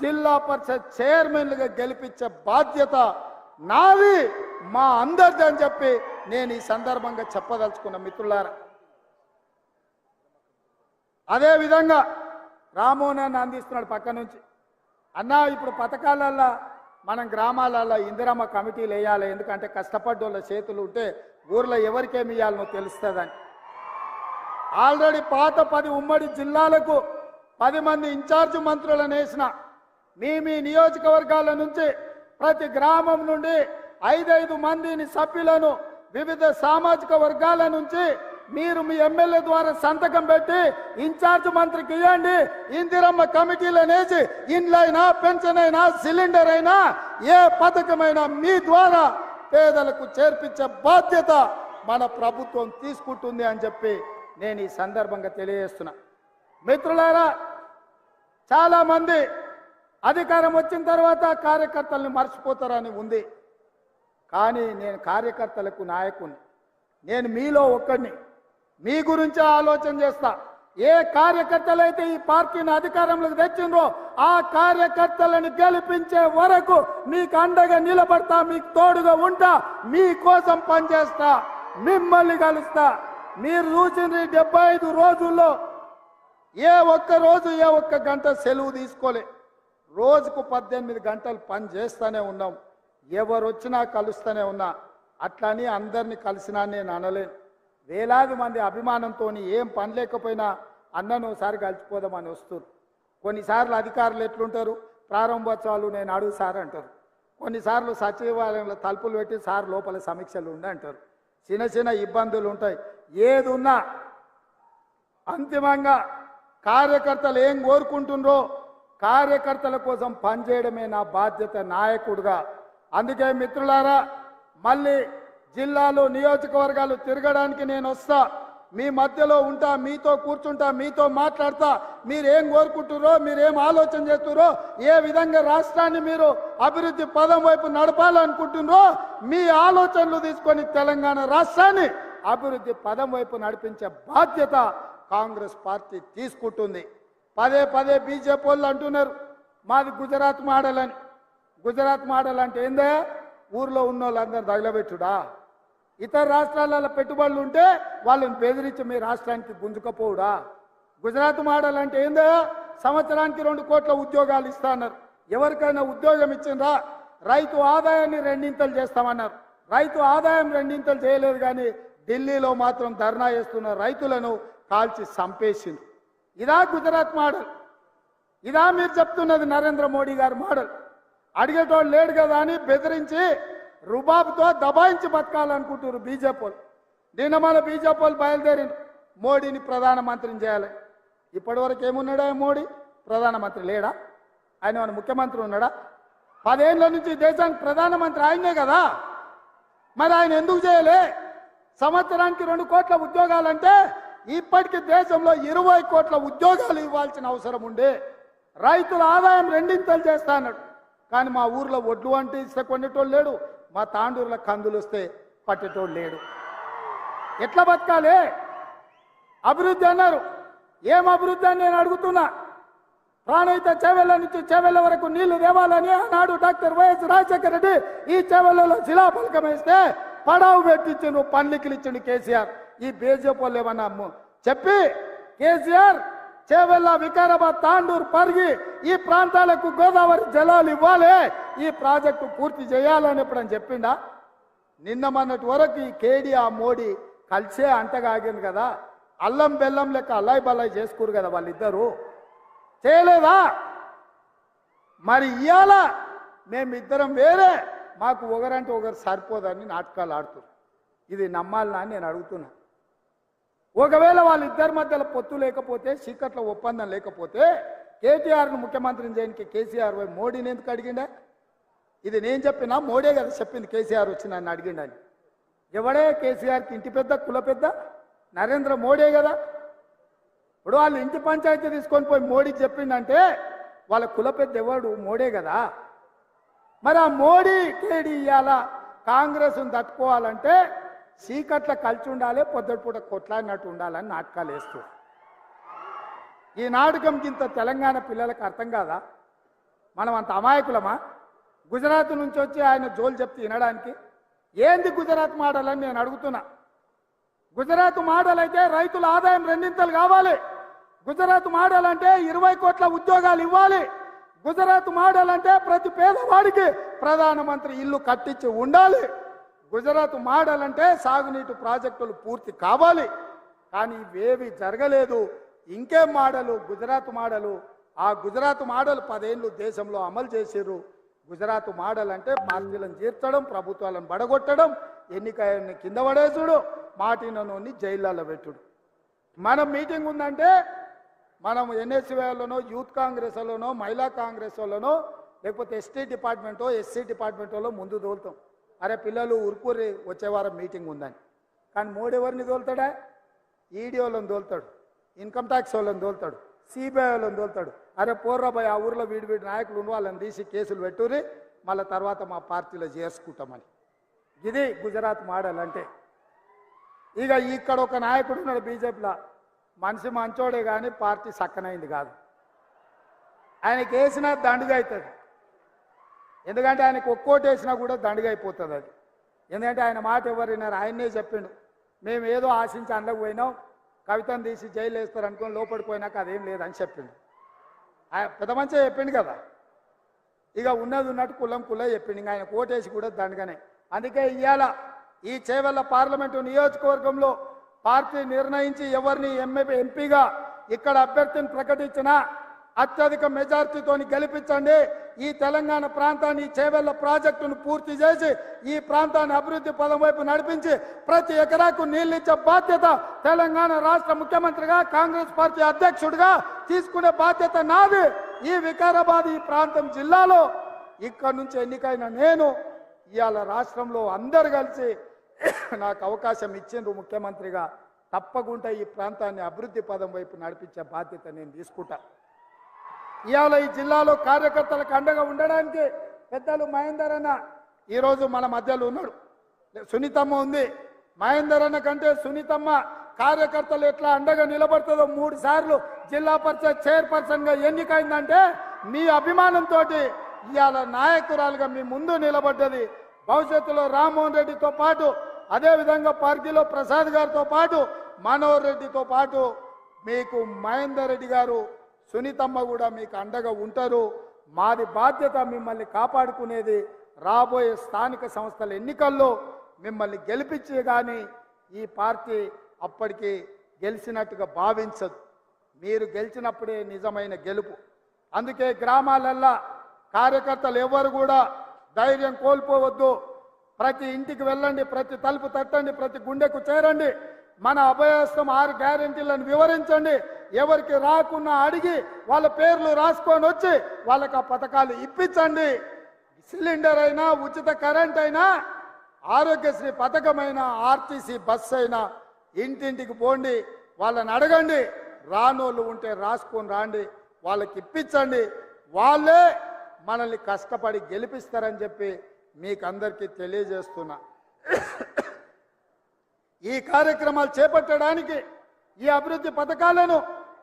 జిల్లా పరిషత్ చైర్మన్లుగా గెలిపించే బాధ్యత నాది, మా అందరిది అని చెప్పి నేను ఈ సందర్భంగా చెప్పదలుచుకున్న మిత్రులారా. అదేవిధంగా రామోనాన్ని అందిస్తున్నాడు పక్క నుంచి, అన్నా ఇప్పుడు పథకాలల్లో మనం గ్రామాలలో ఇందిరమ్మ కమిటీలు వేయాలి, ఎందుకంటే కష్టపడ్డోళ్ళ చేతులు ఉంటే ఊర్లో ఎవరికేమి ఇవ్వాలనో తెలుస్తుందని. ఆల్రెడీ పాత 10 ఉమ్మడి జిల్లాలకు 10 మంది ఇన్ఛార్జ్ మంత్రులను వేసిన. మీ నియోజకవర్గాల నుంచి ప్రతి గ్రామం నుండి 5 మందిని సభ్యులను వివిధ సామాజిక వర్గాల నుంచి మీరు మీ ఎమ్మెల్యే ద్వారా సంతకం పెట్టి ఇన్ఛార్జ్ మంత్రికి ఇవ్వండి. ఇందిరమ్మ కమిటీలను వేసి ఇండ్లైనా, పెన్షన్ అయినా, సిలిండర్ అయినా, ఏ పథకమైనా మీ ద్వారా పేదలకు చేర్పించే బాధ్యత మన ప్రభుత్వం తీసుకుంటుంది అని చెప్పి నేను ఈ సందర్భంగా తెలియజేస్తున్నా. మిత్రులారా, చాలా మంది అధికారం వచ్చిన తర్వాత కార్యకర్తల్ని మర్చిపోతారని ఉంది, కానీ నేను కార్యకర్తలకు నాయకుని, నేను మీలో ఒక్కడిని. మీ గురించి ఆలోచన చేస్తా. ఏ కార్యకర్తలైతే ఈ పార్టీని అధికారంలోకి తెచ్చిండ్రో ఆ కార్యకర్తలను గెలిపించే వరకు మీకు అండగా నిలబడతా, మీకు తోడుగా ఉంటా, మీకోసం పనిచేస్తా, మిమ్మల్ని కలుస్తా. మీరు చూసిన 75 రోజుల్లో ఏ ఒక్క రోజు, ఏ ఒక్క గంట సెలవు తీసుకోలే. రోజుకు 18 గంటలు పని చేస్తూనే ఉన్నాం. ఎవరు వచ్చినా కలుస్తూనే ఉన్నా. అట్లని అందరినీ కలిసినా నేను అనలేను. వేలాది మంది అభిమానంతో ఏం పని లేకపోయినా అన్నను ఒకసారి కలిసిపోదామని వస్తారు. కొన్నిసార్లు అధికారులు ఎట్లుంటారు, ప్రారంభోత్సవాలు నేను అడుగు సార్ అంటారు. కొన్నిసార్లు సచివాలయంలో తలుపులు పెట్టి సార్ లోపల సమీక్షలు ఉండి అంటారు. చిన్న చిన్న ఇబ్బందులు ఉంటాయి. ఏది ఉన్నా అంతిమంగా కార్యకర్తలు ఏం కోరుకుంటుండ్రో కార్యకర్తల కోసం పనిచేయడమే నా బాధ్యత నాయకుడిగా. అందుకే మిత్రులారా, మళ్ళీ జిల్లాలు నియోజకవర్గాలు తిరగడానికి నేను వస్తా, మీ మధ్యలో ఉంటా, మీతో కూర్చుంటా, మీతో మాట్లాడతా. మీరేం కోరుకుంటుర్రో, మీరేం ఆలోచన చేస్తుర్రో, ఏ విధంగా రాష్ట్రాన్ని మీరు అభివృద్ధి పదం వైపు నడపాలనుకుంటున్నారో మీ ఆలోచనలు తీసుకొని తెలంగాణ రాష్ట్రాన్ని అభివృద్ధి పదం వైపు నడిపించే బాధ్యత కాంగ్రెస్ పార్టీ తీసుకుంటుంది. పదే పదే బీజేపీ వాళ్ళు అంటున్నారు మాది గుజరాత్ మోడల్ అని. గుజరాత్ మోడల్ అంటే ఏందే? ఊర్లో ఉన్న వాళ్ళందరూ తగలబెట్టుడా? ఇతర రాష్ట్రాలలో పెట్టుబడులు ఉంటే వాళ్ళని బెదిరించి మీ రాష్ట్రానికి గుంజుకపోవుడా? గుజరాత్ మోడల్ అంటే ఏందో? సంవత్సరానికి 2 కోట్ల ఉద్యోగాలు ఇస్తాన్నారు. ఎవరికైనా ఉద్యోగం ఇచ్చిండ్రా? రైతు ఆదాయాన్ని 2 చేస్తామన్నారు. రైతు ఆదాయం 2 చేయలేదు, కానీ ఢిల్లీలో మాత్రం ధర్నా చేస్తున్న రైతులను కాల్చి చంపేసింది. ఇదా గుజరాత్ మోడల్? ఇదా మీరు చెప్తున్నది నరేంద్ర మోడీ గారి మోడల్? అడిగేటోళ్ళు లేడు కదా అని బెదిరించి రుబాబుతో దబాయించి బతకాలనుకుంటున్నారు బీజేపీ. నిన్న మన బీజేపీ బయలుదేరి మోడీని ప్రధానమంత్రిని చేయాలి. ఇప్పటివరకు ఏమున్నాడా మోడీ? ప్రధానమంత్రి లేడా? ఆయన మన ముఖ్యమంత్రి ఉన్నాడా? 10 ఏళ్ల నుంచి దేశానికి ప్రధానమంత్రి ఆయనే కదా. మరి ఆయన ఎందుకు చేయలే? సంవత్సరానికి 2 కోట్ల ఉద్యోగాలంటే ఇప్పటికీ దేశంలో 20 కోట్ల ఉద్యోగాలు ఇవ్వాల్సిన అవసరం ఉండే. రైతుల ఆదాయం 2 చేస్తా అన్నాడు, కానీ మా ఊర్లో ఒడ్లు అంటే ఇస్తే కొనేటోళ్ళు లేడు, మా తాండూరులో కందులు వస్తే పట్టేటోళ్ళు లేడు. ఎట్లా బతకాలి? అభివృద్ధి అన్నారు. ఏం అభివృద్ధి అని నేను అడుగుతున్నా. ప్రాణహిత చేవెళ్ళ నుంచి చేవెళ్ళ వరకు నీళ్లు దేవాలని ఆనాడు డాక్టర్ వైఎస్ రాజశేఖర రెడ్డి ఈ చేవెళ్ళలో శిలాఫలకం వేస్తే పడావు పెట్టించిండు, పండ్లికిలు ఇచ్చిండు కేసీఆర్. ఈ బీజేపీ వాళ్ళు ఏమన్నా చెప్పి కేసీఆర్ చేవెళ్ళ, వికారాబాద్, తాండూరు, పరిగి ఈ ప్రాంతాలకు గోదావరి జలాలు ఇవ్వాలి, ఈ ప్రాజెక్టు పూర్తి చేయాలని ఎప్పుడని చెప్పిండా? నిన్న మొన్నటి వరకు ఈ కేడీ ఆ మోడీ కలిసే అంటగాగింది కదా. అల్లం బెల్లం లెక్క అల్లాయి బల్లాయి చేసుకురు కదా వాళ్ళిద్దరూ. చేయలేదా? మరి ఇవాళ మేమిద్దరం వేరే, మాకు ఒకరంటే ఒకరు సరిపోదని నాటకాలు ఆడుతున్నారు. ఇది నమ్మాలనా అని నేను అడుగుతున్నా. ఒకవేళ వాళ్ళిద్దరి మధ్యలో పొత్తు లేకపోతే, చీకట్ల ఒప్పందం లేకపోతే కేటీఆర్ను ముఖ్యమంత్రిని చేయడానికి కేసీఆర్ పోయి మోడీని ఎందుకు అడిగిండా? ఇది నేను చెప్పినా? మోడీ కదా చెప్పింది కేసీఆర్ వచ్చి నన్ను అడిగిండని. ఎవడే కేసీఆర్కి ఇంటి పెద్ద, కుల పెద్ద? నరేంద్ర మోడీ కదా. ఇప్పుడు వాళ్ళు ఇంటి పంచాయతీ తీసుకొని పోయి మోడీకి చెప్పిండంటే వాళ్ళ కుల పెద్ద ఎవడు? మోడీ కదా. మరి ఆ మోడీ కేడీ ఇవాళ కాంగ్రెస్ను తట్టుకోవాలంటే చీకట్ల కలిసి ఉండాలి, పొద్దుపూట కొట్లాడినట్టు ఉండాలని నాటకాలు వేస్తూ ఈ నాటకం కింద తెలంగాణ పిల్లలకు అర్థం కాదా? మనం అంత అమాయకులమా? గుజరాత్ నుంచి వచ్చి ఆయన జోలు చెప్తే వినడానికి ఏంది గుజరాత్ మోడల్ అని నేను అడుగుతున్నా. గుజరాత్ మోడల్ అయితే రైతుల ఆదాయం 2 కావాలి. గుజరాత్ మోడల్ అంటే 20 కోట్ల ఉద్యోగాలు ఇవ్వాలి. గుజరాత్ మోడల్ అంటే ప్రతి పేదవాడికి ప్రధానమంత్రి ఇల్లు కట్టించి ఉండాలి. గుజరాత్ మోడల్ అంటే సాగునీటి ప్రాజెక్టులు పూర్తి కావాలి. కానీ ఇవేవి జరగలేదు. ఇంకేం మోడలు? గుజరాత్ మోడలు. ఆ గుజరాత్ మోడల్ 10 ఏళ్ళు దేశంలో అమలు చేశారు. గుజరాత్ మోడల్ అంటే పార్టీలను చేర్చడం, ప్రభుత్వాలను బడగొట్టడం, ఎన్నికని కింద పడేసుడు, మాటినోని జైళ్ళలో పెట్టుడు. మనం మీటింగ్ ఉందంటే మనం ఎన్ఎస్సీలోనో, యూత్ కాంగ్రెస్ లోనో, మహిళా కాంగ్రెస్ లోనో, లేకపోతే ఎస్టీ డిపార్ట్మెంటో, ఎస్సీ డిపార్ట్మెంటో ముందు తోలుతాం. అరే పిల్లలు ఉరుకూరి వచ్చే వారం మీటింగ్ ఉందని. కానీ మోడీ ఎవరిని తోలుతాడా? ఈడీ వాళ్ళని తోలుతాడు, ఇన్కమ్ ట్యాక్స్ వాళ్ళని తోలుతాడు, సిబిఐ వాళ్ళని తోలుతాడు. అరే పోర్రాబాయ్ ఆ ఊర్లో వీడి నాయకులు ఉన్న వాళ్ళని తీసి కేసులు పెట్టుర్రి, మళ్ళీ తర్వాత మా పార్టీలో చేర్చుకుంటామని. ఇది గుజరాత్ మోడల్ అంటే. ఇక ఇక్కడ ఒక నాయకుడు ఉన్నాడు బీజేపీలో, మనిషి మంచోడే కానీ పార్టీ సక్కనైంది కాదు. ఆయనకి వేసినా దండుగా అవుతుంది. ఎందుకంటే ఆయనకు ఒక్కోటి వేసినా కూడా దండుగా అయిపోతుంది అది. ఎందుకంటే ఆయన మాట ఎవరు విన్నారు? ఆయన్నే చెప్పిండు, మేము ఏదో ఆశించి అందులోకి పోయినాం, కవితను తీసి జైలు వేస్తారు అనుకుని లోపడిపోయినాక అదేం లేదని చెప్పిండు. పెద్ద మంచిగా చెప్పిండు కదా. ఇక ఉన్నది ఉన్నట్టు కులం చెప్పిండు. ఇంకా ఆయన కోటేసి కూడా దండగానే. అందుకే ఇవాళ ఈ చేవెళ్ళ పార్లమెంటు నియోజకవర్గంలో పార్టీ నిర్ణయించి ఎవరిని ఎంపీగా ఇక్కడ అభ్యర్థిని ప్రకటించినా అత్యధిక మెజార్టీతో గెలిపించండి. ఈ తెలంగాణ ప్రాంతాన్ని చేవెళ్ల ప్రాజెక్టును పూర్తి చేసి ఈ ప్రాంతాన్ని అభివృద్ధి పదం వైపు నడిపించి ప్రతి ఎకరాకు నీళ్ళిచ్చే బాధ్యత తెలంగాణ రాష్ట్ర ముఖ్యమంత్రిగా కాంగ్రెస్ పార్టీ అధ్యక్షుడిగా తీసుకునే బాధ్యత నాది. ఈ వికారాబాద్ ఈ ప్రాంతం జిల్లాలో ఇక్కడి నుంచి ఎన్నికైన నేను ఇవాళ రాష్ట్రంలో అందరు కలిసి నాకు అవకాశం ఇచ్చిండ్రు ముఖ్యమంత్రిగా. తప్పకుండా ఈ ప్రాంతాన్ని అభివృద్ధి పదం వైపు నడిపించే బాధ్యత నేను తీసుకుంటా. ఇవాళ ఈ జిల్లాలో కార్యకర్తలకు అండగా ఉండడానికి పెద్దలు మహేందర్ అన్న ఈరోజు మన మధ్యలో ఉన్నాడు. సునీతమ్మ ఉంది. మహేందర్ అన్న కంటే సునీతమ్మ కార్యకర్తలు ఎట్లా అండగా నిలబడుతుందో 3 సార్లు జిల్లా పరిషత్ చైర్పర్సన్గా ఎన్నికైందంటే మీ అభిమానంతో ఇవాళ నాయకురాలుగా మీ ముందు నిలబడ్డది. భవిష్యత్తులో రామ్మోహన్ రెడ్డితో పాటు అదేవిధంగా పార్టీలో ప్రసాద్ గారితో పాటు మనోహర్ రెడ్డితో పాటు మీకు మహేందర్ రెడ్డి గారు సునీతమ్మ కూడా మీకు అండగా ఉంటారు. మాది బాధ్యత మిమ్మల్ని కాపాడుకునేది. రాబోయే స్థానిక సంస్థల ఎన్నికల్లో మిమ్మల్ని గెలిపించే కానీ ఈ పార్టీ అప్పటికి గెలిచినట్టుగా భావించదు. మీరు గెలిచినప్పుడే నిజమైన గెలుపు. అందుకే గ్రామాలల్లో కార్యకర్తలు ఎవరు కూడా ధైర్యం కోల్పోవద్దు. ప్రతి ఇంటికి వెళ్ళండి, ప్రతి తలుపు తట్టండి, ప్రతి గుండెకు చేరండి. మన అభయహస్తం 6 గ్యారెంటీలను వివరించండి. ఎవరికి రాకున్నా అడిగి వాళ్ళ పేర్లు రాసుకొని వచ్చి వాళ్ళకి ఆ పథకాలు ఇప్పించండి. సిలిండర్ అయినా, ఉచిత కరెంట్ అయినా, ఆరోగ్యశ్రీ పథకమైనా, ఆర్టీసీ బస్సు అయినా ఇంటింటికి పోండి, వాళ్ళని అడగండి. రానోళ్ళు ఉంటే రాసుకొని రాండి, వాళ్ళకి ఇప్పించండి. వాళ్ళే మనల్ని కష్టపడి గెలిపిస్తారని చెప్పి మీకు అందరికీ తెలియజేస్తున్నా. ఈ కార్యక్రమాలు చేపట్టడానికి, ఈ అభివృద్ధి పథకాలను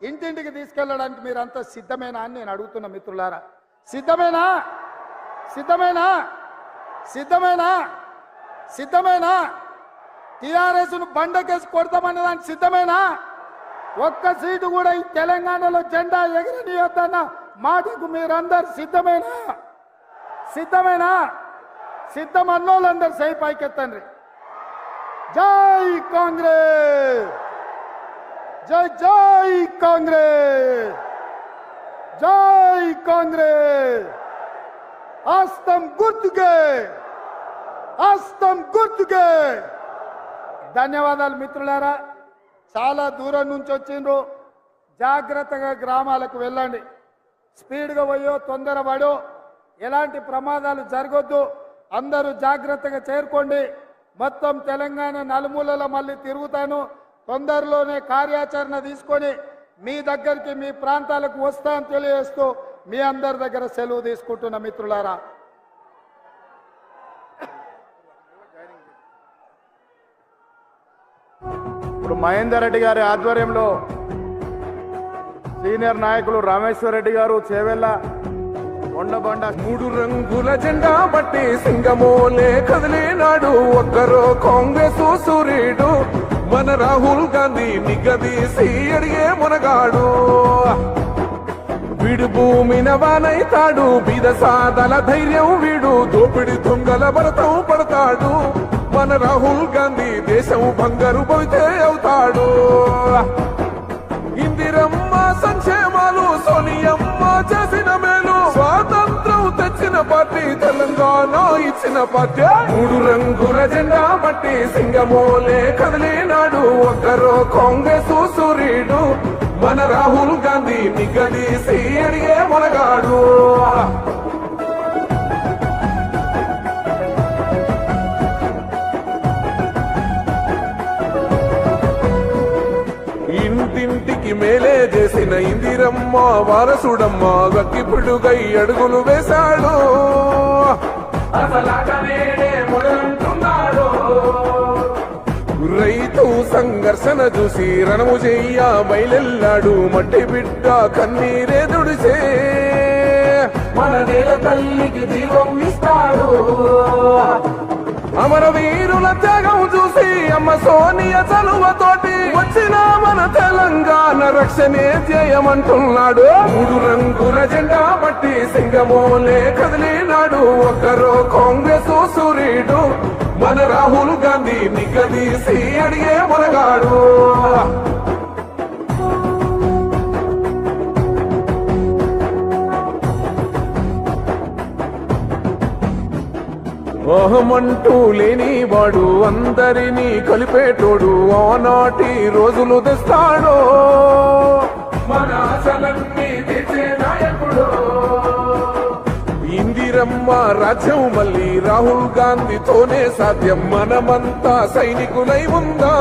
ఇంటింటికి తీసుకెళ్ళడానికి మీరంతా సిద్ధమేనా అని నేను అడుగుతున్నా మిత్రులారా. సిద్ధమేనా? సిద్ధమేనా? సిద్ధమేనా? సిద్ధమేనా? టీఆర్ఎస్ను బండకేసి కొడతామన్న దానికి సిద్ధమేనా? ఒక్క సీటు కూడా ఈ తెలంగాణలో జెండా ఎగరనీయొద్దన్న మాటకు మీరందరు సిద్ధమేనా? సిద్ధమేనా? సిద్ధం అన్నోళ్ళందరూ సై పైకెత్తండి. జై కాంగ్రెస్, జై జై కాంగ్రెస్, జై కాంగ్రెస్. హస్తం గుర్తుకే, హస్తం గుర్తుకే. ధన్యవాదాలు మిత్రులారా. చాలా దూరం నుంచి వచ్చిండ్రు. జాగ్రత్తగా గ్రామాలకు వెళ్ళండి. స్పీడ్గా పోయో తొందరపడో ఎలాంటి ప్రమాదాలు జరగొద్దు. అందరూ జాగ్రత్తగా చేరుకోండి. మొత్తం తెలంగాణ నలుమూలలో మళ్ళీ తిరుగుతాను. తొందరలోనే కార్యాచరణ తీసుకొని మీ దగ్గరికి, మీ ప్రాంతాలకు వస్తాను తెలియజేస్తూ మీ అందరి దగ్గర సెలవు తీసుకుంటున్న మిత్రులారా. ఇప్పుడు మహేందర్ రెడ్డి గారి ఆధ్వర్యంలో సీనియర్ నాయకులు రామేశ్వర్ రెడ్డి గారు చేవెళ్ళ కొండబండ 3 రంగుల జెండా బట్టి సింగమోలే కదిలినాడు ఒక్కరో కాంగ్రెస్ సూర్యుడు. మన రాహుల్ గాంధీ నిగదీసి అడిగే మునగాడు. వీడు భూమిన వానైతాడు, బీద సాదల ధైర్యం వీడు, దోపిడి దొంగల భరతం పడతాడు. మన రాహుల్ గాంధీ దేశం బంగారు పోతే అవుతాడు. ఇందిరమ్మ సంక్షేమాలు, సోనియమ్మ చేసిన మేలు, స్వాతంత్రం తెచ్చిన పార్టీ తెలంగాణ ఇచ్చిన పార్టీ. 3 రంగుల జెండా బట్టి సింగమోలే కదిలినాడు ఒక్కరో కాంగ్రెస్ సూర్యుడు. మన రాహుల్ గాంధీ నిగదీసి అడిగే మునగాడు. ఇంటింటికి మేలే చేసిన ఇందిరమ్మ వారసుడమ్మ గక్కిపుడుగై అడుగులు వేశాడు. రైతు సంఘర్షణ చూసి రణము చెయ్య బయలెల్లాడు. మట్టి బిడ్డ కన్నీరే దుడిసే మన నేల తల్లికి దీపం ఇస్తాడు. అమర వీరుల త్యాగం చూసి అమ్మ సోనియ చలువతోటి వచ్చిన మన తెలంగాణ రక్షణే ధ్యేయమంటున్నాడు. 3 రంగుల జెండా బట్టి సింగమోలే కదిలినాడు ఒక్కరో కాంగ్రెస్ సూర్యుడు. మన రాహుల్ గాంధీ నిగదీసి అడిగే మునగాడు. మోహమంటూ లేనివాడు అందరినీ కలిపేటోడు ఆనాటి రోజులు తెస్తాడో మన ఆశలన్నీ తెచ్చే నాయకుడు ఇందిరమ్మ రాజ్యం మళ్ళీ రాహుల్ గాంధీతోనే సాధ్యం మనమంతా సైనికులై ఉందా